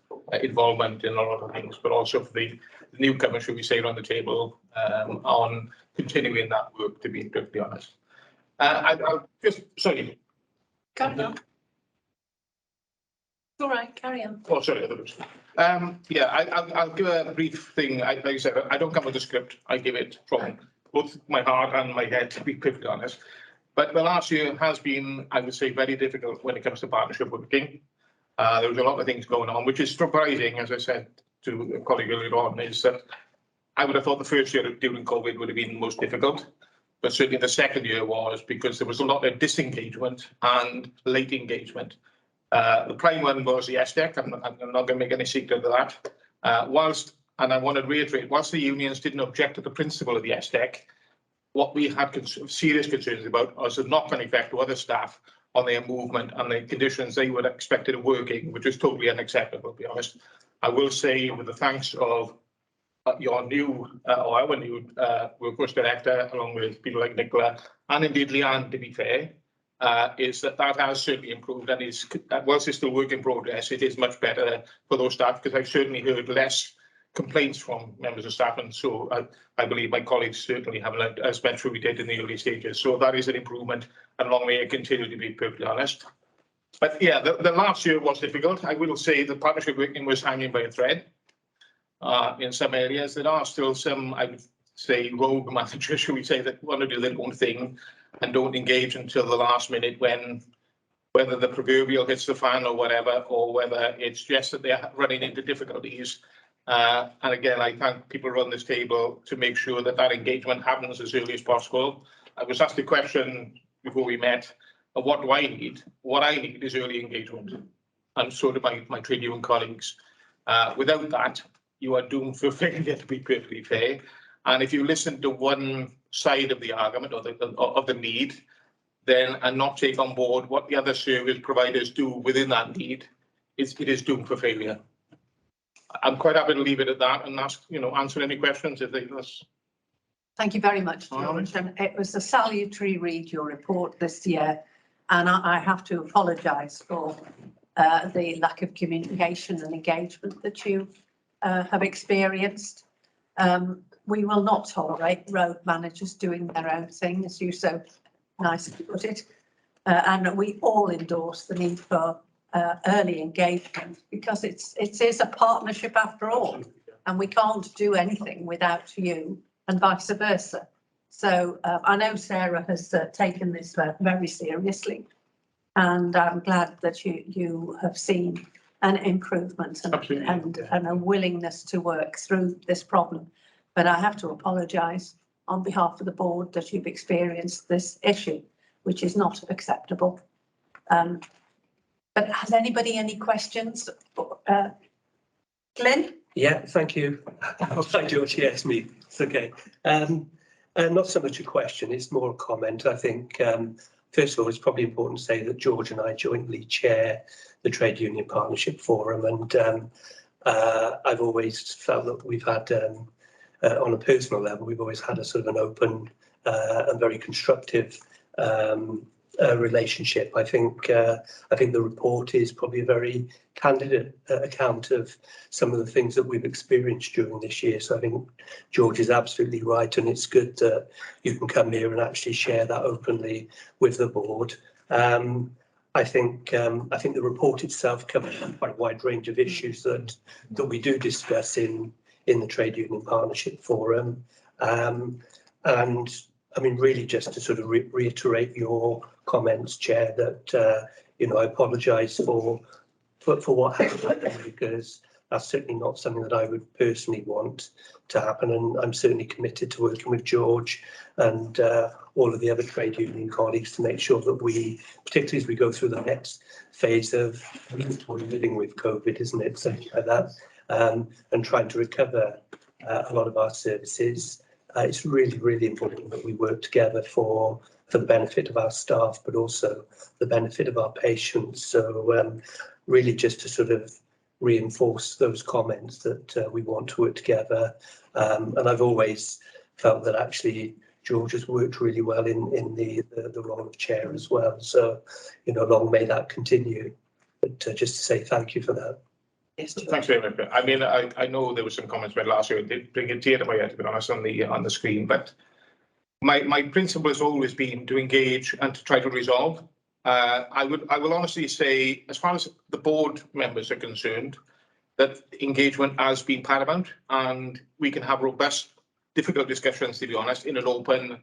involvement in a lot of things, but also for the newcomers, should we say, around the table on continuing that work, to be perfectly honest. I'll just, sorry. Carry on. All right, carry on. Oh, sorry. Yeah, I'll give a brief thing. Like I said, I don't come with a script. I give it from both my heart and my head, to be perfectly honest. But the last year has been, I would say, very difficult when it comes to partnership working. There was a lot of things going on, which is surprising, as I said to a colleague earlier on, is that I would have thought the first year during COVID would have been the most difficult. But certainly the second year was, because there was a lot of disengagement and late engagement. The prime one was the SDEC. I'm not going to make any secret of that. And I want to reiterate, whilst the unions didn't object to the principle of the SDEC, what we had serious concerns about was the knock-on effect to other staff on their movement and the conditions they were expected of working, which is totally unacceptable, to be honest. I will say, with the thanks of your new, or our new workforce director, along with people like Nicola, and indeed Leanne, to be fair, is that has certainly improved, and is, whilst it's still work in progress, it is much better for those staff, because I've certainly heard less complaints from members of staff, and so I believe my colleagues certainly haven't as much as we did in the early stages. So that is an improvement, and long may it continue, to be perfectly honest. But yeah, the last year was difficult. I will say the partnership working was hanging by a thread. In some areas, there are still some, I would say, rogue managers, should we say, that want to do their own thing and don't engage until the last minute, when whether the proverbial hits the fan or whatever, or whether it's just that they're running into difficulties. And again, I thank people around this table to make sure that that engagement happens as early as possible. I was asked a question before we met, what do I need? What I need is early engagement, and so do my trade union colleagues. Without that, you are doomed for failure, to be perfectly fair. And if you listen to one side of the argument or of the need, then and not take on board what the other service providers do within that need, it is doomed for failure. I'm quite happy to leave it at that and answer any questions if they ask. Thank you very much, George. And it was a salutary read, your report this year, and I have to apologise for the lack of communication and engagement that you have experienced. We will not tolerate road managers doing their own thing, as you so nicely put it, and we all endorse the need for early engagement, because it is a partnership after all, and we can't do anything without you, and vice versa. So I know Sarah has taken this very seriously, and I'm glad that you have seen an improvement and a willingness to work through this problem. But I have to apologise on behalf of the board that you've experienced this issue, which is not acceptable. But has anybody any questions? Glenn? Yeah, thank you. Thank George. Yes, me. It's okay. Not so much a question, it's more a comment. I think, first of all, it's probably important to say that George and I jointly chair the Trade Union Partnership Forum, and I've always felt that we've had, on a personal level, we've always had a sort of an open and very constructive relationship. I think the report is probably a very candid account of some of the things that we've experienced during this year. So I think George is absolutely right, and it's good that you can come here and actually share that openly with the board. I think the report itself covers quite a wide range of issues that we do discuss in the Trade Union Partnership Forum, and I mean, really just to sort of reiterate your comments, Chair, that I apologise for what happened, because that's certainly not something that I would personally want to happen, and I'm certainly committed to working with George and all of the other trade union colleagues to make sure that we, particularly as we go through the next phase of living with COVID, isn't it, something like that, and trying to recover a lot of our services. It's really, really important that we work together for the benefit of our staff, but also the benefit of our patients. So really just to sort of reinforce those comments that we want to work together. And I've always felt that actually George has worked really well in the role of chair as well. So, you know, long may that continue. But just to say thank you for that. Yes, thanks very much. I mean, I know there were some comments made last year. It did bring a tear to my head, to be honest, on the screen. But my principle has always been to engage and to try to resolve. I will honestly say, as far as the board members are concerned, that engagement has been paramount, and we can have robust, difficult discussions, to be honest, in an open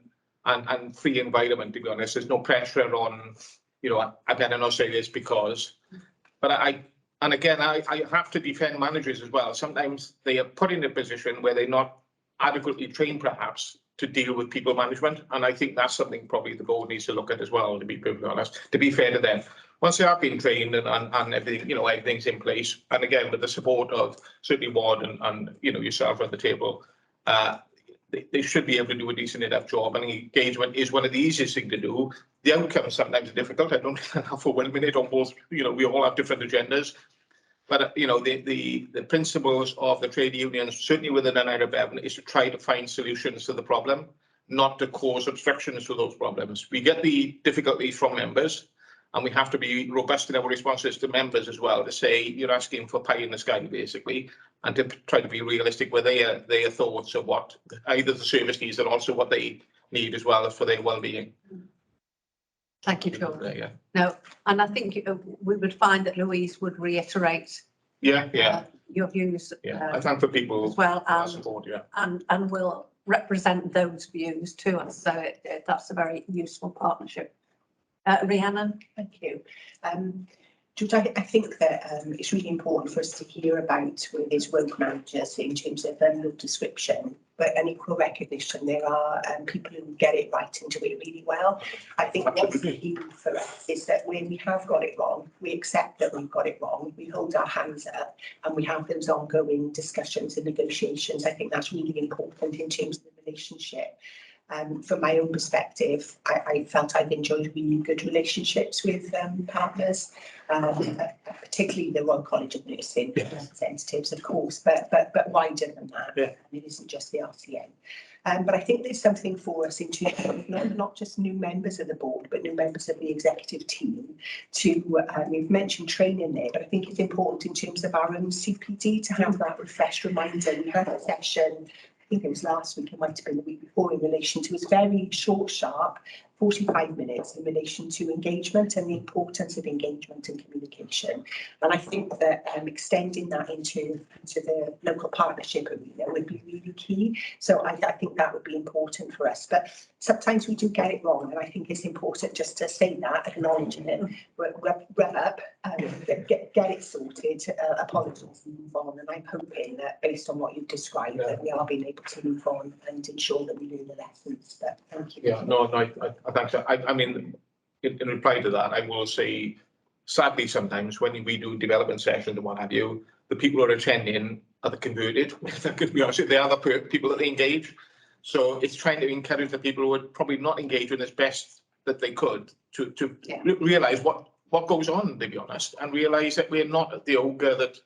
and free environment, to be honest. There's no pressure on, you know, I better not say this because, but I have to defend managers as well. Sometimes they are put in a position where they're not adequately trained, perhaps, to deal with people management. And I think that's something probably the board needs to look at as well, to be perfectly honest, to be fair to them. Once they have been trained and everything, you know, everything's in place, and again, with the support of certainly Ward and you know, yourself at the table, they should be able to do a decent enough job, and engagement is one of the easiest things to do. The outcomes sometimes are difficult. I don't have for 1 minute on both, you know, we all have different agendas. But, you know, the principles of the trade unions, certainly within Bevan, is to try to find solutions to the problem, not to cause obstructions to those problems. We get the difficulties from members, and we have to be robust in our responses to members as well, to say you're asking for pie in the sky, basically, and to try to be realistic with their thoughts of what either the service needs and also what they need as well for their well-being. Thank you, George. Yeah. No, and I think we would find that Louise would reiterate your views. I thank for people as well, and support, and will represent those views to us. So that's a very useful partnership. Rhiannon, thank you. George, I think that it's really important for us to hear about with these road managers in terms of no description, but an equal recognition. There are people who get it right and do it really well. I think what's key for us is that when we have got it wrong, we accept that we've got it wrong, we hold our hands up, and we have those ongoing discussions and negotiations. I think that's really important in terms of the relationship. From my own perspective, I felt I've enjoyed really good relationships with partners, particularly the Royal College of Nursing representatives, of course, but wider than that. Yeah. And it isn't just the RCN. But I think there's something for us in terms of not just new members of the board, but new members of the executive team to, we've mentioned training there, but I think it's important in terms of our own CPD to have that refreshed reminder. We had a session, I think it was last week, it might have been the week before, in relation to, it's very short, sharp, 45 minutes in relation to engagement and the importance of engagement and communication. And I think that extending that into the local partnership arena would be really key. So I think that would be important for us. But sometimes we do get it wrong, and I think it's important just to say that, acknowledging it, rub up, get it sorted, apologise and move on. And I'm hoping that based on what you've described, that we are being able to move on and ensure that we learn the lessons. But thank you. Yeah, no, thanks. I mean, in reply to that, I will say, sadly, sometimes when we do development sessions and what have you, the people who are attending are the converted. To be honest, they are the people that engage. So it's trying to encourage the people who are probably not engaging as best that they could to realise what goes on, to be honest, and realise that we're not the ogre that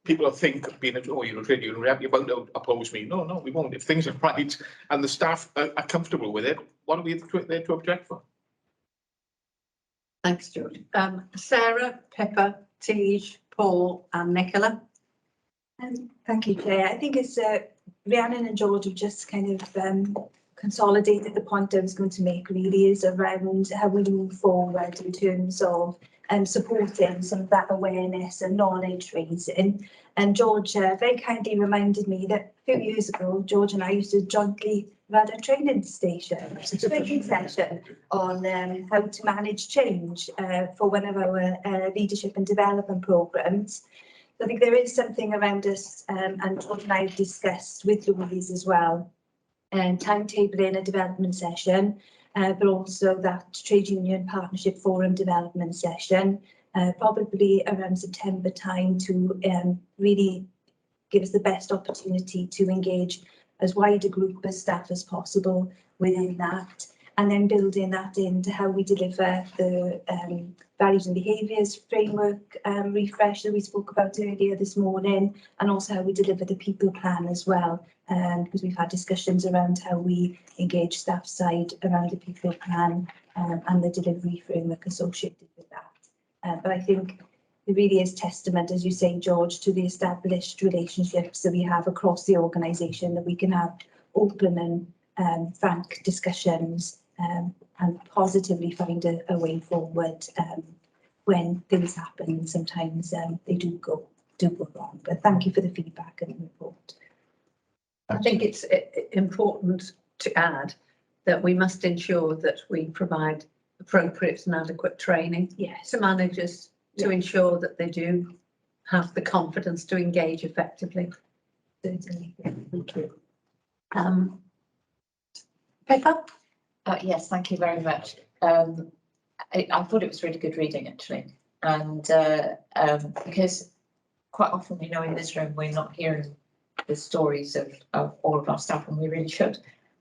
people think being you're a trade union rep, you're about to oppose me. No, we won't. If things are right and the staff are comfortable with it, what are we there to object for? Thanks, George. Sarah, Pippa, Tej, Paul and Nicola. Thank you, Chair. I think it's Rhiannon and George have just kind of consolidated the point I was going to make, really, is around how we move forward in terms of supporting some of that awareness and knowledge raising. And George very kindly reminded me that a few years ago, George and I used to jointly run a training session on how to manage change for one of our leadership and development programmes. I think there is something around us, and George and I have discussed with Louise as well, timetabling a development session, but also that trade union partnership forum development session, probably around September time, to really give us the best opportunity to engage as wide a group of staff as possible within that. and then building that into how we deliver the values and behaviours framework refresh that we spoke about earlier this morning, and also how we deliver the people plan as well, because we've had discussions around how we engage staff side around the people plan and the delivery framework associated with that. But I think it really is testament, as you say, George, to the established relationships that we have across the organisation, that we can have open and frank discussions and positively find a way forward when things happen. Sometimes they do go wrong. But thank you for the feedback and the report. I think it's important to add that we must ensure that we provide appropriate and adequate training to managers to ensure that they do have the confidence to engage effectively. Certainly. Thank you. Pippa? Yes, thank you very much. I thought it was really good reading, actually, and because quite often, you know, in this room we're not hearing the stories of all of our staff, and we really should.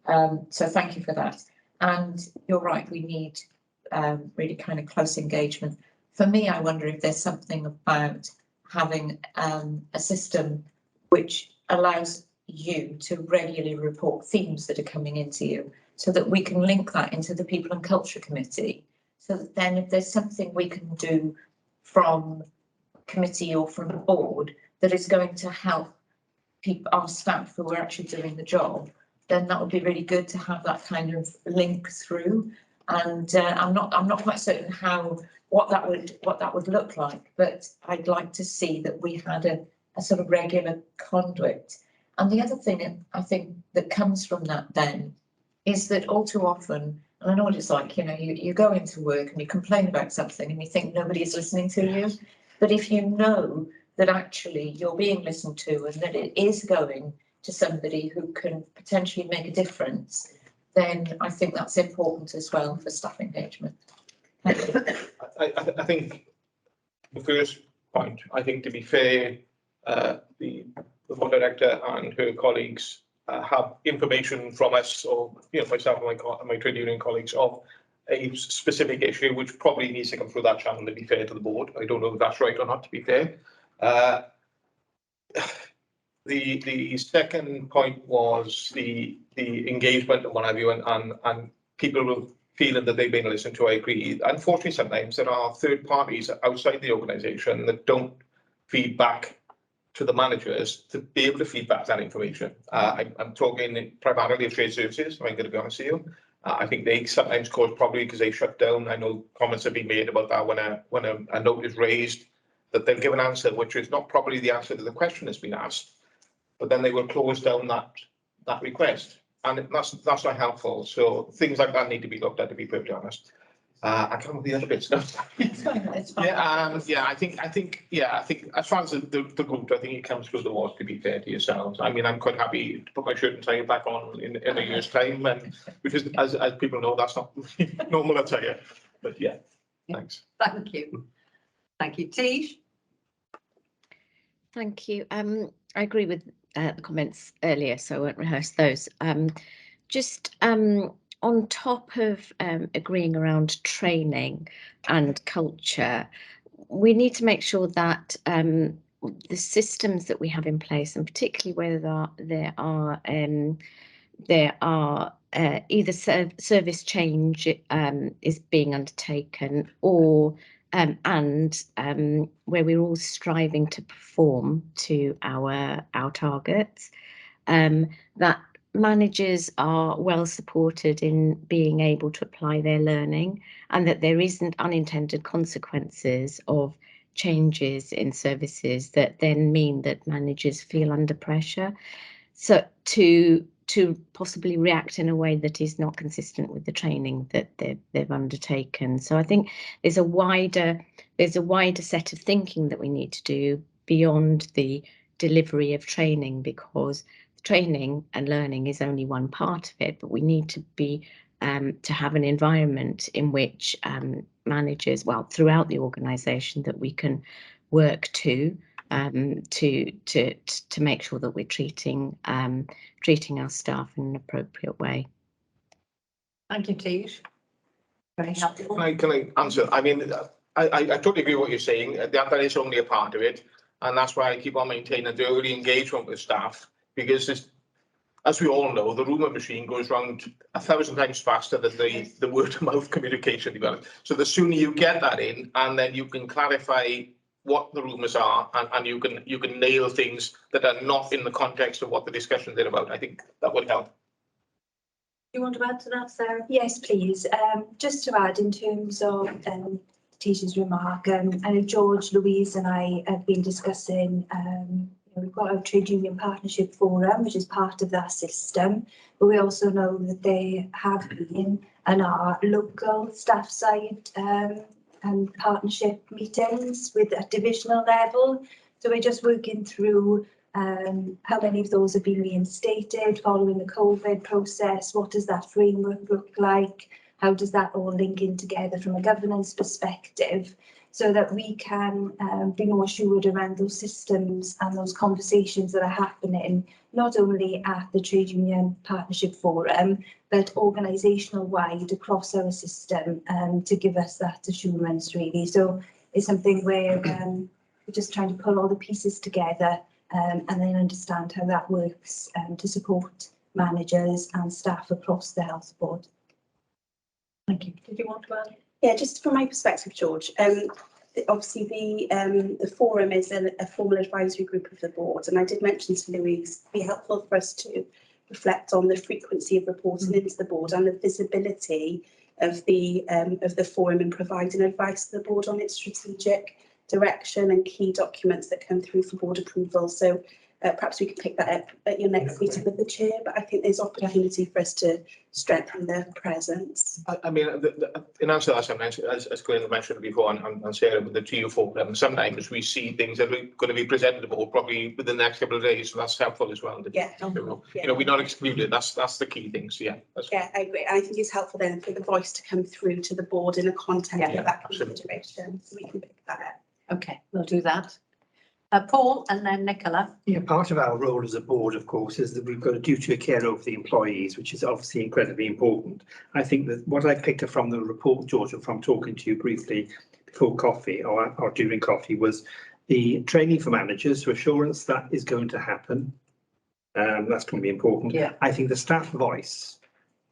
So thank you for that. And you're right, we need really kind of close engagement. For me, I wonder if there's something about having a system which allows you to regularly report themes that are coming into you, so that we can link that into the People and Culture Committee, so that then if there's something we can do from committee or from the board that is going to help our staff who are actually doing the job, then that would be really good to have that kind of link through. And I'm not quite certain what that would look like, but I'd like to see that we had a sort of regular conduit. And the other thing I think that comes from that then is that all too often, and I know what it's like, you know, you go into work and you complain about something and you think nobody is listening to you. But if you know that actually you're being listened to and that it is going to somebody who can potentially make a difference, then I think that's important as well for staff engagement. Thank you. I think the first point, I think, to be fair, the board director and her colleagues have information from us, or you know, myself and my trade union colleagues, of a specific issue which probably needs to come through that channel, to be fair to the board. I don't know if that's right or not, to be fair. The second point was the engagement and what have you, and people will feeling that they've been listened to. I agree. Unfortunately, sometimes there are third parties outside the organisation that don't feed back to the managers to be able to feed back that information. I'm talking primarily of trade services, I'm going to be honest with you. I think they sometimes cause probably because they shut down. I know comments have been made about that when a note is raised, that they'll give an answer which is not probably the answer to the question that's been asked, but then they will close down that request, and that's not helpful. So things like that need to be looked at, to be perfectly honest. I can't remember the other bits now. I think as far as the group, I think it comes through the walls, to be fair to yourselves. I mean, I'm quite happy to put my shirt and tie it back on in a year's time, and because as people know, that's not normal attire. But yeah, thanks. Thank you. Thank you, Tish. Thank you. I agree with the comments earlier, so I won't rehearse those. Just on top of agreeing around training and culture, we need to make sure that the systems that we have in place, and particularly where there are either service change is being undertaken, or and where we're all striving to perform to our targets, that managers are well supported in being able to apply their learning, and that there isn't unintended consequences of changes in services that then mean that managers feel under pressure, so to possibly react in a way that is not consistent with the training that they've undertaken. So I think there's a wider set of thinking that we need to do beyond the delivery of training, because training and learning is only one part of it, but we need to be to have an environment in which managers, well, throughout the organisation, that we can work to make sure that we're treating our staff in an appropriate way. Thank you, Tish. Very helpful. Can I answer? I mean, I totally agree with what you're saying. That is only a part of it. And that's why I keep on maintaining the early engagement with staff, because it's, as we all know, the rumour machine goes round 1,000 times faster than the word of mouth communication develops. So the sooner you get that in, and then you can clarify what the rumours are, and you can nail things that are not in the context of what the discussions are about. I think that would help. Do you want to add to that, Sarah? Yes, please. Just to add in terms of Tisha's remark, I know George, Louise and I have been discussing, we've got our Trade Union Partnership Forum, which is part of that system, but we also know that they have been and are local staff side and partnership meetings at divisional level. So we're just working through how many of those have been reinstated following the COVID process. What does that framework look like? How does that all link in together from a governance perspective, so that we can be more assured around those systems and those conversations that are happening, not only at the Trade Union Partnership Forum, but organisational wide across our system, to give us that assurance really. So it's something where we're just trying to pull all the pieces together and then understand how that works to support managers and staff across the health board. Thank you. Did you want to add? Yeah, just from my perspective, George, obviously the forum is a formal advisory group of the board, and I did mention to Louise it'd be helpful for us to reflect on the frequency of reporting into the board and the visibility of the forum in providing advice to the board on its strategic direction and key documents that come through for board approval. So perhaps we could pick that up at your next meeting with the chair, but I think there's opportunity for us to strengthen their presence. I mean, in answer to that, I mentioned, as Gweler mentioned before, and Sarah, with the TU forum, sometimes we see things that are going to be presented to board probably within the next couple of days, so that's helpful as well. Yeah. We're not excluded. That's the key things. Yeah. Yeah, I agree. I think it's helpful then for the voice to come through to the board in the context of that consideration, so we can pick that up. Okay, we'll do that. Paul and then Nicola. Yeah, part of our role as a board, of course, is that we've got a duty of care over the employees, which is obviously incredibly important. I think that what I picked up from the report, George, and from talking to you briefly before coffee or during coffee, was the training for managers, so assurance that is going to happen. That's going to be important. Yeah. I think the staff voice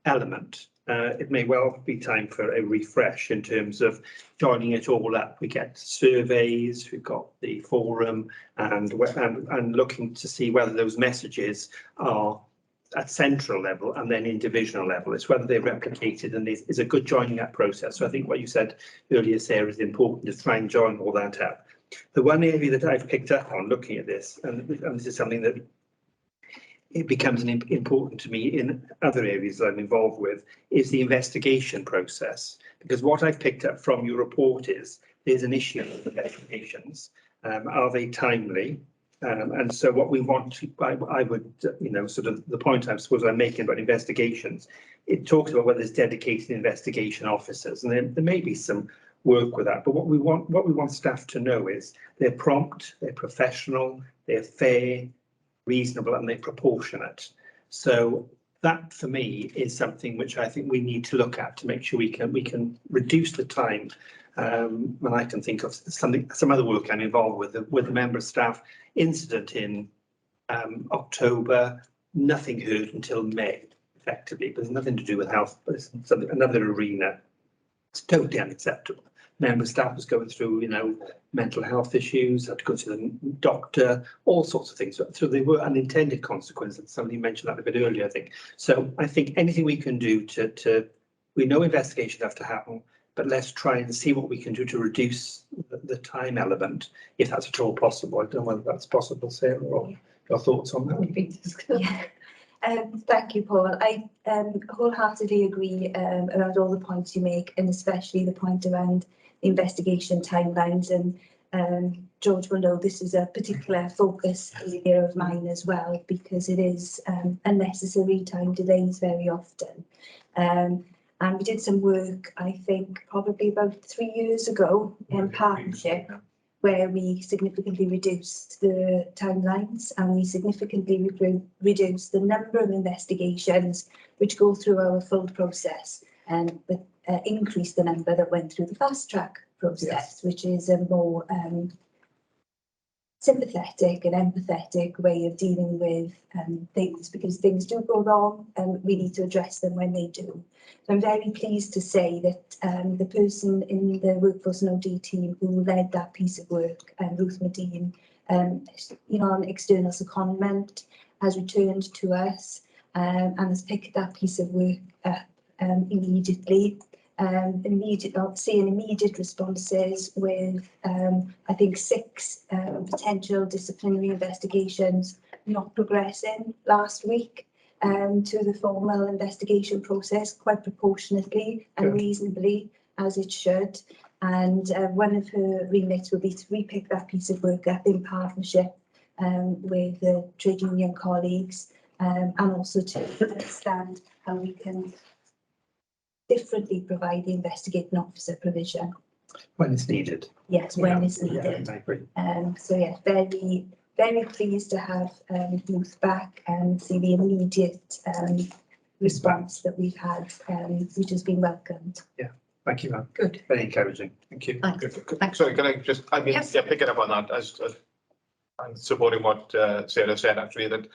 element, it may well be time for a refresh in terms of joining it all up. We get surveys, we've got the forum, and looking to see whether those messages are at central level and then in divisional level. It's whether they're replicated, and is a good joining up process. So I think what you said earlier, Sarah, is important to try and join all that up. The one area that I've picked up on looking at this, and this is something that it becomes important to me in other areas that I'm involved with, is the investigation process. Because what I've picked up from your report is there's an issue with investigations. Are they timely? And so what we want to, I would, sort of the point I suppose I'm making about investigations, it talks about whether there's dedicated investigation officers, and there may be some work with that. But what we want staff to know is they're prompt, they're professional, they're fair, reasonable, and they're proportionate. So that for me is something which I think we need to look at to make sure we can reduce the time. When I can think of some other work I'm involved with the member staff incident in October, nothing heard until May, effectively. But there's nothing to do with health, but it's another arena. It's totally unacceptable. Member staff was going through, mental health issues, had to go to the doctor, all sorts of things. So they were unintended consequences. Somebody mentioned that a bit earlier, I think. So I think anything we can do we know investigations have to happen, but let's try and see what we can do to reduce the time element, if that's at all possible. I don't know whether that's possible, Sarah, or your thoughts on that. Yeah. Thank you, Paul. I wholeheartedly agree around all the points you make, and especially the point around investigation timelines. And George will know this is a particular focus area of mine as well, because it is unnecessary time delays very often. And we did some work, I think, probably about 3 years ago in partnership where we significantly reduced the timelines and we significantly reduced the number of investigations which go through our full process, and increased the number that went through the fast track process, which is a more sympathetic and empathetic way of dealing with things, because things do go wrong and we need to address them when they do. So I'm very pleased to say that the person in the Workforce and OD team who led that piece of work, Ruth Medine, on external secondment, has returned to us and has picked that piece of work up immediately. Seeing immediate responses with, I think, 6 potential disciplinary investigations not progressing last week to the formal investigation process, quite proportionately and reasonably, as it should. And one of her remits will be to repick that piece of work up in partnership with the trade union colleagues, and also to understand how we can differently provide the investigating officer provision. When it's needed. Yes, when it's needed. Yeah, I agree. So yeah, very, very pleased to have Ruth back and see the immediate response that we've had, which has been welcomed. Yeah, thank you, ma'am. Good. Very encouraging. Thank you. Thanks. Sorry, can I just, Yes. picking up on that as I'm supporting what Sarah said, actually, that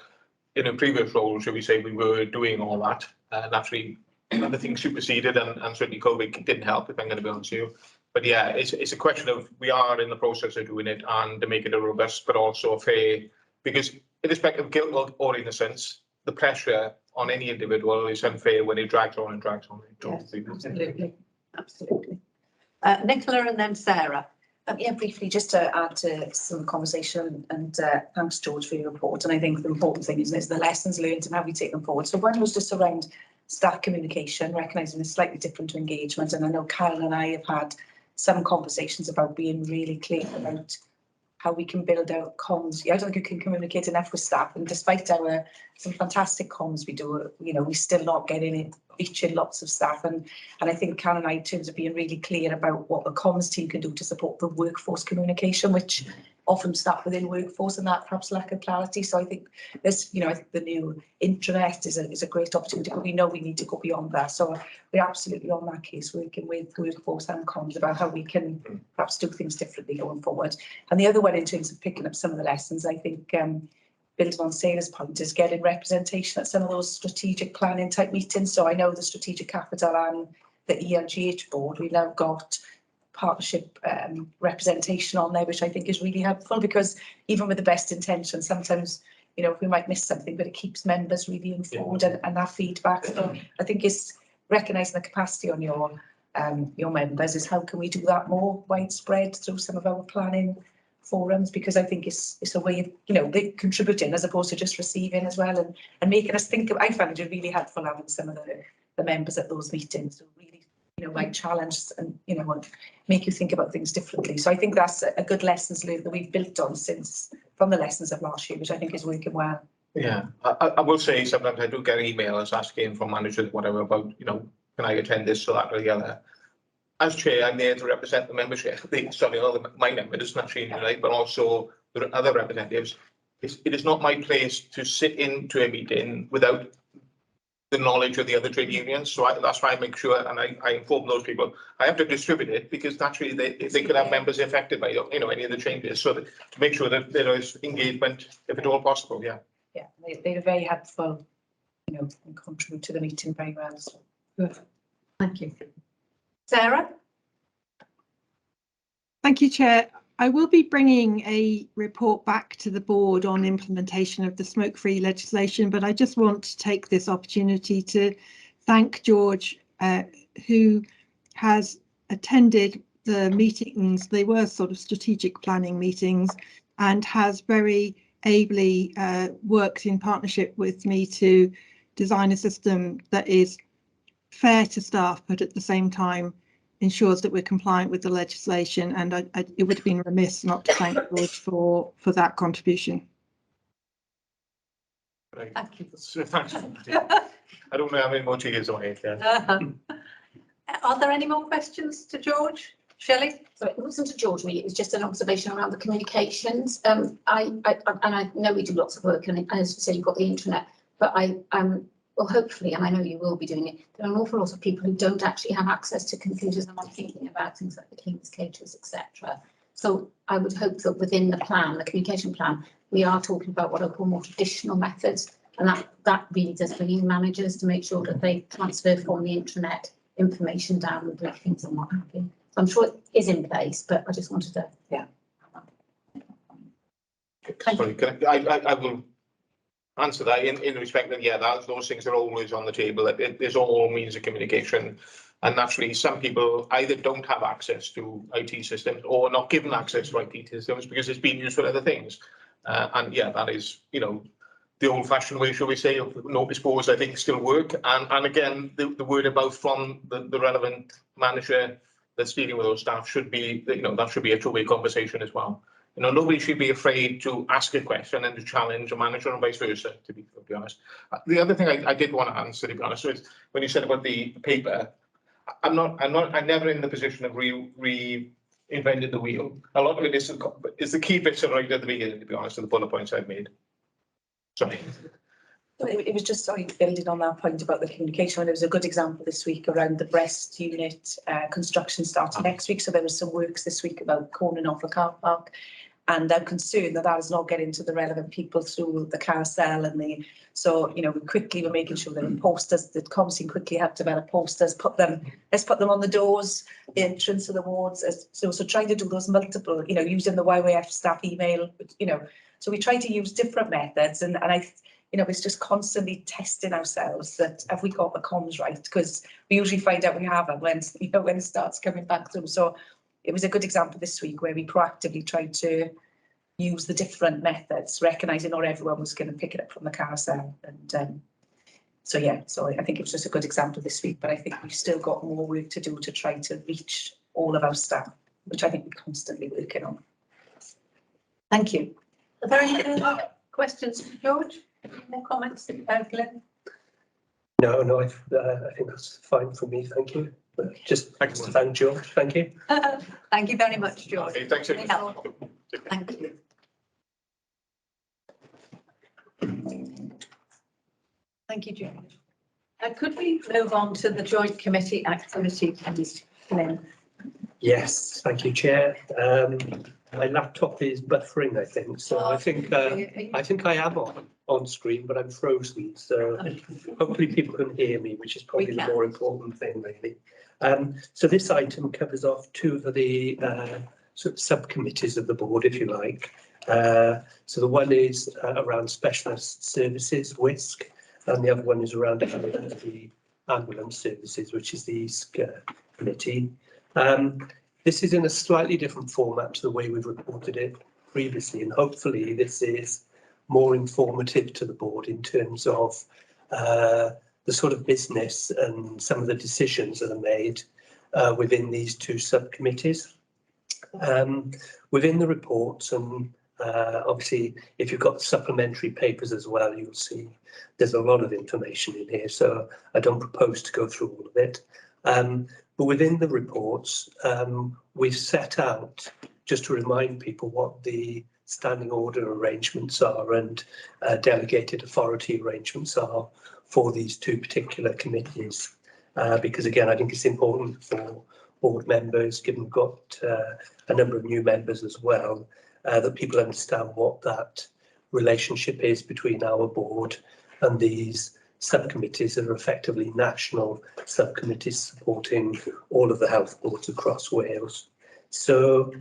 in a previous role, should we say, we were doing all that, and actually other things superseded, and certainly COVID didn't help, if I'm going to be honest with you. But yeah, it's a question of, we are in the process of doing it and to make it a robust but also fair, because irrespective of guilt or innocence, the pressure on any individual is unfair when it drags on and drags on. Yes, absolutely, absolutely. Nicola and then Sarah. Yeah, briefly, just to add to some conversation, and thanks, George, for your report. And I think the important thing is the lessons learned and how we take them forward. So one was just around staff communication, recognising it's slightly different to engagement. And I know Karen and I have had some conversations about being really clear about how we can build out comms. I don't think we can communicate enough with staff, and despite some fantastic comms we do, we're still not getting it reaching lots of staff. And I think Karen and I, in terms of being really clear about what the comms team can do to support the workforce communication, which often start within workforce, and that perhaps lack of clarity. So I think this, I think the new intranet is a great opportunity, but we know we need to go beyond that. So we're absolutely on that case, working with workforce and comms about how we can perhaps do things differently going forward. And the other one, in terms of picking up some of the lessons, I think building on Sarah's point, is getting representation at some of those strategic planning type meetings. So I know the strategic capital and the ELGH board, we've now got partnership representation on there, which I think is really helpful, because even with the best intentions, sometimes we might miss something, but it keeps members really informed, and that feedback. So I think it's recognising the capacity on your members is how can we do that more widespread through some of our planning forums, because I think it's a way of they contributing as opposed to just receiving as well, and making us think. I found it really helpful having some of the members at those meetings who really like challenge and make you think about things differently. So I think that's a good lessons learned that we've built on from the lessons of last year, which I think is working well. Yeah, I will say sometimes I do get emails asking from managers whatever about can I attend this or that or the other. As chair, I'm there to represent the membership. My members, naturally, right, but also the other representatives. It is not my place to sit into a meeting without the knowledge of the other trade unions. So that's why I make sure, and I inform those people. I have to distribute it, because naturally they could have members affected by any of the changes. So to make sure that there is engagement, if at all possible. Yeah. Yeah, they're very helpful, and contribute to the meeting very well. So. Good. Thank you. Sarah? Thank you, Chair. I will be bringing a report back to the board on implementation of the smoke-free legislation, but I just want to take this opportunity to thank George, who has attended the meetings. They were sort of strategic planning meetings, and has very ably worked in partnership with me to design a system that is fair to staff, but at the same time ensures that we're compliant with the legislation. And it would have been remiss not to thank George for that contribution. Right. Thank you. So, thanks. I don't know how many more years away. Are there any more questions to George? Shelley? Sorry, it wasn't to George, really, it was just an observation around the communications. I know we do lots of work, and as you say, you've got the internet, but well, hopefully, and I know you will be doing it, there are an awful lot of people who don't actually have access to computers and are thinking about things like the cleaners, caterers, etc. So I would hope that within the plan, the communication plan, we are talking about what I call more traditional methods, and that really does bring in managers to make sure that they transfer from the intranet information down and briefings and what have you. So I'm sure it is in place, but I just wanted to, yeah. Sorry, I will answer that in respect that, yeah, those things are always on the table. There's all means of communication. And naturally, some people either don't have access to IT systems or are not given access to IT systems because it's been used for other things. And yeah, that is, you know, the old-fashioned way, shall we say, of notice boards, I think, still work. And again, the word of mouth from the relevant manager that's dealing with those staff should be, you know, that should be a two-way conversation as well. You know, nobody should be afraid to ask a question and to challenge a manager and vice versa, to be honest. The other thing I did want to answer, to be honest, is when you said about the paper, I'm never in the position of reinvented the wheel. A lot of it is the key bits are right at the beginning, to be honest, of the bullet points I've made. Sorry. It was just, sorry, building on that point about the communication. There was a good example this week around the breast unit construction starting next week. So there was some works this week about cornering off a car park. And I'm concerned that that is not getting to the relevant people through the carousel and so, you know, we were making sure that the posters, the Comsyn quickly had to develop posters, let's put them on the doors, the entrance of the wards. So trying to do those multiple, you know, using the YWF staff email, you know, so we try to use different methods and you know, it's just constantly testing ourselves that have we got the comms right? Because we usually find out we haven't when, you know, when it starts coming back through. So it was a good example this week where we proactively tried to use the different methods, recognising not everyone was going to pick it up from the carousel. And so, yeah, so I think it was just a good example this week, but I think we've still got more work to do to try to reach all of our staff, which I think we're constantly working on. Thank you. Are there any other questions for George? Any more comments, Glenn? No, I think that's fine for me, thank you. Just to thank George, thank you. Thank you very much, George. Okay, thanks. Thank you. Thank you, George. Could we move on to the joint committee activity, please, Glenn? Yes, thank you, Chair. My laptop is buffering, I think, so I think I am on screen, but I'm frozen. So hopefully people can hear me, which is probably the more important thing, really. So this item covers off two of the sort of subcommittees of the board, if you like. So the one is around specialist services, WISC, and the other one is around the ambulance services, which is the ESC committee. This is in a slightly different format to the way we've reported it previously, and hopefully this is more informative to the board in terms of the sort of business and some of the decisions that are made within these two subcommittees. Within the reports, and obviously if you've got supplementary papers as well, you'll see there's a lot of information in here, so I don't propose to go through all of it. But within the reports, we've set out, just to remind people, what the standing order arrangements are and delegated authority arrangements are for these two particular committees. Because again, I think it's important for board members, given we've got a number of new members as well, that people understand what that relationship is between our board and these subcommittees that are effectively national subcommittees supporting all of the health boards across Wales. So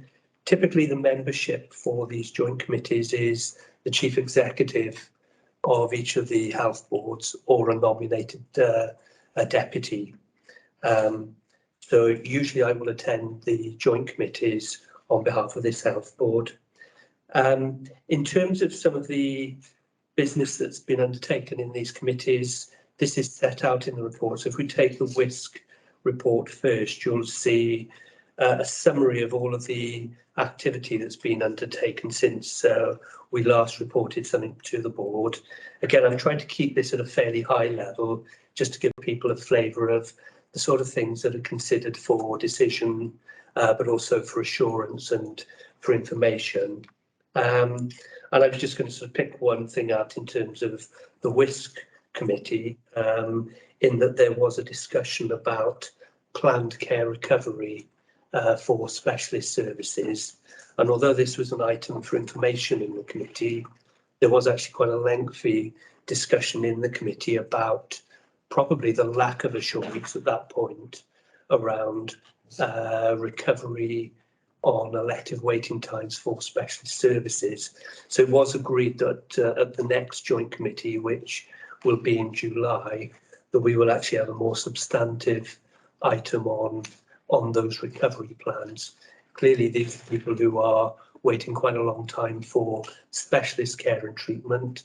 typically the membership for these joint committees is the chief executive of each of the health boards or a nominated a deputy. So usually I will attend the joint committees on behalf of this health board. In terms of some of the business that's been undertaken in these committees, this is set out in the report. So if we take the WISC report first, you'll see a summary of all of the activity that's been undertaken since we last reported something to the board. Again, I'm trying to keep this at a fairly high level, just to give people a flavour of the sort of things that are considered for decision but also for assurance and for information. And I was just going to sort of pick one thing out in terms of the WISC committee, in that there was a discussion about planned care recovery for specialist services. And although this was an item for information in the committee, there was actually quite a lengthy discussion in the committee about probably the lack of assurance at that point around recovery on elective waiting times for specialist services. So it was agreed that at the next joint committee, which will be in July, that we will actually have a more substantive item on those recovery plans. Clearly, these are people who are waiting quite a long time for specialist care and treatment.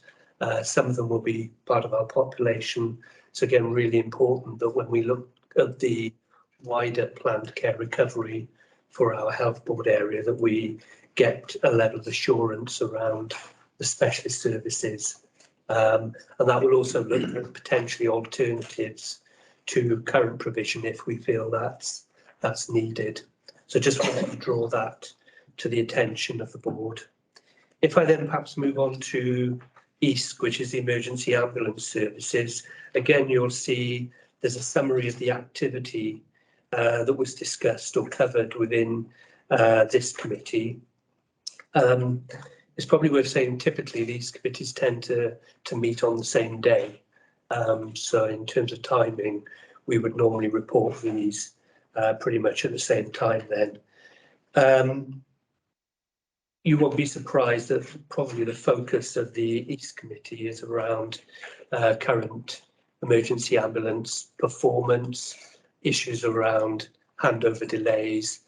Some of them will be part of our population. So again, really important that when we look at the wider planned care recovery for our health board area, that we get a level of assurance around the specialist services. And that will also look at potentially alternatives to current provision if we feel that's needed. So just wanted to draw that to the attention of the board. If I then perhaps move on to EASC, which is the emergency ambulance services, again, you'll see there's a summary of the activity that was discussed or covered within this committee. It's probably worth saying typically these committees tend to meet on the same day. So in terms of timing, we would normally report these pretty much at the same time then. You won't be surprised that probably the focus of the EASC committee is around current emergency ambulance performance, issues around handover delays,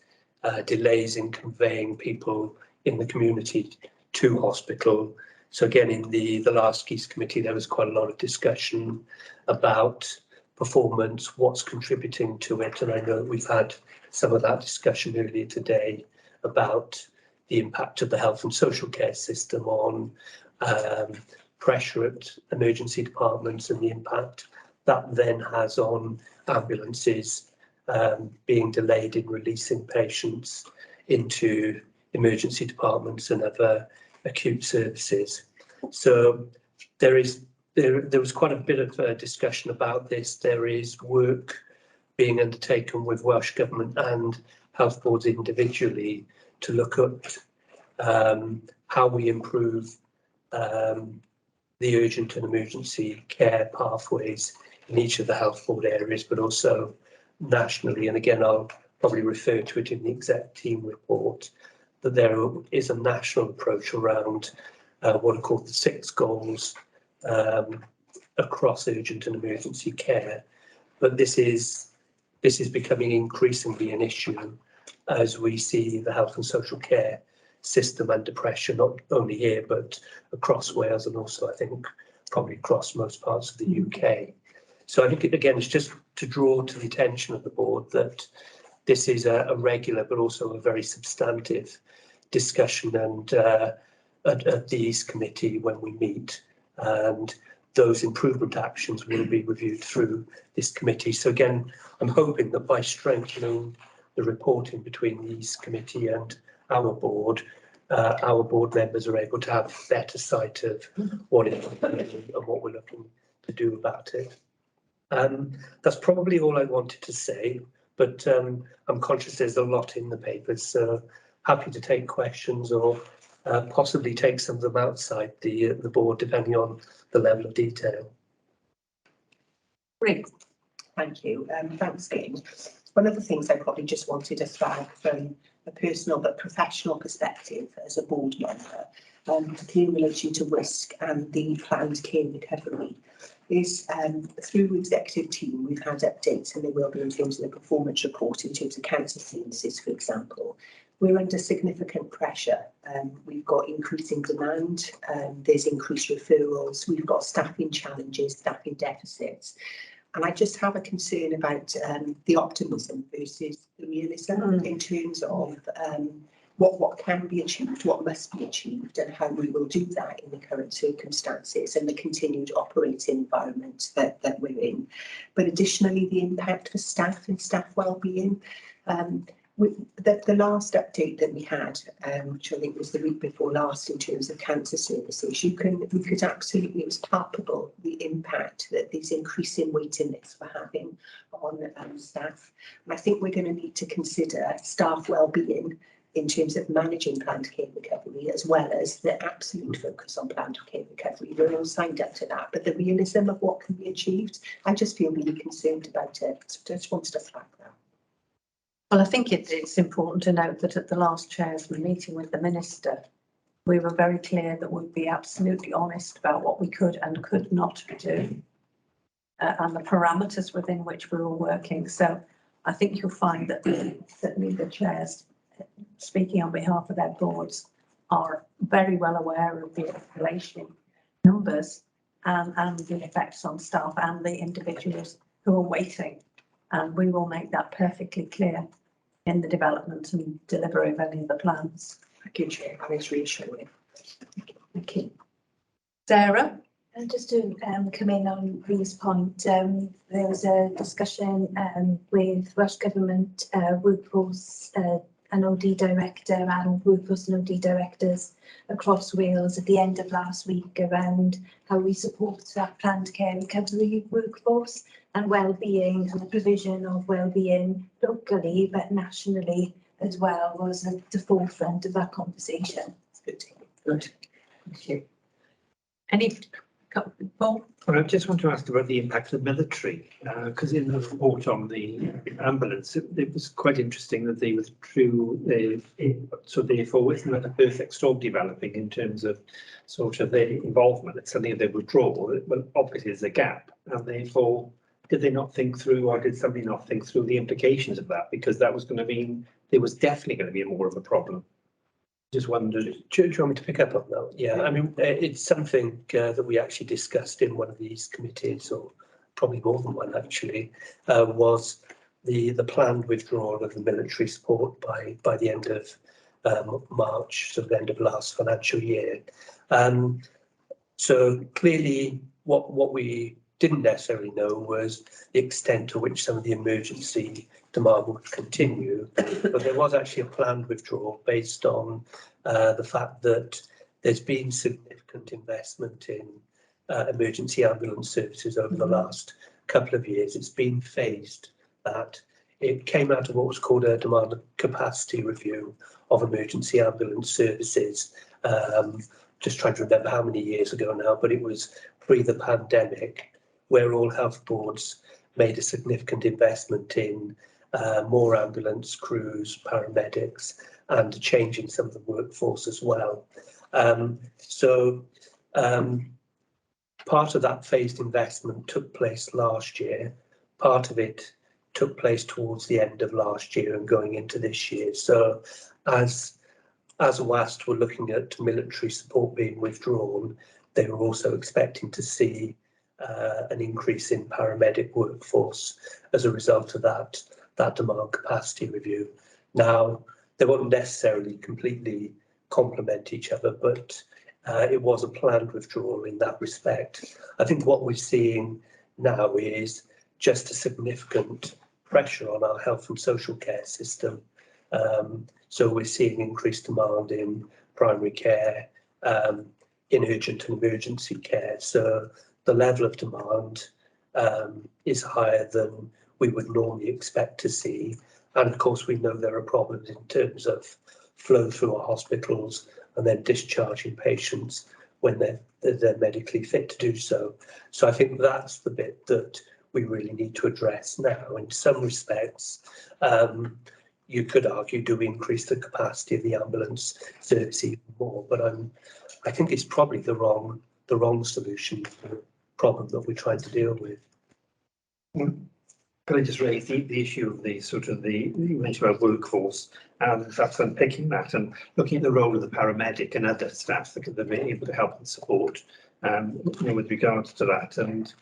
delays in conveying people in the community to hospital. So again, in the last EASC committee, there was quite a lot of discussion about performance, what's contributing to it. And I know we've had some of that discussion earlier today about the impact of the health and social care system on pressure at emergency departments and the impact that then has on ambulances being delayed in releasing patients into emergency departments and other acute services. So there was quite a bit of discussion about this. There is work being undertaken with Welsh Government and health boards individually to look at how we improve the urgent and emergency care pathways in each of the health board areas, but also nationally. And again, I'll probably refer to it in the exec team report, that there is a national approach around what are called the 6 goals across urgent and emergency care. But this is becoming increasingly an issue as we see the health and social care system under pressure, not only here, but across Wales and also, I think, probably across most parts of the UK. So I think, again, it's just to draw to the attention of the board that this is a regular, but also a very substantive discussion and at the EASC committee when we meet. And those improvement actions will be reviewed through this committee. So again, I'm hoping that by strengthening the reporting between the EASC committee and our board members are able to have better sight of what it is and what we're looking to do about it. That's probably all I wanted to say, but I'm conscious there's a lot in the papers, so happy to take questions or possibly take some of them outside the board, depending on the level of detail. Great, thank you. Thanks, Jane. One of the things I probably just wanted to flag from a personal but professional perspective as a board member, particularly in relation to risk and the planned care recovery, is through executive team we've had updates, and they will be in terms of the performance report in terms of cancer services, for example. We're under significant pressure. We've got increasing demand, there's increased referrals, we've got staffing challenges, staffing deficits. And I just have a concern about the optimism versus the realism in terms of what can be achieved, what must be achieved, and how we will do that in the current circumstances and the continued operating environment that we're in. But additionally, the impact for staff and staff wellbeing. the last update that we had, which I think was the week before last in terms of cancer services, we could absolutely, it was palpable the impact that these increasing waiting lists were having on staff. And I think we're going to need to consider staff wellbeing in terms of managing planned care recovery, as well as the absolute focus on planned care recovery. We're all signed up to that, but the realism of what can be achieved, I just feel really concerned about it. So I just wanted to flag that. Well, I think it's important to note that at the last chair's meeting with the minister, we were very clear that we'd be absolutely honest about what we could and could not do, and the parameters within which we were working. So I think you'll find that certainly the chairs, speaking on behalf of their boards, are very well aware of the escalation numbers and the effects on staff and the individuals who are waiting. And we will make that perfectly clear in the development and delivery of any of the plans. Thank you, Chair. That is reassuring. Thank you. Sarah? And just to come in on Ree's point, there was a discussion with Welsh Government workforce, an OD director and workforce and OD directors across Wales at the end of last week around how we support that planned care recovery workforce and well-being, and the provision of well-being locally but nationally as well was at the forefront of that conversation. Good. Thank you. Any Paul? I just want to ask about the impact of the military, because in the report on the ambulance, it was quite interesting that they withdrew. So therefore, isn't that a perfect storm developing in terms of sort of their involvement? It's something they withdraw. Well, obviously there's a gap, and therefore, did they not think through, or did somebody not think through the implications of that? Because that was going to mean there was definitely going to be more of a problem. Just wondered. Do you want me to pick up on that? Yeah, I mean, it's something that we actually discussed in one of these committees, or probably more than one actually, was the planned withdrawal of the military support by the end of March, so the end of last financial year. So clearly, what we didn't necessarily know was the extent to which some of the emergency demand would continue, but there was actually a planned withdrawal based on the fact that there's been significant investment in emergency ambulance services over the last couple of years. It's been phased. That it came out of what was called a demand and capacity review of emergency ambulance services. Just trying to remember how many years ago now, but it was pre the pandemic, where all health boards made a significant investment in more ambulance crews, paramedics, and a change in some of the workforce as well. Part of that phased investment took place last year. Part of it took place towards the end of last year and going into this year. So as WAST were looking at military support being withdrawn, they were also expecting to see an increase in paramedic workforce as a result of that demand capacity review. Now, they won't necessarily completely complement each other, but it was a planned withdrawal in that respect. I think what we're seeing now is just a significant pressure on our health and social care system. So we're seeing increased demand in primary care, in urgent and emergency care. So the level of demand is higher than we would normally expect to see. And of course, we know there are problems in terms of flow through our hospitals and then discharging patients when they're medically fit to do so. So I think that's the bit that we really need to address now. In some respects, you could argue, do we increase the capacity of the ambulance service even more? But I think it's probably the wrong solution to the problem that we're trying to deal with. Could I just raise the issue of you mentioned about workforce, and that's unpicking that and looking at the role of the paramedic and other staff that they're able to help and support with regards to that, and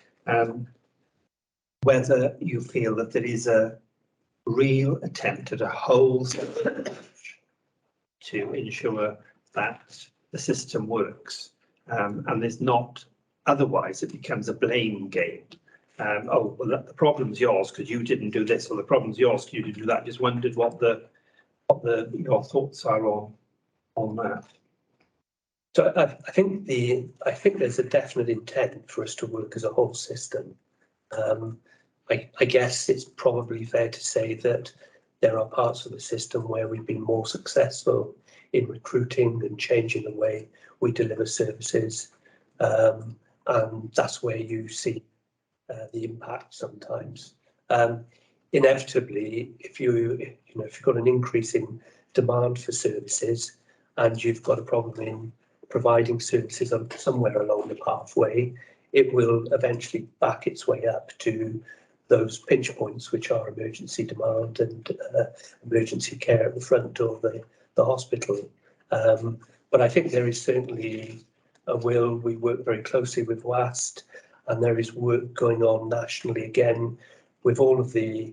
whether you feel that there is a real attempt at a whole to ensure that the system works, and there's not, otherwise it becomes a blame game. Oh, well, the problem's yours because you didn't do this, or the problem's yours because you didn't do that. Just wondered what the what your thoughts are on that. So I think there's a definite intent for us to work as a whole system. I guess it's probably fair to say that there are parts of the system where we've been more successful in recruiting and changing the way we deliver services, and that's where you see the impact sometimes. Inevitably, if you've got an increase in demand for services and you've got a problem in providing services somewhere along the pathway, it will eventually back its way up to those pinch points, which are emergency demand and emergency care at the front of the hospital. But I think there is certainly a will. We work very closely with WAST, and there is work going on nationally again with all of the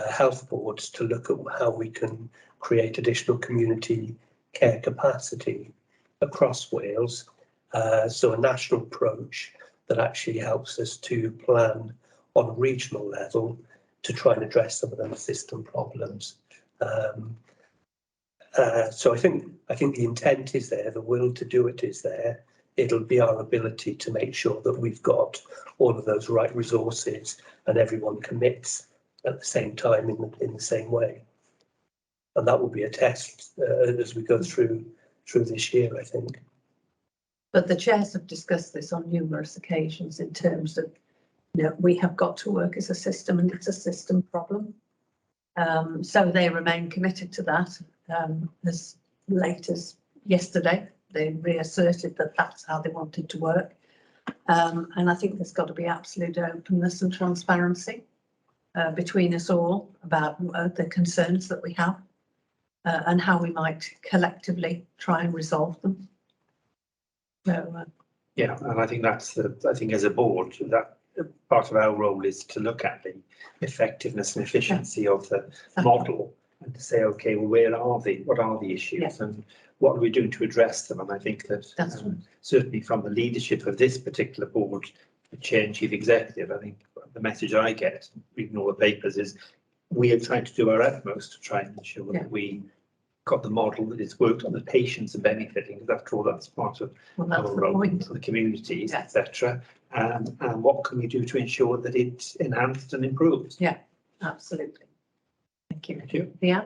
health boards to look at how we can create additional community care capacity across Wales. So a national approach that actually helps us to plan on a regional level to try and address some of those system problems. So I think the intent is there, the will to do it is there. It'll be our ability to make sure that we've got all of those right resources and everyone commits at the same time in the same way. And that will be a test as we go through this year, I think. But the chairs have discussed this on numerous occasions in terms of, we have got to work as a system and it's a system problem. So they remain committed to that. As late as yesterday, they reasserted that that's how they wanted to work. And I think there's got to be absolute openness and transparency between us all about the concerns that we have and how we might collectively try and resolve them. So, yeah, and I think that's I think as a board, that part of our role is to look at the effectiveness and efficiency of the model and to say, okay, well, what are the issues and what are we doing to address them? And I think that certainly from the leadership of this particular board, the chair and chief executive, I think the message I get reading all the papers is we are trying to do our utmost to try and ensure that we got the model that it's worked on the patients are benefiting, because after all that's part of our role for the communities, etc. And what can we do to ensure that it's enhanced and improved? Yeah, absolutely. Thank you. Thank you. Yeah.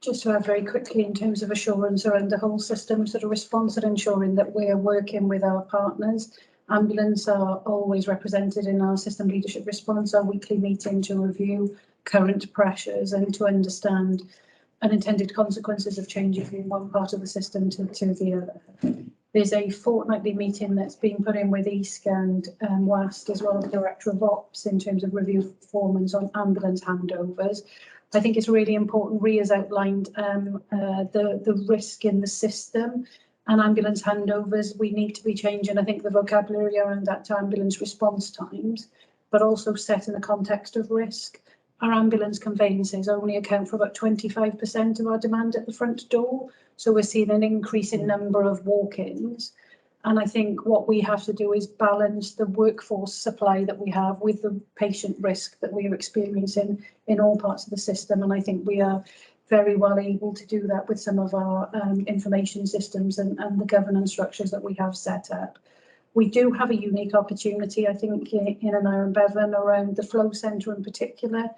Just to add very quickly in terms of assurance around the whole system sort of response and ensuring that we're working with our partners. Ambulance are always represented in our system leadership response, our weekly meeting to review current pressures and to understand unintended consequences of changing from one part of the system to the other. There's a fortnightly meeting that's been put in with ESC and WAST as well, the Director of Ops, in terms of review performance on ambulance handovers. I think it's really important. Ria's outlined the risk in the system and ambulance handovers. We need to be changing, I think, the vocabulary around that to ambulance response times, but also set in the context of risk. Our ambulance conveyances only account for about 25% of our demand at the front door. So we're seeing an increase in number of walk-ins. And I think what we have to do is balance the workforce supply that we have with the patient risk that we are experiencing in all parts of the system. And I think we are very well able to do that with some of our information systems and the governance structures that we have set up. We do have a unique opportunity, I think, in Aneurin Bevan around the flow centre in particular,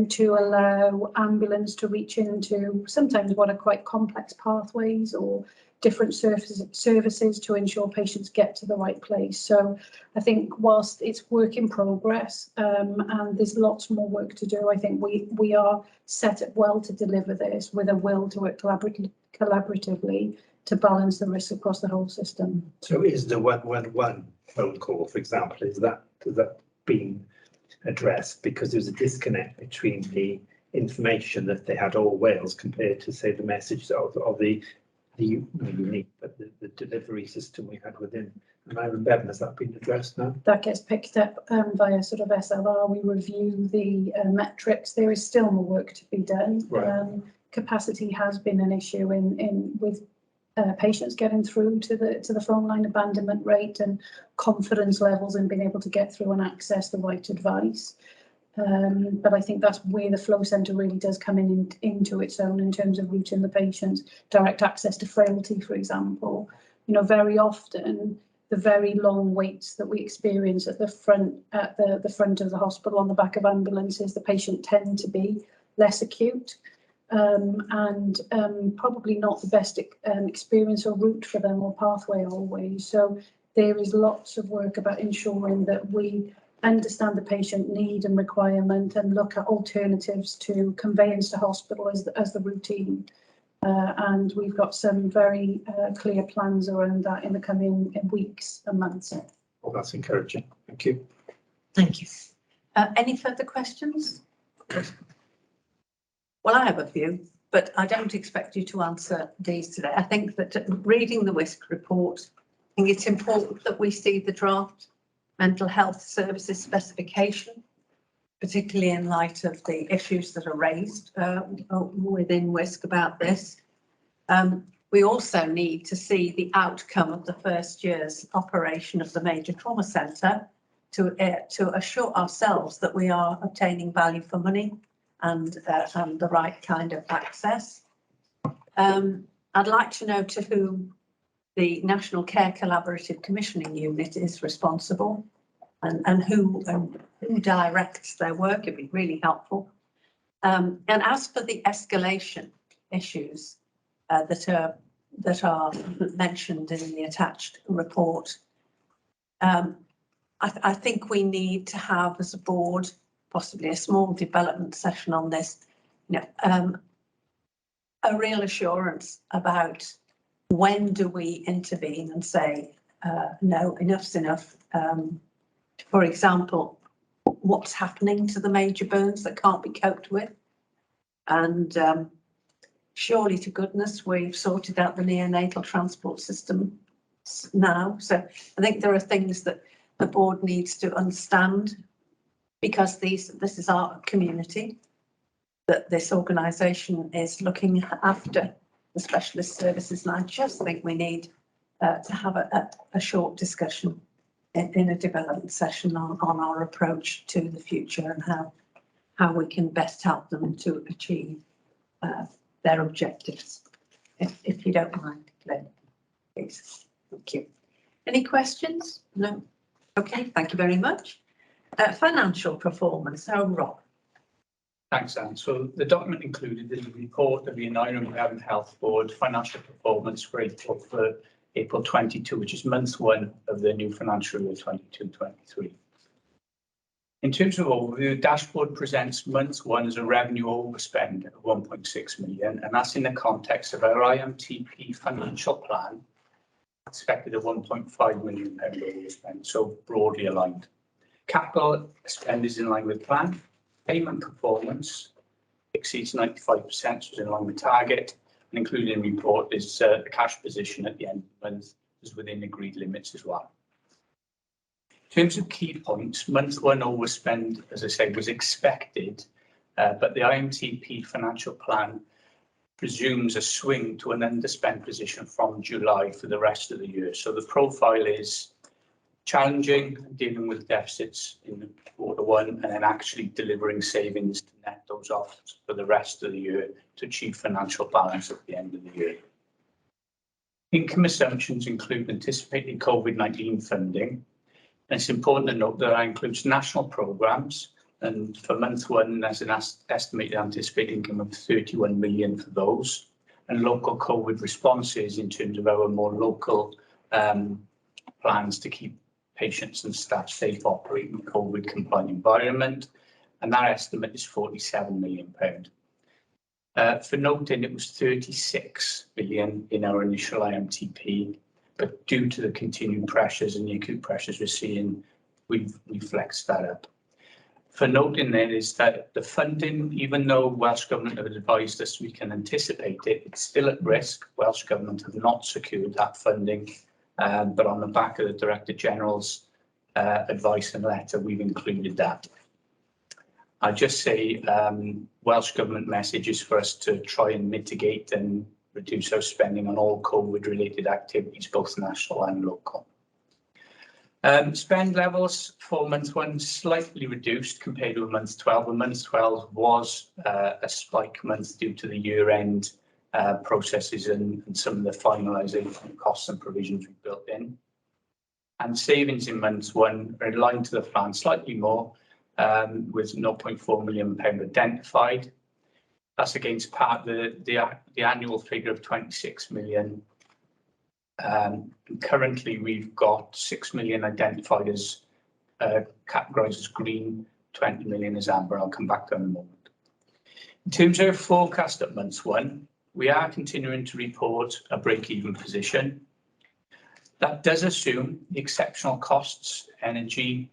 to allow ambulance to reach into sometimes what are quite complex pathways or different services to ensure patients get to the right place. So I think whilst it's work in progress and there's lots more work to do, I think we are set up well to deliver this with a will to work collaboratively to balance the risk across the whole system. So is the 111 phone call, for example, has that been addressed? Because there's a disconnect between the information that they had all Wales compared to, say, the message of the unique, but the delivery system we had within Aneurin Bevan. Has that been addressed now? That gets picked up via sort of SLR. We review the metrics. There is still more work to be done. Right. Capacity has been an issue with patients getting through to the phone line, abandonment rate and confidence levels in being able to get through and access the right advice. But I think that's where the flow centre really does come into its own in terms of reaching the patients. Direct access to frailty, for example. You know, very often the very long waits that we experience at the front of the hospital on the back of ambulances, the patient tend to be less acute and probably not the best experience or route for them or pathway always. So there is lots of work about ensuring that we understand the patient need and requirement and look at alternatives to conveyance to hospital as the routine. And we've got some very clear plans around that in the coming weeks and months. Well, that's encouraging. Thank you. Thank you. Any further questions? Well, I have a few, but I don't expect you to answer these today. I think that reading the WISC report, I think it's important that we see the draft mental health services specification, particularly in light of the issues that are raised within WISC about this. We also need to see the outcome of the first year's operation of the major trauma centre to assure ourselves that we are obtaining value for money and the right kind of access. I'd like to know to whom the National Care Collaborative Commissioning Unit is responsible and who directs their work. It'd be really helpful. And as for the escalation issues that are mentioned in the attached report, I think we need to have, as a board, possibly a small development session on this, you know, a real assurance about when do we intervene and say, no, enough's enough. For example, what's happening to the major burns that can't be coped with? And surely to goodness, we've sorted out the neonatal transport system now. So I think there are things that the board needs to understand, because this is our community, that this organisation is looking after the specialist services. And I just think we need to have a short discussion in a development session on our approach to the future and how we can best help them to achieve their objectives. If you don't mind, Glenn, please. Thank you. Any questions? No? Okay, thank you very much. Financial performance. So, Rob. Thanks, Anne. So the document included is a report of the Aneurin Bevan Health Board financial performance for April 22, which is month one of the new financial year 22-23. In terms of overview, the dashboard presents month one as a revenue overspend of 1.6 million, and that's in the context of our IMTP financial plan expected a 1.5 million pound overspend, so broadly aligned. Capital spend is in line with plan. Payment performance exceeds 95%, so is in line with target. And included in the report is the cash position at the end of the month is within agreed limits as well. In terms of key points, month one overspend, as I say, was expected, but the IMTP financial plan presumes a swing to an underspend position from July for the rest of the year. So the profile is challenging, dealing with deficits in quarter one and then actually delivering savings to net those off for the rest of the year to achieve financial balance at the end of the year. Income assumptions include anticipated COVID-19 funding. And it's important to note that that includes national programmes, and for month one there's an estimated anticipated income of 31 million for those, and local COVID responses in terms of our more local plans to keep patients and staff safe operating in a COVID compliant environment, and that estimate is 47 million pound. For noting, it was 36 million in our initial IMTP, but due to the continued pressures and the acute pressures we're seeing, we've flexed that up. For noting then is that the funding, even though Welsh Government have advised us we can anticipate it, it's still at risk. Welsh Government have not secured that funding, but on the back of the Director General's advice and letter, we've included that. I just say Welsh Government message is for us to try and mitigate and reduce our spending on all COVID related activities, both national and local. Spend levels for month 1 slightly reduced compared with month 12. And month 12 was a spike month due to the year-end processes and some of the finalisation costs and provisions we built in. And savings in month 1 are in line to the plan, slightly more, with £0.4 million identified. That's against part the annual figure of 26 million. Currently, we've got 6 million identified as categorised as green, 20 million as amber. I'll come back to that in a moment. In terms of forecast at month 1, we are continuing to report a break-even position. That does assume the exceptional costs, energy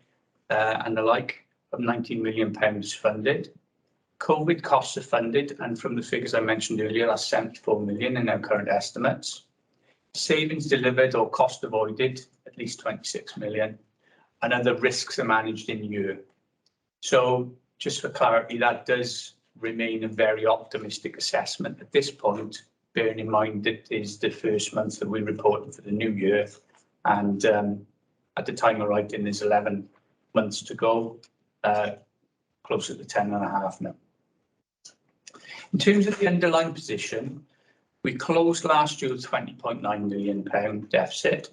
and the like of £19 million funded. COVID costs are funded, and from the figures I mentioned earlier, that's 74 million in our current estimates. Savings delivered or cost avoided, at least 26 million, and other risks are managed in year. So just for clarity, that does remain a very optimistic assessment at this point, bearing in mind that is the first month that we reported for the new year, and at the time of writing there's 11 months to go, closer to 10 and a half now. In terms of the underlying position, we closed last year with £20.9 million deficit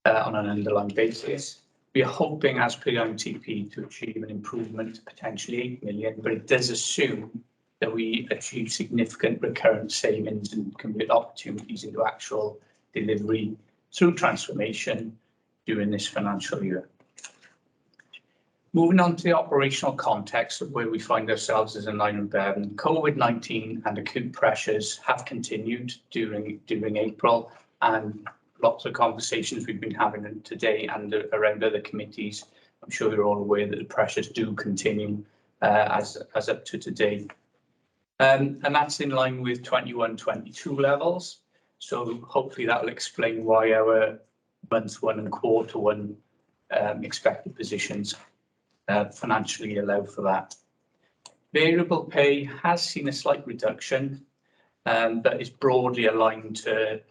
on an underlying basis. We are hoping, as per the MTP, to achieve an improvement to potentially 8 million, but it does assume that we achieve significant recurrent savings and convert opportunities into actual delivery through transformation during this financial year. Moving on to the operational context of where we find ourselves as Aneurin Bevan, COVID-19 and acute pressures have continued during April, and lots of conversations we've been having today and around other committees. I'm sure you're all aware that the pressures do continue as up to today. And that's in line with 21-22 levels. So hopefully that will explain why our month 1 and quarter 1 expected positions financially allow for that. Variable pay has seen a slight reduction, but is broadly aligned to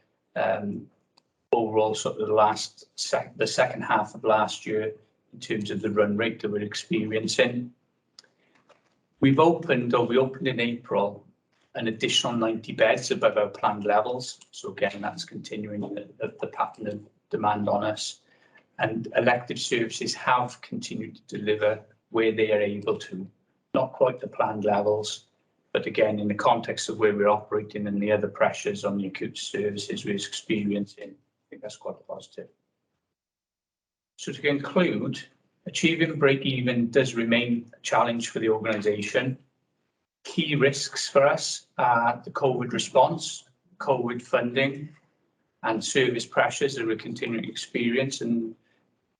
overall sort of the second half of last year in terms of the run rate that we're experiencing. We opened in April an additional 90 beds above our planned levels. So again, that's continuing the pattern of demand on us. And elective services have continued to deliver where they are able to, not quite the planned levels, but again, in the context of where we're operating and the other pressures on the acute services we're experiencing, I think that's quite positive. So to conclude, achieving break-even does remain a challenge for the organisation. Key risks for us are the COVID response, COVID funding, and service pressures that we're continuing to experience, and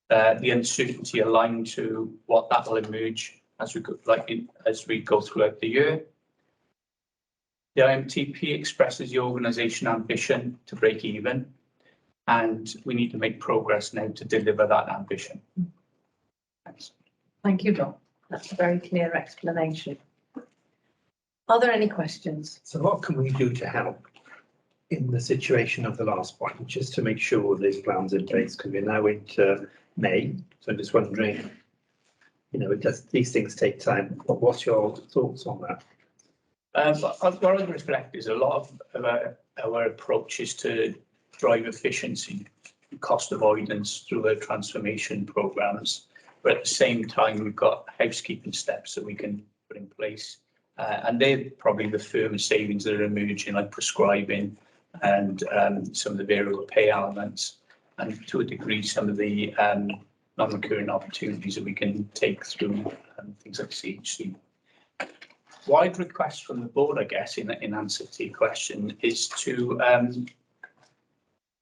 the uncertainty aligned to what that will emerge as we go throughout the year. The IMTP expresses the organisation ambition to break even, and we need to make progress now to deliver that ambition. Thanks. Thank you, John. That's a very clear explanation. Are there any questions? So what can we do to help in the situation of the last point, just to make sure there's plans in place, because we're now into May, so I'm just wondering, these things take time. What's your thoughts on that? What I reflect is a lot of our approach is to drive efficiency and cost avoidance through our transformation programmes, but at the same time we've got housekeeping steps that we can put in place, and they're probably the firmer savings that are emerging, like prescribing and some of the variable pay elements, and to a degree some of the non-recurring opportunities that we can take through things like CHC. Wide request from the board, I guess, in answer to your question, is to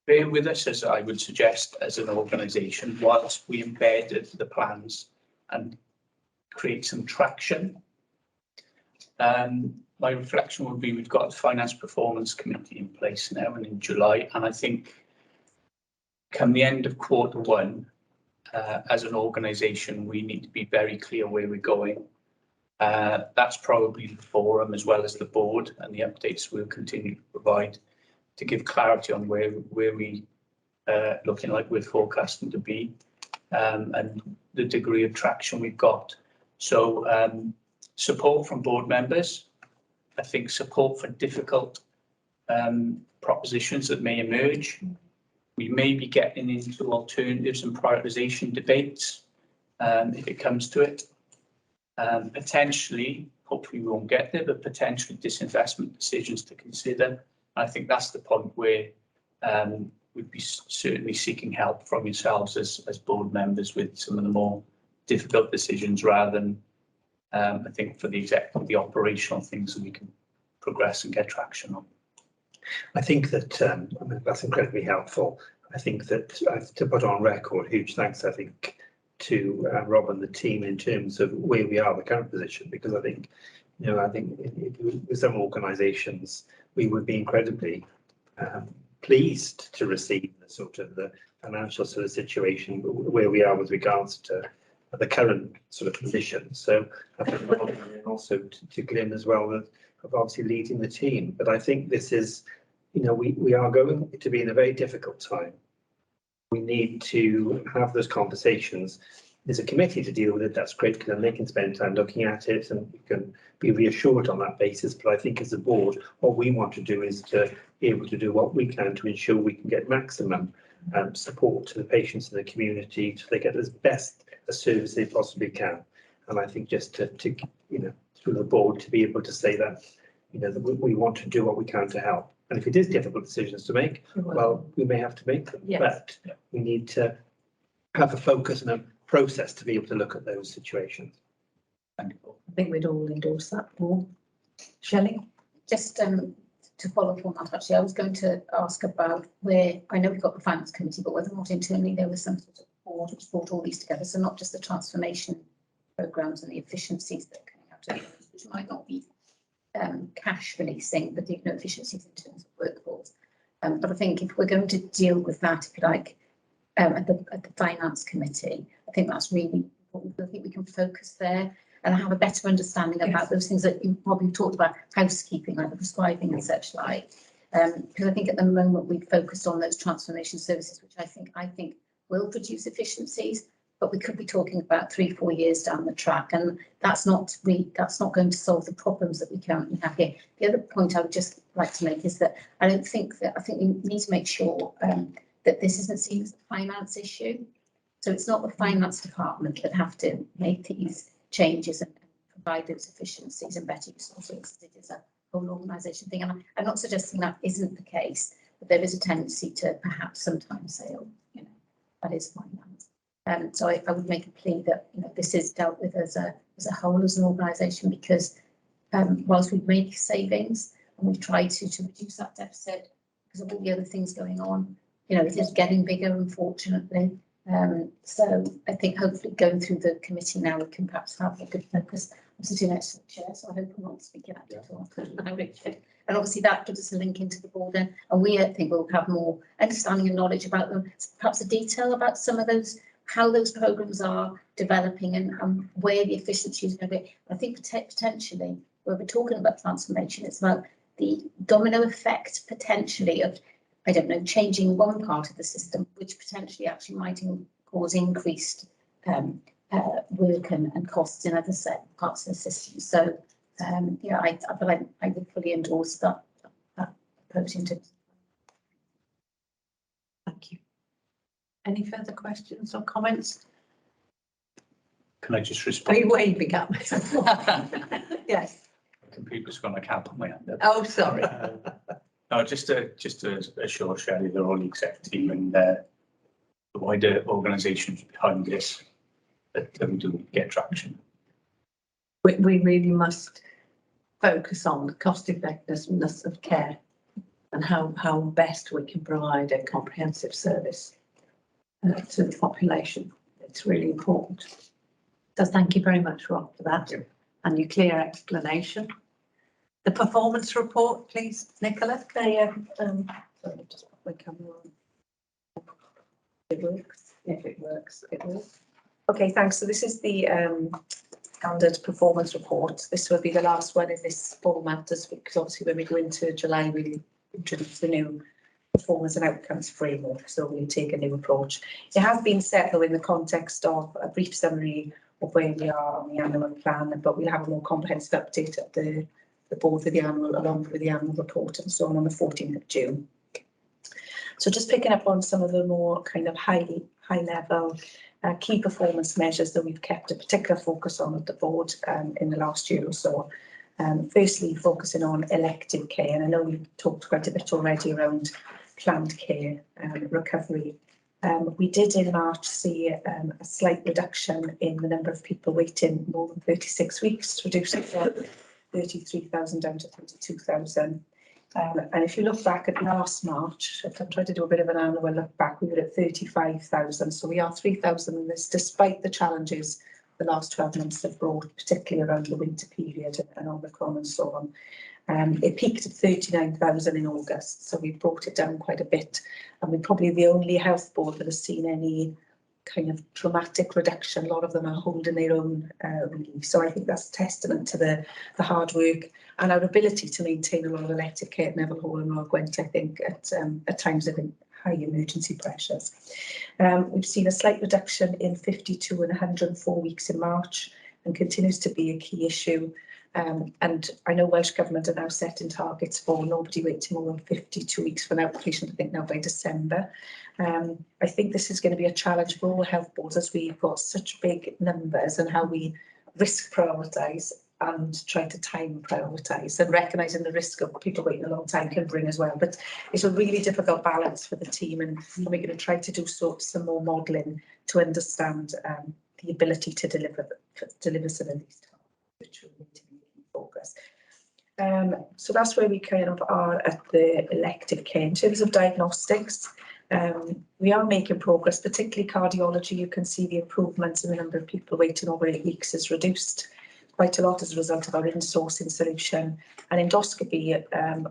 bear with us, as I would suggest, as an organisation, whilst we embed the plans and create some traction. My reflection would be we've got a finance performance committee in place now and in July, and I think come the end of quarter 1, as an organisation, we need to be very clear where we're going. That's probably the forum as well as the board and the updates we'll continue to provide to give clarity on where we looking like we're forecasting to be. and the degree of traction we've got. So support from board members. I think support for difficult propositions that may emerge. We may be getting into alternatives and prioritisation debates if it comes to it. Potentially, hopefully we won't get there, but potentially disinvestment decisions to consider. I think that's the point where we'd be certainly seeking help from yourselves as board members with some of the more difficult decisions, rather than I think for the executive, the operational things that we can progress and get traction on. I think that I mean, that's incredibly helpful. I think that to put on record, huge thanks, I think, to Rob and the team in terms of where we are, the current position, because I think, you know, I think with some organisations, we would be incredibly pleased to receive the sort of the financial sort of situation where we are with regards to the current sort of position. So I think also to Glyn as well, of obviously leading the team. But I think this is, you know, we are going to be in a very difficult time. We need to have those conversations. There's a committee to deal with it. That's great, because then they can spend time looking at it and you can be reassured on that basis. But I think as a board, what we want to do is to be able to do what we can to ensure we can get maximum support to the patients in the community so they get as best a service they possibly can. And I think just to you know, through the board, to be able to say that, you know, that we want to do what we can to help. And if it is difficult decisions to make, well, we may have to make them. Yes. But we need to have a focus and a process to be able to look at those situations. Thank you. I think we'd all endorse that, Paul. Shelley? Just to follow up on that, actually, I was going to ask about where, I know we've got the finance committee, but whether or not internally there was some sort of board which brought all these together. So not just the transformation programmes and the efficiencies that are coming out of those, which might not be cash releasing, but the efficiencies in terms of workforce. But I think if we're going to deal with that, if you like, at the finance committee, I think that's really important. I think we can focus there and have a better understanding about those things that you probably talked about, housekeeping, like the prescribing and such like. Because I think at the moment we've focused on those transformation services, which I think will produce efficiencies, but we could be talking about 3-4 years down the track, and that's not going to solve the problems that we currently have here. The other point I would just like to make is that I think we need to make sure that this isn't seen as a finance issue. So it's not the finance department that have to make these changes and provide those efficiencies and better use of resources. It is a whole organisation thing, and I'm not suggesting that isn't the case, but there is a tendency to perhaps sometimes say, oh, you know, that is finance. So I would make a plea that, you know, this is dealt with as a whole, as an organisation, because whilst we make savings and we try to reduce that deficit because of all the other things going on, you know, it is getting bigger, unfortunately. So I think hopefully going through the committee now, we can perhaps have a good focus. I'm sitting next to the chair, so I hope I'm not speaking at it all. Richard. And obviously that gives us a link into the board, and we think we'll have more understanding and knowledge about them, perhaps a detail about some of those, how those programmes are developing and where the efficiency is going to be. I think potentially, when we're talking about transformation, it's about the domino effect potentially of, I don't know, changing one part of the system, which potentially actually might cause increased work and costs in other parts of the system. So, yeah, I would fully endorse that approach into. Thank you. Any further questions or comments? Can I just respond? Are you waving at me? Yes. The computer's gone like out on my hand. Oh, sorry. No, just to assure Shelley, the whole exec team and the wider organisations behind this, that we do get traction. We really must focus on the cost effectiveness of care and how best we can provide a comprehensive service to the population. It's really important. So thank you very much, Rob, for that and your clear explanation. The performance report, please, Nicola. Sorry, just put my camera on. It works. If it works, it will. Okay, thanks. So this is the standard performance report. This will be the last one in this format, because obviously when we go into July, we introduce the new performance and outcomes framework, so we'll take a new approach. It has been set though in the context of a brief summary of where we are on the annual plan, but we'll have a more comprehensive update at the board with the annual, along with the annual report and so on the 14th of June. So just picking up on some of the more kind of high level key performance measures that we've kept a particular focus on at the board in the last year or so. Firstly, focusing on elective care, and I know we've talked quite a bit already around planned care recovery. We did in March see a slight reduction in the number of people waiting more than 36 weeks, reducing from 33,000 down to 32,000. And if you look back at last March, if I'm trying to do a bit of an annual look back, we were at 35,000. So we are 3,000 in this, despite the challenges the last 12 months have brought, particularly around the winter period and Omicron and so on. It peaked at 39,000 in August, so we brought it down quite a bit. And we're probably the only health board that has seen any kind of dramatic reduction. A lot of them are holding their own really. So I think that's a testament to the hard work and our ability to maintain a lot of elective care at Neville Hall and Royal Gwent, I think, at times of high emergency pressures. We've seen a slight reduction in 52 and 104 weeks in March, and continues to be a key issue. And I know Welsh Government are now setting targets for nobody waiting more than 52 weeks for an outpatient, I think now by December. I think this is going to be a challenge for all health boards as we've got such big numbers, and how we risk prioritise and try to time prioritise, and recognising the risk of people waiting a long time can bring as well. But it's a really difficult balance for the team, and we're going to try to do some more modelling to understand the ability to deliver some of these tasks, which will need to be in focus. So that's where we kind of are at the elective care. In terms of diagnostics, we are making progress, particularly cardiology. You can see the improvements in the number of people waiting over 8 weeks has reduced quite a lot as a result of our insourcing solution. And endoscopy,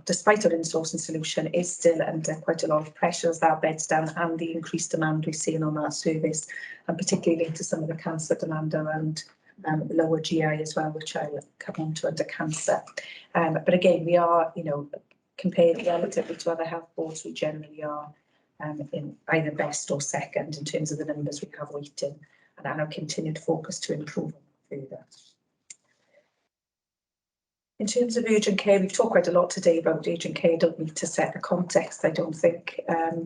despite our insourcing solution, is still under quite a lot of pressure as that beds down, and the increased demand we're seeing on that service, and particularly linked to some of the cancer demand around lower GI as well, which I'll come on to under cancer. But again, we are, compared relatively to other health boards, we generally are in either best or second in terms of the numbers we have waiting, and our continued focus to improve further. In terms of urgent care, we've talked quite a lot today about urgent care. Don't need to set the context, I don't think.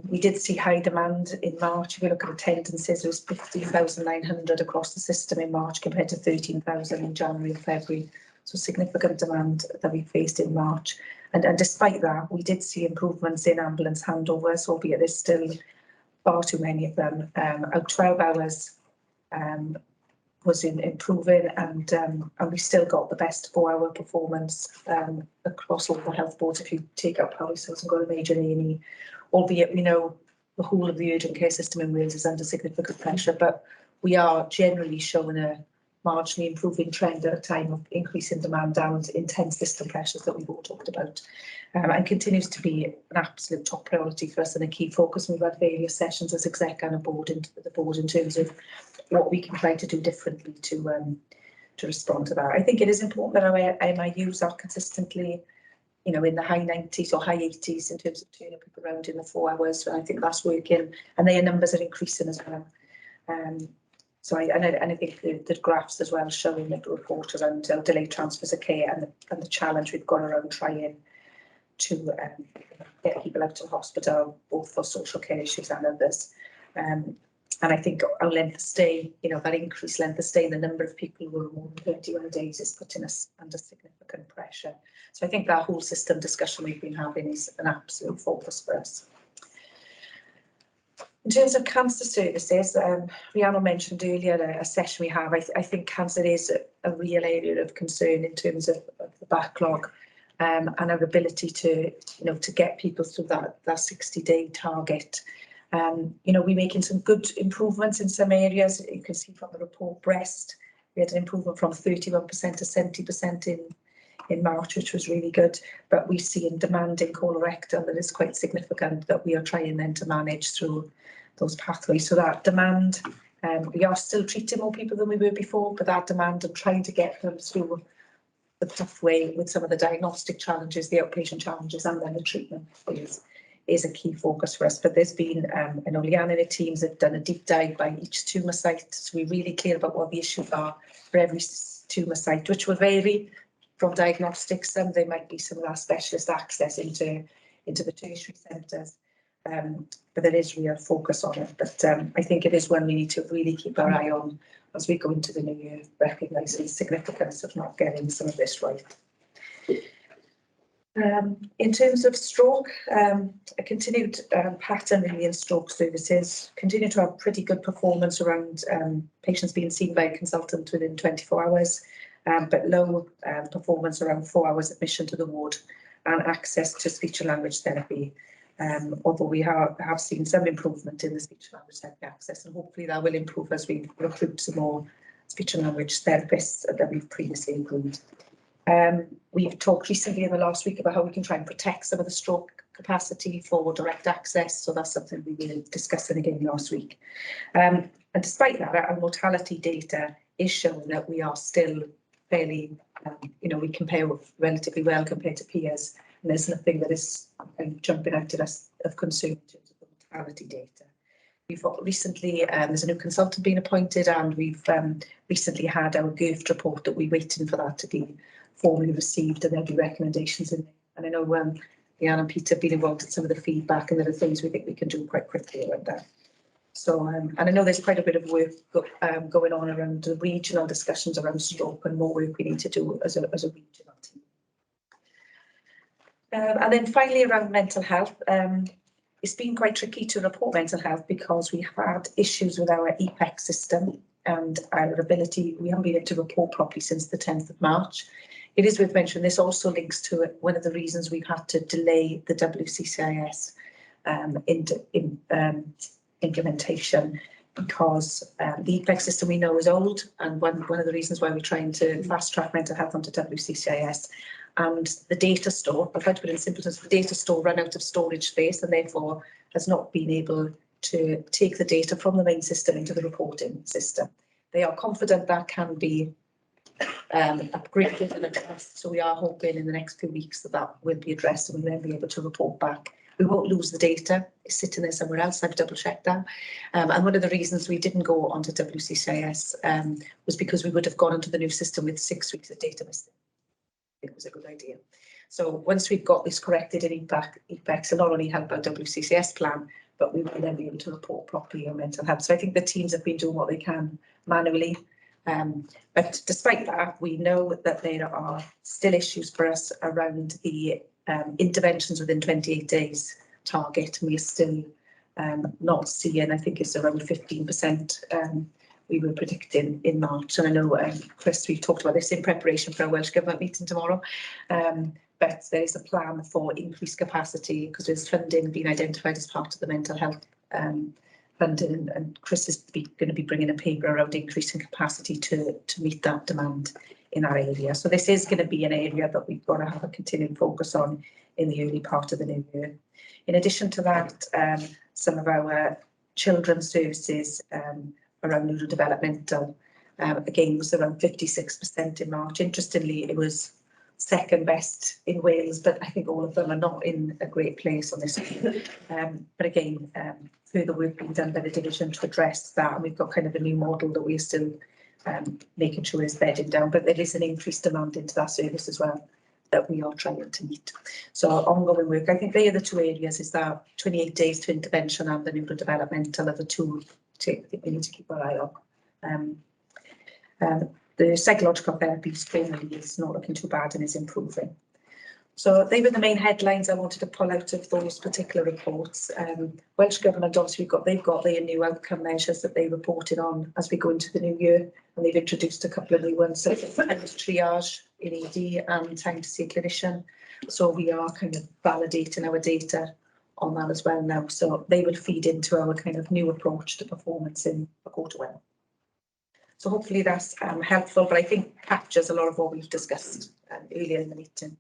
We did see high demand in March. If you look at attendances, there was 15,900 across the system in March compared to 13,000 in January and February. So significant demand that we faced in March. And despite that, we did see improvements in ambulance handovers, albeit there's still far too many of them. Our 12 hours was improving, and we still got the best 4-hour performance across all the health boards if you take out Powys and got a major A&E, albeit we know the whole of the urgent care system in Wales is under significant pressure, but we are generally showing a marginally improving trend at a time of increasing demand down to intense system pressures that we've all talked about, and continues to be an absolute top priority for us and a key focus. We've had various sessions as exec and the board in terms of what we can try to do differently to respond to that. I think it is important that our MIUs are consistently, in the high 90s or high 80s in terms of turning people around in the 4 hours. And I think that's working, and their numbers are increasing as well. So I think the graphs as well showing the report around delayed transfers of care and the challenge we've got around trying to get people out of hospital, both for social care issues and others. And I think our length of stay, that increased length of stay, the number of people who are more than 21 days is putting us under significant pressure. So I think that whole system discussion we've been having is an absolute focus for us. In terms of cancer services, Rhiannon mentioned earlier a session we have. I think cancer is a real area of concern in terms of the backlog, and our ability to get people through that 60-day target. We're making some good improvements in some areas. You can see from the report, breast, we had an improvement from 31% to 70% in March, which was really good. But we see in demand in colorectal that is quite significant, that we are trying then to manage through those pathways. So that demand, we are still treating more people than we were before, but that demand and trying to get them through the pathway with some of the diagnostic challenges, the outpatient challenges, and then the treatment is is a key focus for us. But there's been, I know Leanne and her teams have done a deep dive by each tumour site, so we're really clear about what the issues are for every tumour site, which will vary from diagnostics. Some there might be some of our specialist access into the tertiary centres, but there is real focus on it. But I think it is one we need to really keep our eye on as we go into the new year, recognising the significance of not getting some of this right. In terms of stroke, a continued pattern really in stroke services, continue to have pretty good performance around patients being seen by a consultant within 24 hours, but low performance around 4 hours admission to the ward and access to speech and language therapy. Although we have seen some improvement in the speech and language therapy access, and hopefully that will improve as we recruit some more speech and language therapists that we've previously improved. We've talked recently in the last week about how we can try and protect some of the stroke capacity for direct access, so that's something we were discussing again last week. And despite that, our mortality data is showing that we are still fairly, we compare relatively well compared to peers, and there's nothing that is jumping out at us of concern in terms of the mortality data. We've got recently, there's a new consultant being appointed, and we've recently had our GIRFT report that we're waiting for that to be formally received, and there'll be recommendations in there. And I know Leanne and Peter have been involved in some of the feedback, and there are things we think we can do quite quickly around that. So, and I know there's quite a bit of work going on around the regional discussions around stroke, and more work we need to do as a regional team. And then finally around mental health, it's been quite tricky to report mental health because we had issues with our EPEC system and our ability, we haven't been able to report properly since the 10th of March. It is worth mentioning this also links to one of the reasons we've had to delay the WCCIS implementation, because the EPEC system we know is old, and one of the reasons why we're trying to fast track mental health onto WCCIS. And the data store, I'll try to put it in simple terms, the data store ran out of storage space and therefore has not been able to take the data from the main system into the reporting system. They are confident that can be upgraded and addressed, so we are hoping in the next few weeks that will be addressed and we'll then be able to report back. We won't lose the data, it's sitting there somewhere else, I've double checked that. And one of the reasons we didn't go onto WCCIS was because we would have gone into the new system with 6 weeks of data missing. It was a good idea. So once we've got this corrected in EPEC will not only help our WCCS plan, but we will then be able to report properly on mental health. So I think the teams have been doing what they can manually. But despite that, we know that there are still issues for us around the interventions within 28 days target. We are still not seeing, I think it's around 15%. We were predicting in March, and I know, Chris, we've talked about this in preparation for our Welsh Government meeting tomorrow, but there is a plan for increased capacity because there's funding being identified as part of the mental health funding, and Chris is going to be bringing a paper around increasing capacity to meet that demand in our area. So this is going to be an area that we've got to have a continued focus on in the early part of the new year. In addition to that, some of our children's services around neurodevelopmental, again, was around 56% in March. Interestingly, it was second best in Wales, but I think all of them are not in a great place on this. But again, further work being done by the division to address that, and we've got kind of a new model that we're still making sure is bedded down, but there is an increased demand into that service as well that we are trying to meet. So ongoing work, I think they are the two areas, is that 28 days to intervention and the neurodevelopmental are the two I think we need to keep our eye on. The psychological therapy generally is not looking too bad and is improving. So they were the main headlines I wanted to pull out of those particular reports. Welsh Government, obviously, they've got their new outcome measures that they reported on as we go into the new year, and they've introduced a couple of new ones, so triage in ED and time to see a clinician. So we are kind of validating our data on that as well now. So they will feed into our kind of new approach to performance in the quarter one. So hopefully that's helpful, but I think captures a lot of what we've discussed earlier in the meeting.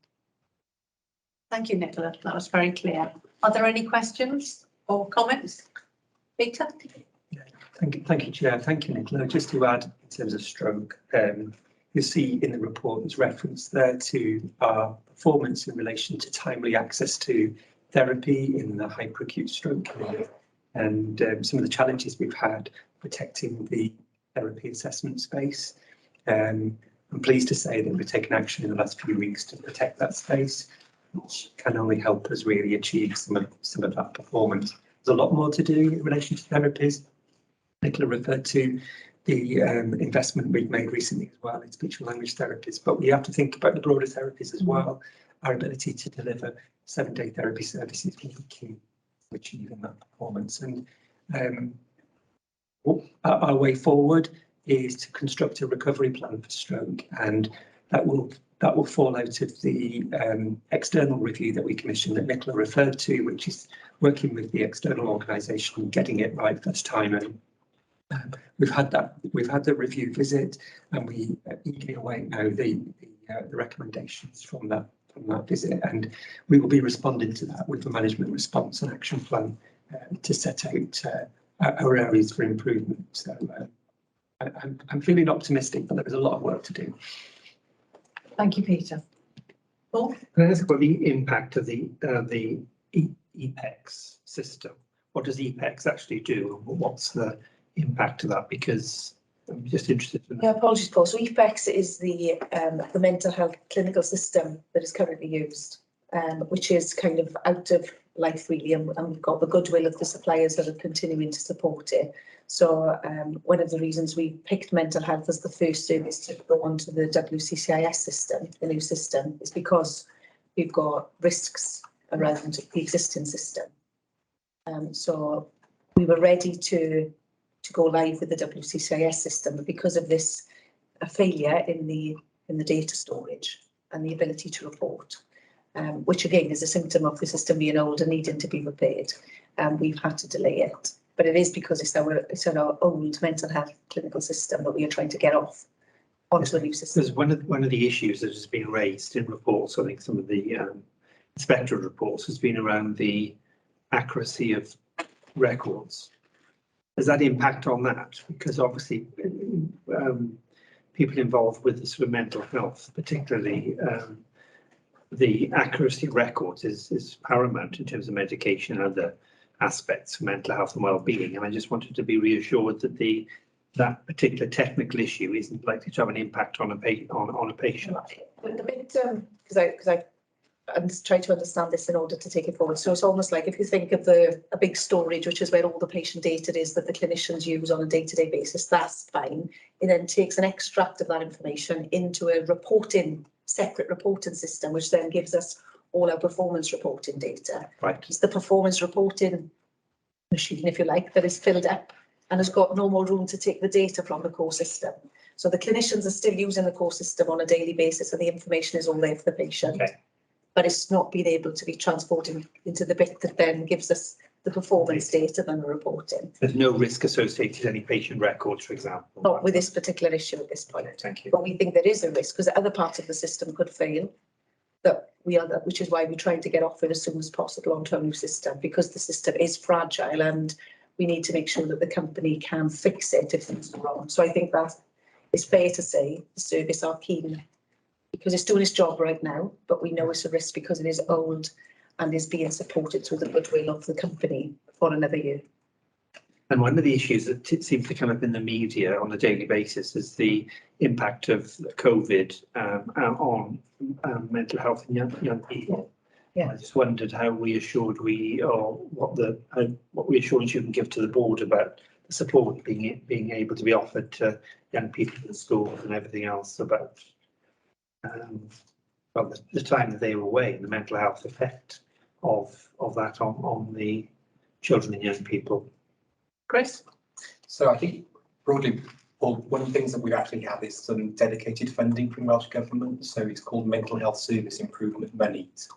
Thank you, Nicola. That was very clear. Are there any questions or comments? Peter? Thank you, Chair. Thank you, Nicola. Just to add, in terms of stroke, you'll see in the report there's reference there to our performance in relation to timely access to therapy in the hyperacute stroke area, and some of the challenges we've had protecting the therapy assessment space. I'm pleased to say that we've taken action in the last few weeks to protect that space, which can only help us really achieve some of that performance. There's a lot more to do in relation to therapies. Nicola referred to the investment we've made recently as well in speech and language therapies, but we have to think about the broader therapies as well. Our ability to deliver 7-day therapy services will be key to achieving that performance. And our way forward is to construct a recovery plan for stroke, and that will fall out of the external review that we commissioned that Nicola referred to, which is working with the external organisation and getting it right first time. And we've had the review visit, and we eagerly await now the recommendations from that visit, and we will be responding to that with a management response and action plan to set out our areas for improvement. So I'm feeling optimistic, but there is a lot of work to do. Thank you, Peter. Paul? Can I ask about the impact of the EPEX system? What does EPEX actually do? What's the impact of that? Because I'm just interested in that. Yeah, apologies, Paul. So EPEX is the mental health clinical system that is currently used, which is kind of out of life really, and we've got the goodwill of the suppliers that are continuing to support it. So one of the reasons we picked mental health as the first service to go onto the WCCIS system, the new system, is because we've got risks around the existing system. So we were ready to go live with the WCCIS system, but because of this failure in the data storage and the ability to report, which again is a symptom of the system being old and needing to be repaired, we've had to delay it. But it is because it's our old mental health clinical system that we are trying to get off onto a new system. Because one of the issues that has been raised in reports, I think some of the inspectorate reports, has been around the accuracy of records. Does that impact on that? Because obviously people involved with the sort of mental health, particularly the accuracy of records is paramount in terms of medication and other aspects of mental health and well-being. And I just wanted to be reassured that that particular technical issue isn't likely to have an impact on a patient. Because I'm just trying to understand this in order to take it forward. So it's almost like if you think of a big storage, which is where all the patient data is that the clinicians use on a day-to-day basis, that's fine. It then takes an extract of that information into a separate reporting system, which then gives us all our performance reporting data. Right. It's the performance reporting machine, if you like, that is filled up and has got no more room to take the data from the core system. So the clinicians are still using the core system on a daily basis, and the information is all there for the patient. Okay. But it's not being able to be transported into the bit that then gives us the performance data than we're reporting. There's no risk associated with any patient records, for example? Not with this particular issue at this point. Okay, thank you. But we think there is a risk because other parts of the system could fail, which is why we're trying to get off it as soon as possible onto a new system, because the system is fragile and we need to make sure that the company can fix it if things are wrong. So I think that it's fair to say the service are keen, because it's doing its job right now, but we know it's a risk because it is old and is being supported through the goodwill of the company for another year. And one of the issues that seems to come up in the media on a daily basis is the impact of COVID on mental health in young people. Yeah. I just wondered how reassured what reassurance you can give to the board about the support being able to be offered to young people in schools and everything else about the time that they were away and the mental health effect of that on the children and young people. Chris? So I think broadly, Paul, one of the things that we've actually had is some dedicated funding from Welsh Government. So it's called Mental Health Service Improvement Monies.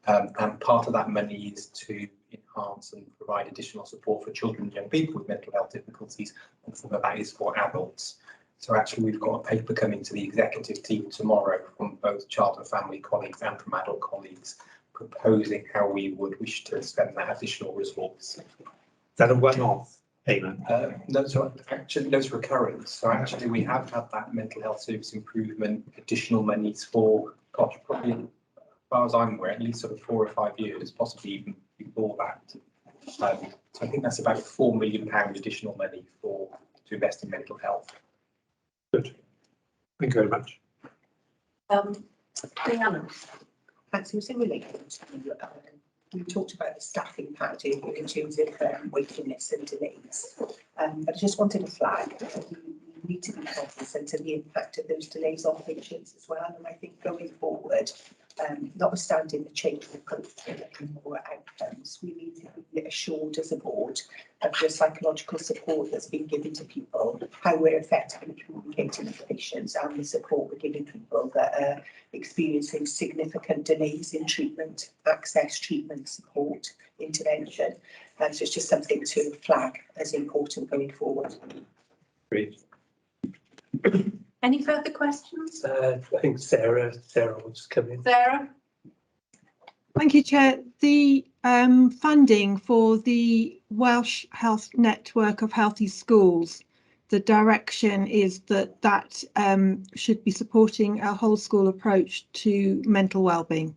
And part of that money is to enhance and provide additional support for children and young people with mental health difficulties, and some of that is for adults. So actually we've got a paper coming to the executive team tomorrow from both child and family colleagues and from adult colleagues, proposing how we would wish to spend that additional resource. Is that a one-off payment? No, so actually no, it's recurrent. So actually we have had that mental health service improvement additional monies for, gosh, probably far as I'm aware, at least sort of 4 or 5 years, possibly even before that. So I think that's about £4 million additional money to invest in mental health. Good. Thank you very much. Rhiannon. That's also related to, we talked about the staffing pattern in terms of waiting lists and delays. But I just wanted to flag that we need to be cognizant of the impact of those delays on patients as well. And I think going forward, notwithstanding the change in approach to looking more outcomes, we need to be assured as a board of the psychological support that's been given to people, how we're effectively communicating with patients, and the support we're giving people that are experiencing significant delays in treatment, access, treatment, support, intervention. And so it's just something to flag as important going forward. Great. Any further questions? I think Sarah will just come in. Sarah? Thank you, Chair. The funding for the Welsh Health Network of Healthy Schools, the direction is that should be supporting a whole school approach to mental wellbeing.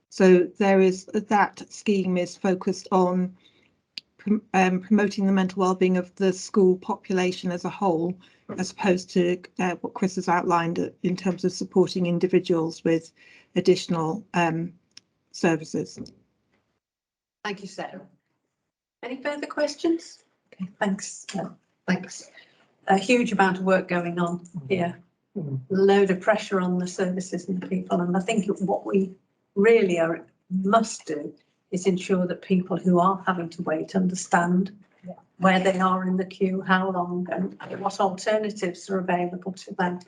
So that scheme is focused on promoting the mental wellbeing of the school population as a whole, as opposed to what Chris has outlined in terms of supporting individuals with additional services. Thank you, Sarah. Any further questions? Okay, thanks. Thanks. A huge amount of work going on here. A load of pressure on the services and the people. And I think what we really must do is ensure that people who are having to wait understand where they are in the queue, how long, and what alternatives are available to them.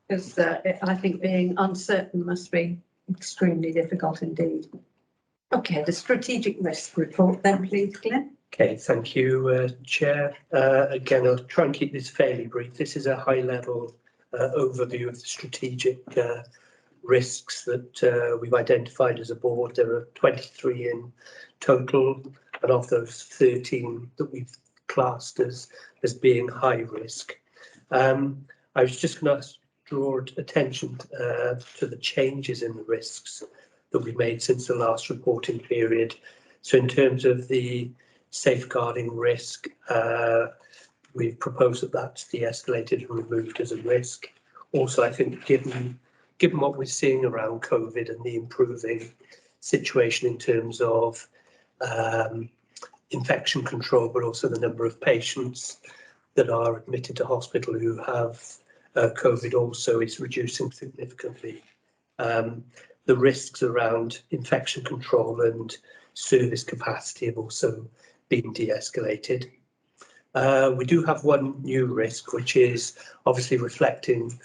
Because I think being uncertain must be extremely difficult indeed. Okay, the strategic risk report then, please, Glenn. Okay, thank you, Chair. Again, I'll try and keep this fairly brief. This is a high-level overview of the strategic risks that we've identified as a board. There are 23 in total, and of those 13 that we've classed as being high risk. I was just going to draw attention to the changes in the risks that we've made since the last reporting period. So in terms of the safeguarding risk, we've proposed that that's de-escalated and removed as a risk. Also, I think given what we're seeing around COVID and the improving situation in terms of infection control, but also the number of patients that are admitted to hospital who have COVID also is reducing significantly. The risks around infection control and service capacity have also been de-escalated. We do have one new risk, which is obviously reflecting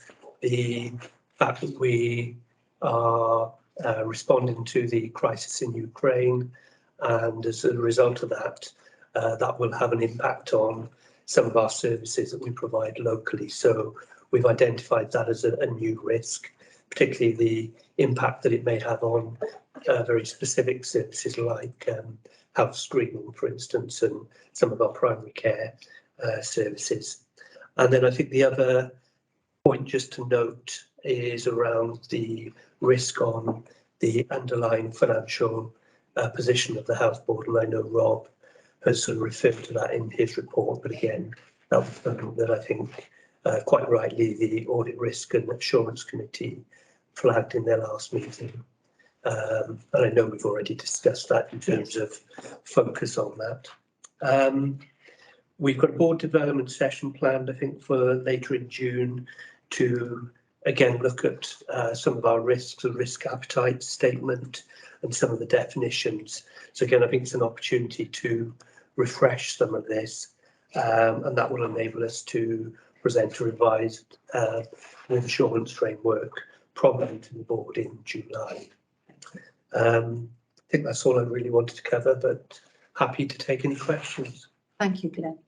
the fact that we are responding to the crisis in Ukraine, and as a result of that, that will have an impact on some of our services that we provide locally. So we've identified that as a new risk, particularly the impact that it may have on very specific services like health screening, for instance, and some of our primary care services. And then I think the other point just to note is around the risk on the underlying financial position of the Health Board, and I know Rob has sort of referred to that in his report, but again, that was something that I think quite rightly the Audit Risk and Assurance Committee flagged in their last meeting. And I know we've already discussed that in terms of focus on that. We've got a board development session planned, I think, for later in June to again look at some of our risks, the risk appetite statement and some of the definitions. So again, I think it's an opportunity to refresh some of this, and that will enable us to present a revised insurance framework probably to the board in July. I think that's all I really wanted to cover, but happy to take any questions. Thank you, Glenn.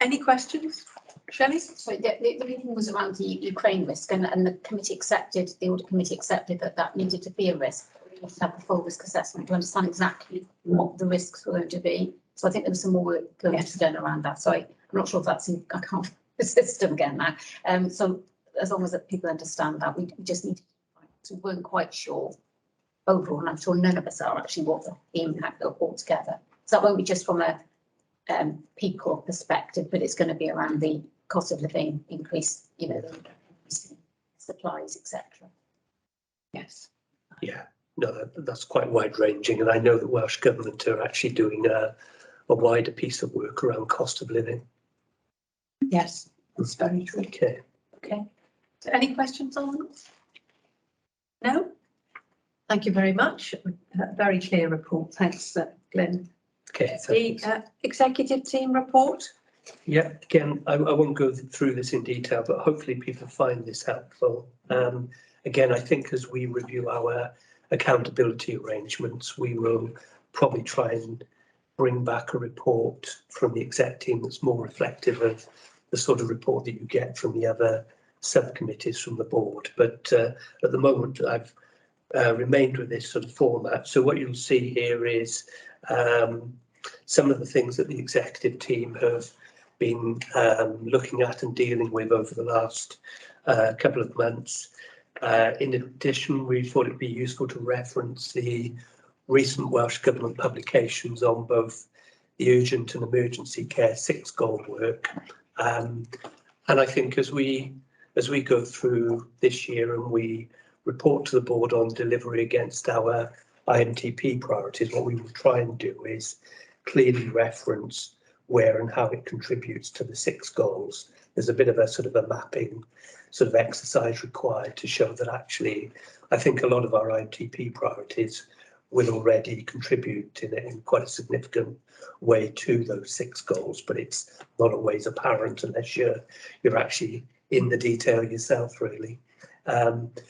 Any questions? Shelley? So the meeting was around the Ukraine risk, and the committee accepted, the audit committee accepted that needed to be a risk. We need to have the full risk assessment to understand exactly what the risks were going to be. So I think there was some more work going to be done around that. So I'm not sure if that's in, I can't the system again now. So as long as that people understand that, we just need to So we weren't quite sure overall, and I'm sure none of us are actually what the impact of altogether. So that won't be just from a people perspective, but it's going to be around the cost of living increase, you know, the increase in supplies, etc. Yes. Yeah, no, that's quite wide ranging, and I know that Welsh Government are actually doing a wider piece of work around cost of living. Yes, that's very true. Okay. Okay. So any questions on this? No? Thank you very much. Very clear report. Thanks, Glenn. Okay. The executive team report. Yeah, again, I won't go through this in detail, but hopefully people find this helpful. Again, I think as we review our accountability arrangements, we will probably try and bring back a report from the exec team that's more reflective of the sort of report that you get from the other subcommittees from the board. But at the moment, I've remained with this sort of format. So what you'll see here is some of the things that the executive team have been looking at and dealing with over the last couple of months. In addition, we thought it'd be useful to reference the recent Welsh Government publications on both the urgent and emergency care 6 goal work. And I think as we go through this year and we report to the board on delivery against our IMTP priorities, what we will try and do is clearly reference where and how it contributes to the 6 goals. There's a bit of a sort of a mapping sort of exercise required to show that actually, I think a lot of our IMTP priorities will already contribute in quite a significant way to those 6 goals, but it's not always apparent unless you're actually in the detail yourself, really.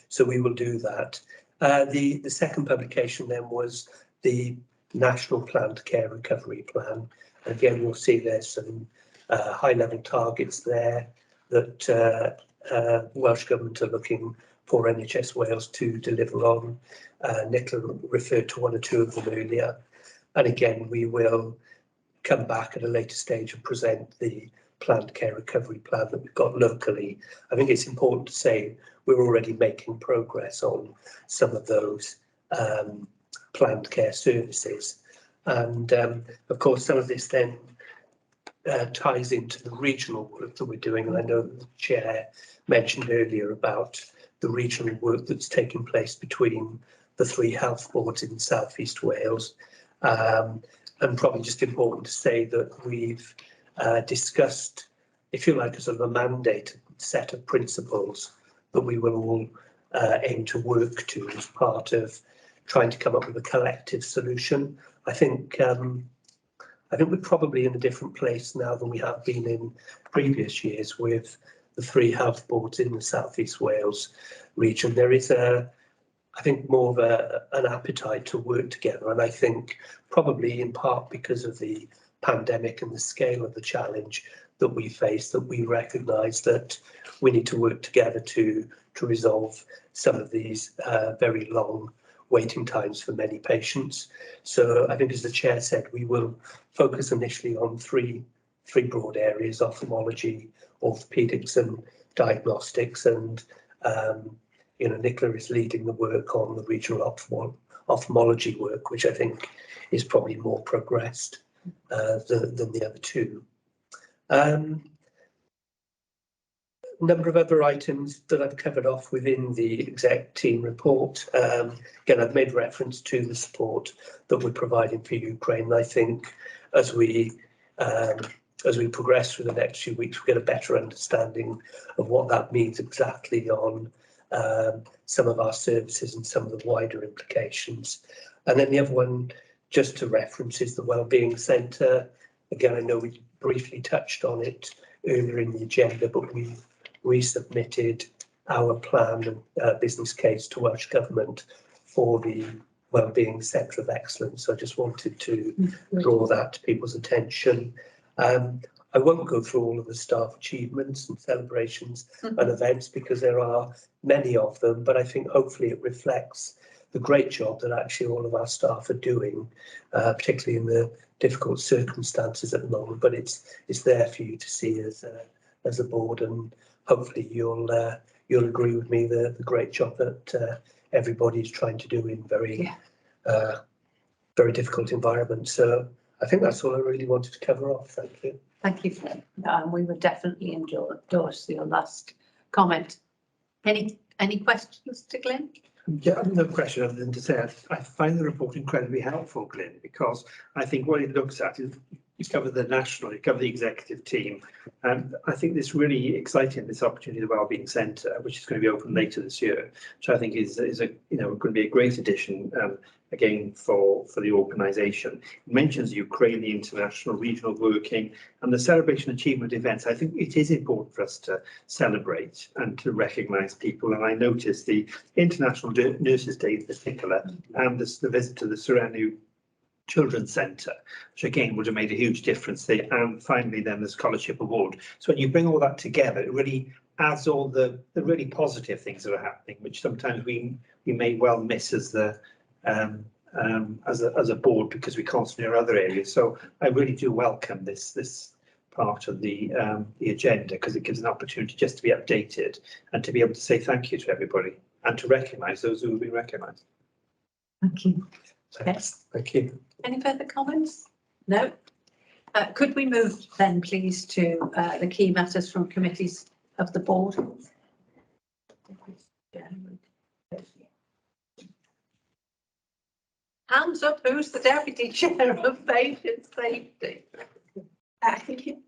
So we will do that. The second publication then was the National Planned Care Recovery Plan. Again, you'll see there's some high-level targets there that Welsh Government are looking for NHS Wales to deliver on. Nicola referred to one or two of them earlier. And again, we will come back at a later stage and present the planned care recovery plan that we've got locally. I think it's important to say we're already making progress on some of those planned care services. And of course, some of this then ties into the regional work that we're doing. And I know the chair mentioned earlier about the regional work that's taking place between the 3 health boards in South East Wales. And probably just important to say that we've discussed, if you like, a sort of a mandated set of principles that we will all aim to work to as part of trying to come up with a collective solution. I think we're probably in a different place now than we have been in previous years with the 3 health boards in the South East Wales region. There is I think more of an appetite to work together, and I think probably in part because of the pandemic and the scale of the challenge that we face, that we recognise that we need to work together to resolve some of these very long waiting times for many patients. So I think, as the chair said, we will focus initially on three broad areas: ophthalmology, orthopaedics and diagnostics. And Nicola is leading the work on the regional ophthalmology work, which I think is probably more progressed than the other 2. Number of other items that I've covered off within the exec team report. Again, I've made reference to the support that we're providing for Ukraine. I think as we progress through the next few weeks, we get a better understanding of what that means exactly on some of our services and some of the wider implications. And then the other one, just to reference, is the Wellbeing Centre. Again, I know we briefly touched on it earlier in the agenda, but we resubmitted our plan and business case to Welsh Government for the Wellbeing Centre of Excellence. So I just wanted to draw that to people's attention. I won't go through all of the staff achievements and celebrations and events because there are many of them, but I think hopefully it reflects the great job that actually all of our staff are doing, particularly in the difficult circumstances at the moment. But it's there for you to see as a board, and hopefully you'll agree with me the great job that everybody's trying to do in very difficult environments. So I think that's all I really wanted to cover off. Thank you. Thank you. We would definitely endorse your last comment. Any questions to Glyn? Yeah, no question other than to say I find the report incredibly helpful, Glyn, because I think what it looks at is you cover the national, you cover the executive team, and I think this really exciting, this opportunity, the Wellbeing Centre, which is going to be open later this year, which I think is a going to be a great addition again for the organisation. It mentions Ukraine, the international regional working, and the celebration achievement events. I think it is important for us to celebrate and to recognise people. And I noticed the International Nurses Day in particular, and the visit to the Serenu Children's Centre, which again would have made a huge difference there. And finally, then the Scholarship Award. So when you bring all that together, it really adds all the really positive things that are happening, which sometimes we may well miss as the as a board because we concentrate on other areas. So I really do welcome this part of the agenda, because it gives an opportunity just to be updated and to be able to say thank you to everybody and to recognise those who have been recognised. Thank you. Yes. Thank you. Any further comments? No. Could we move then, please, to the key matters from committees of the board? Hands up, who's the deputy chair of patient safety? I think it.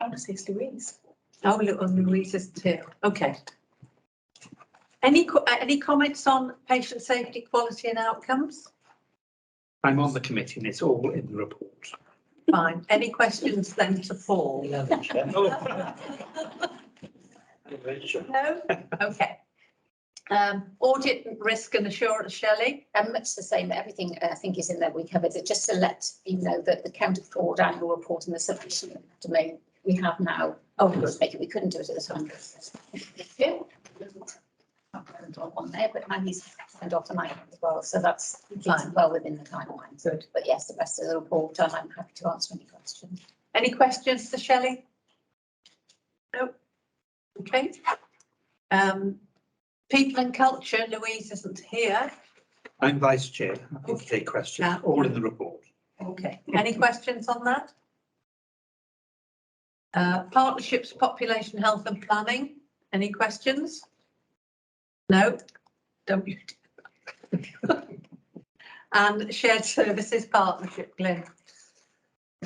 I want to say it's Louise. Oh, look, Louise is here. Okay. Any comments on patient safety, quality and outcomes? I'm on the committee and it's all in the report. Fine. Any questions then to Paul? No? Okay. Audit, risk and assurance, Shelley? Much the same. Everything I think is in there. We covered it. Just to let you know that the counter fraud annual report and the submission domain we have now. Oh, we couldn't do it at the time. On there, but now he's sent off tonight as well, so that's fine, well within the timeline. Good. But yes, the rest of the report, and I'm happy to answer any questions. Any questions to Shelley? No. Okay. People and culture, Louise isn't here. I'm vice chair. Happy to take questions, all in the report. Okay. Any questions on that? Partnerships, population health and planning. Any questions? No, don't you? And shared services partnership, Glyn.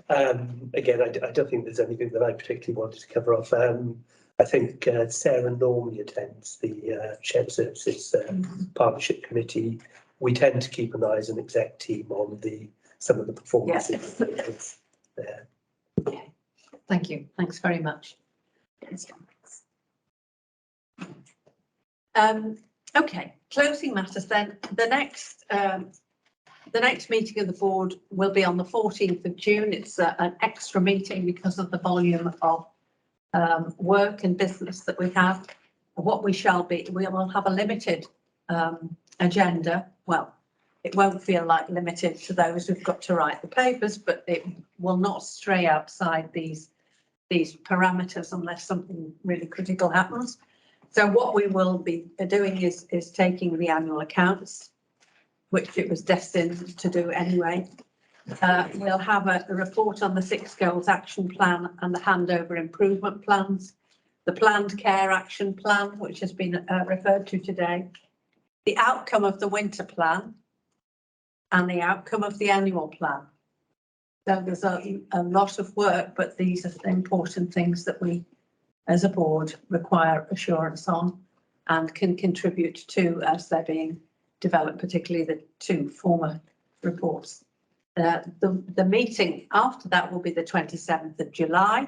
Again, I don't think there's anything that I particularly wanted to cover off. I think Sarah normally attends the shared services partnership committee. We tend to keep an eye as an exec team on some of the performances. Yes. There. Okay. Thank you. Thanks very much. Okay, closing matters then. The next meeting of the board will be on the 14th of June. It's an extra meeting because of the volume of work and business that we have. We will have a limited agenda. Well, it won't feel like limited to those who've got to write the papers, but it will not stray outside these parameters unless something really critical happens. So what we will be doing is taking the annual accounts, which it was destined to do anyway. We'll have a report on the 6 goals action plan and the handover improvement plans, the planned care action plan, which has been referred to today, the outcome of the winter plan and the outcome of the annual plan. So there's a lot of work, but these are the important things that we as a board require assurance on and can contribute to as they're being developed, particularly the 2 former reports. The meeting after that will be the 27th of July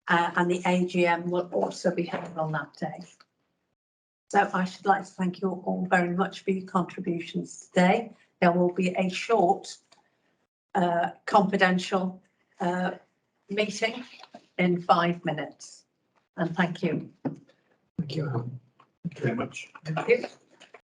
and the AGM will also be held on that day. So I should like to thank you all very much for your contributions today. There will be a short confidential meeting in 5 minutes. And thank you. Thank you. Thank you very much. Thank you.